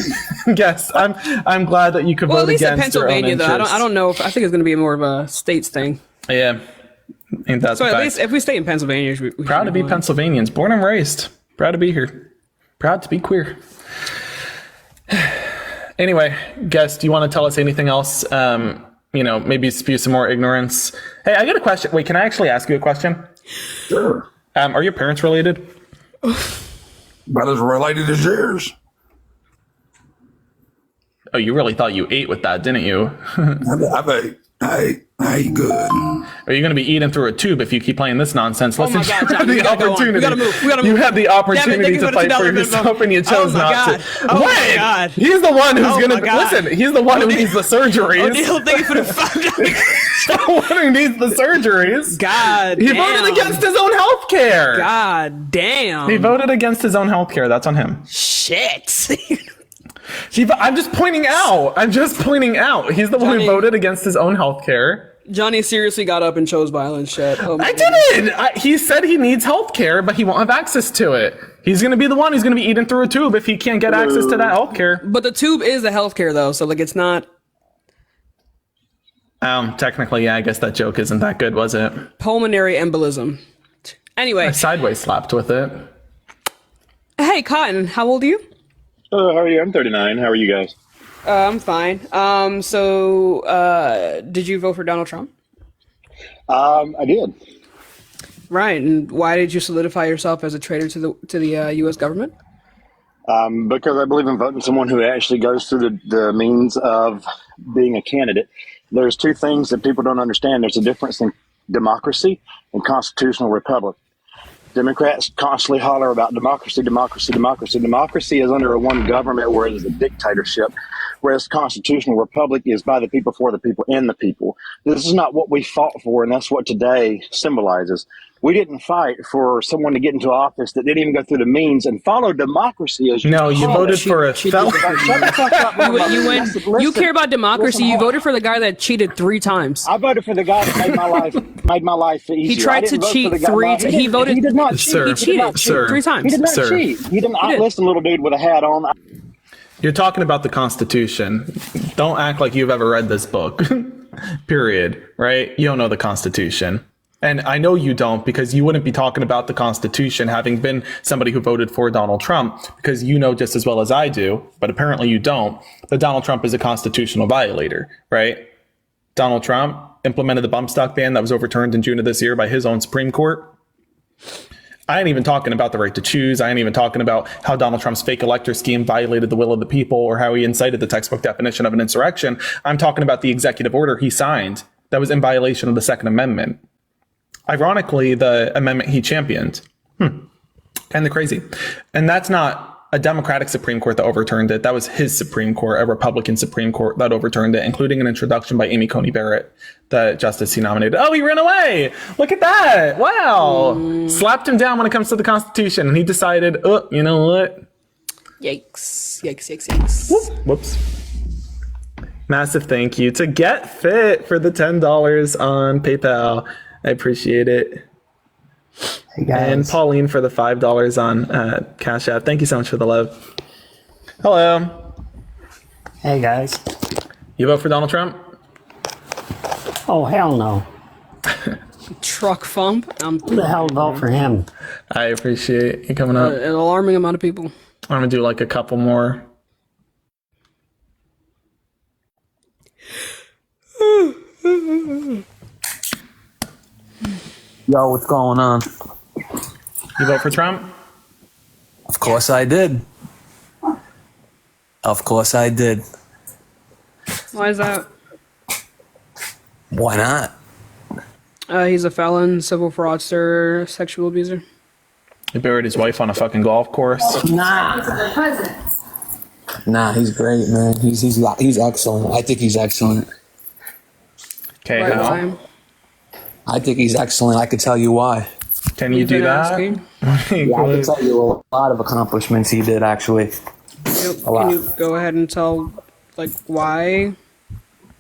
Guess I'm glad that you could Well, at vote least in against your own Pennsylvania, though, interests. I don't know. I think it's going to be more of a states thing. Yeah, ain't that So the at fact. least if we stay in Pennsylvania, we Proud to be Pennsylvanians, born and raised. Proud to be here. Proud to be queer. Anyway, guys, do you want to tell us anything else? You know, maybe spew some more ignorance. Hey, I got a question. Wait, can I actually ask you a question? Sure. Are your parents related? About as related as yours. Oh, you really thought you ate with that, didn't you? I ate good. Are you going to be eating through a tube if you keep playing this nonsense? Oh my God, Johnny, we gotta go on. We gotta move. We gotta You move. had the opportunity Damn it, to fight for $2 yourself and you chose Oh my not God. to. Oh my Wait! God. He's the one who's Oh going my to God. listen. He's the one who needs the surgeries. O'Neal, thank you for the He's the one who needs the surgeries. God He damn. voted against his own health care. God damn. He voted against his own health care. That's on him. Shit. I'm just pointing out. He's the one who voted against his own health care. Johnny seriously got up and chose violence. Shit. Oh my I goodness. didn't. He said he needs health care, but he won't have access to it. He's going to be the one who's going to be eating through a tube if he can't get access to that health care. But the tube is the healthcare though, so like it's not. Technically, yeah, I guess that joke isn't that good, was it? Pulmonary embolism. Anyway. I sideways slapped with it. Hey, Cotton, how old are you? How are you? I'm 39. How are you guys? I'm fine. Did you vote for Donald Trump? I did. Right, and why did you solidify yourself as a traitor to the U.S. government? Because I believe in voting someone who actually goes through the means of being a candidate. There's two things that people don't understand. There's a difference democracy and constitutional republic. Democrats constantly holler about democracy, democracy, democracy. Democracy is under a one government, whereas it's a dictatorship, whereas constitutional republic is by the people, for the people, and the people. This is not what we fought for, and that's what today symbolizes. We didn't fight for someone to get into office that didn't even go through the means and follow democracy. As you voted for a felon. Shut the fuck up. You care about democracy. You voted for the guy that cheated 3 times. I voted for the guy that made my life easier. He tried to cheat 3 times. He voted. He did not cheat. Sir, He cheated sir, 3 times. He did not cheat. He did not. Listen, little dude with a hat on. You're talking about the Constitution. Don't act like you've ever read this book. Period. Right? You don't know the Constitution. And I know you don't, because you wouldn't be talking about the Constitution having been somebody who voted for Donald Trump, because you know just as well as I do, but apparently you don't, that Donald Trump is a constitutional violator, right? Donald Trump implemented the bump stock ban that was overturned in June of this year by his own Supreme Court. I ain't even talking about the right to choose. I ain't even talking about how Donald Trump's fake elector scheme violated the will of the people or how he incited the textbook definition of an insurrection. I'm talking about the executive order he signed that was in violation of the Second Amendment. Ironically, the amendment he championed. Kind of crazy. And that's not a Democratic Supreme Court that overturned it. That was his Supreme Court, a Republican Supreme Court that overturned it, including an introduction by Amy Coney Barrett, the justice he nominated. Oh, he ran away. Look at that. Wow. Slapped him down when it comes to the Constitution. And he decided, oh, you know what? Yikes. Yikes, yikes, yikes. Whoops. Massive thank you to Get Fit for the $10 on PayPal. I appreciate it. Hey guys. And Pauline for the $5 on Cash App. Thank you so much for the love. Hello. Hey guys. You vote for Donald Trump? Oh hell no. Truck thump. Who the hell vote for him? I appreciate you coming up. An alarming amount of people. I'm gonna do like a couple more. Yo, what's going on? You vote for Trump? Of course I did. Of course I did. Why is that? Why not? He's a felon, civil fraudster, sexual abuser. He buried his wife on a fucking golf course. Nah, he's great, man. He's excellent. I think he's excellent. Okay, how? I think he's excellent. I could tell you why. Can you do that? Yeah, I can tell you a lot of accomplishments he did, actually. Can you go ahead and tell, like, why?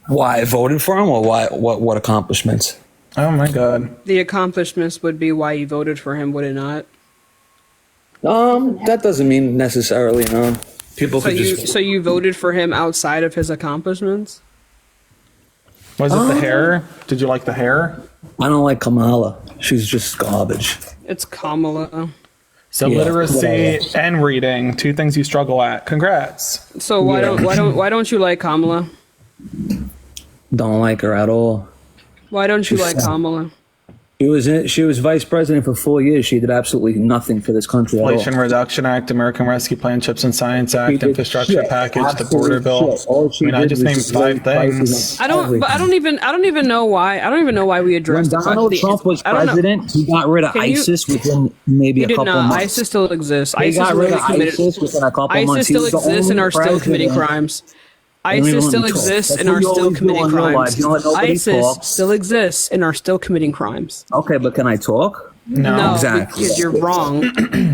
Why I voted for him, or why? What accomplishments? Oh my God. The accomplishments would be why you voted for him, would it not? That doesn't mean necessarily, no. People could just. So you voted for him outside of his accomplishments? Was it the hair? Did you like the hair? I don't like Kamala. She's just garbage. It's Kamala. So literacy and reading, 2 things you struggle at. Congrats. So why don't you like Kamala? Don't like her at all. Why don't you like Kamala? She was vice president for 4 years. She did absolutely nothing for this country at all. Inflation Reduction Act, American Rescue Plan, Chips and Science Act, Infrastructure Package, the border bill. I just named 5 things. I don't even know why. I don't even know why we addressed. When Donald Trump was president, he got rid of ISIS within maybe a couple months. ISIS still exists. He got rid of ISIS within a couple months. ISIS still exists and are still committing crimes. ISIS still exists and are still committing crimes. ISIS still exists and are still committing crimes. Okay, but can I talk? No, exactly. Because you're wrong.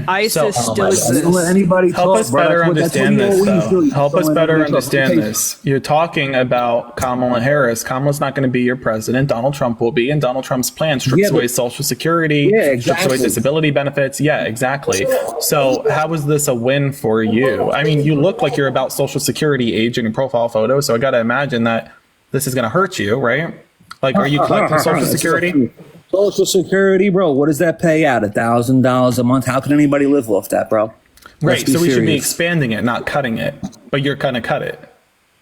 ISIS still exists. Don't let anybody Help talk, us bro. better That's what understand you this, always though. do. Help us Don't let better anybody talk. understand Okay. this. You're talking about Kamala Harris. Kamala's not going to be your president. Donald Trump will be, and Donald Trump's plan strips away Social Security, strips away disability benefits. Yeah, exactly. So how is this a win for you? I mean, you look like you're about Social Security age in your profile photo, so I got to imagine that this is going to hurt you, right? Like, are you collecting Social Security? Social Security, bro. What does that pay out? $1,000 a month? How can anybody live off that, bro? Right. So we should be expanding it, not cutting it. But you're going to cut it.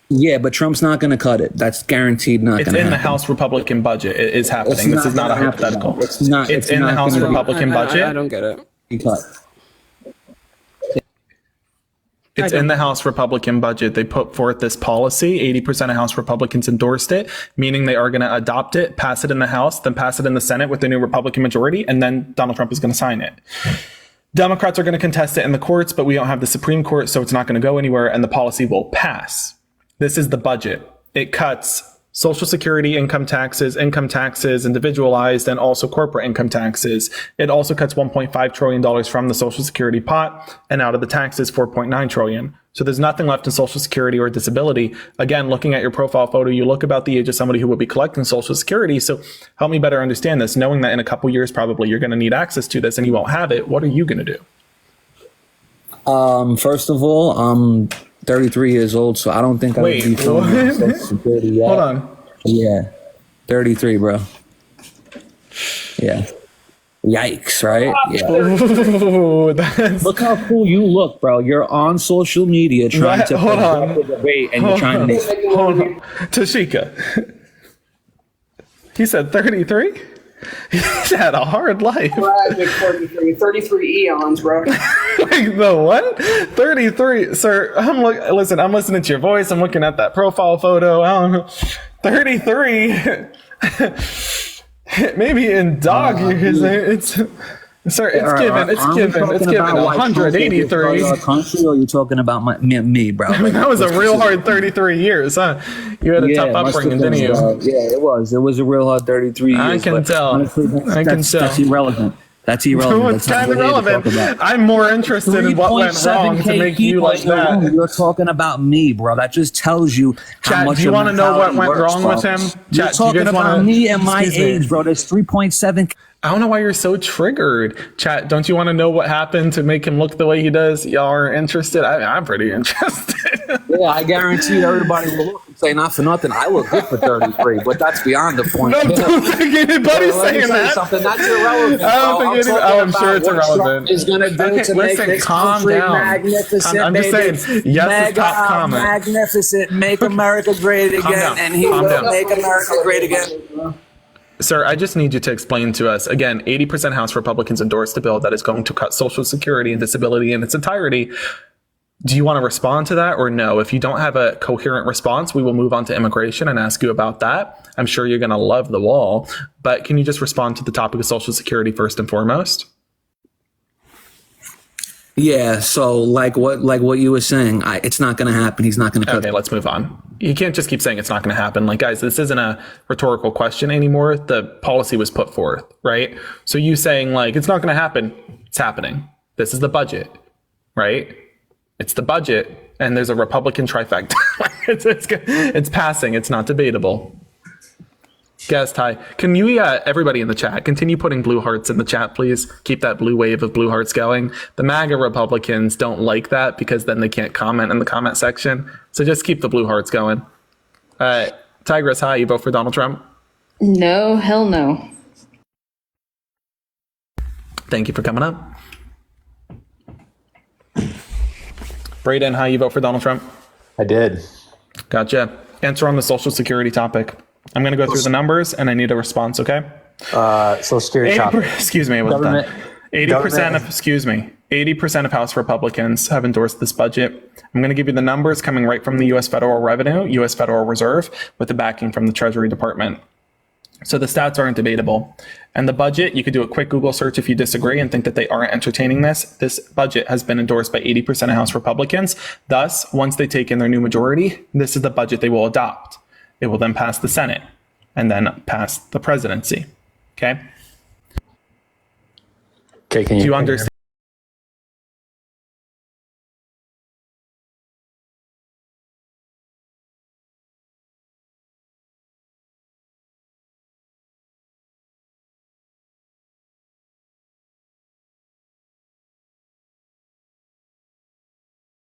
Yeah, but Trump's not going to cut it. That's guaranteed not going to happen. It's in the House Republican budget. It is happening. This is not a hypothetical. It's not. It's in the House Republican budget. I don't get it. He cut. It's in the House Republican budget. They put forth this policy. 80% of House Republicans endorsed it, meaning they are going to adopt it, pass it in the House, then pass it in the Senate with the new Republican majority, and then Donald Trump is going to sign it. Democrats are going to contest it in the courts, but we don't have the Supreme Court, so it's not going to go anywhere, and the policy will pass. This is the budget. It cuts Social Security, income taxes, individualized, and also corporate income taxes. It also cuts $1.5 trillion from the Social Security pot, and out of the taxes, $4.9 trillion. So there's nothing left in Social Security or disability. Again, looking at your profile photo, you look about the age of somebody who will be collecting Social Security. So help me better understand this, knowing that in a couple years, probably you're going to need access to this and you won't have it. What are you going to do? First of all, I'm 33 years old, so I don't think I would be filling Social Security yet. Hold on. Yeah, 33, bro. Yeah. Yikes, right? Yeah. Look how cool you look, bro. You're on social media trying to hold on. a debate, and you're trying to make. Hold on. Tashika. He said 33? He's had a hard life. 33 eons, bro. Like the what? 33, sir. I'm listening to your voice. I'm looking at that profile photo. I don't know. 33. Maybe in dog years. It's sir. It's given 183. Country, or are you talking about me, bro? I mean, that was a real hard 33 years, huh? You had a tough upbringing, didn't you? Yeah, it was. It was a real hard 33 years. I can tell. Honestly, that's irrelevant. That's irrelevant. It's kind of irrelevant. I'm more interested in what went wrong to make you like that. You're talking about me, bro. That just tells you how much. Do you want to know what went wrong with him? You're talking about me and my age, bro. There's 3.7. I don't know why you're so triggered. Chat, don't you want to know what happened to make him look the way he does? Y'all are interested? I'm pretty interested. Yeah, I guarantee everybody will look and say, not for nothing, I look good for 33, but that's beyond the point. No, don't think anybody's saying that. Something that's irrelevant. I don't think I'm sure it's irrelevant. Is going to do to make this country magnificent. I'm just saying, yes is top comment. Magnificent, make America great again, and he will make America great again. Sir, I just need you to explain to us, again, 80% House Republicans endorsed a bill that is going to cut Social Security and disability in its entirety. Do you want to respond to that or no? If you don't have a coherent response, we will move on to immigration and ask you about that. I'm sure you're going to love the wall, but can you just respond to the topic of Social Security first and foremost? Yeah, so like what you were saying, it's not going to happen. He's not going to cut. Okay, let's move on. You can't just keep saying it's not going to happen. Like, guys, this isn't a rhetorical question anymore. The policy was put forth, right? So you saying like it's not going to happen, it's happening. This is the budget, right? It's the budget, and there's a Republican trifecta. It's passing. It's not debatable. Guest, hi. Can you, everybody in the chat, continue putting blue hearts in the chat, please? Keep that blue wave of blue hearts going. The MAGA Republicans don't like that because then they can't comment in the comment section. So just keep the blue hearts going. Tigress, hi. You vote for Donald Trump? No, hell no. Thank you for coming up. Brayden, hi. You vote for Donald Trump? I did. Gotcha. Answer on the Social Security topic. I'm going to go through the numbers, and I need a response, okay? Social Security topic. Excuse me, I wasn't done. 80% of House Republicans have endorsed this budget. I'm going to give you the numbers coming right from the U.S. Federal Revenue, U.S. Federal Reserve, with the backing from the Treasury Department. So the stats aren't debatable. And the budget, you could do a quick Google search if you disagree and think that they aren't entertaining this. This budget has been endorsed by 80% of House Republicans. Thus, once they take in their new majority, this is the budget they will adopt. It will then pass the Senate and then pass the presidency. Okay? Okay, do you understand?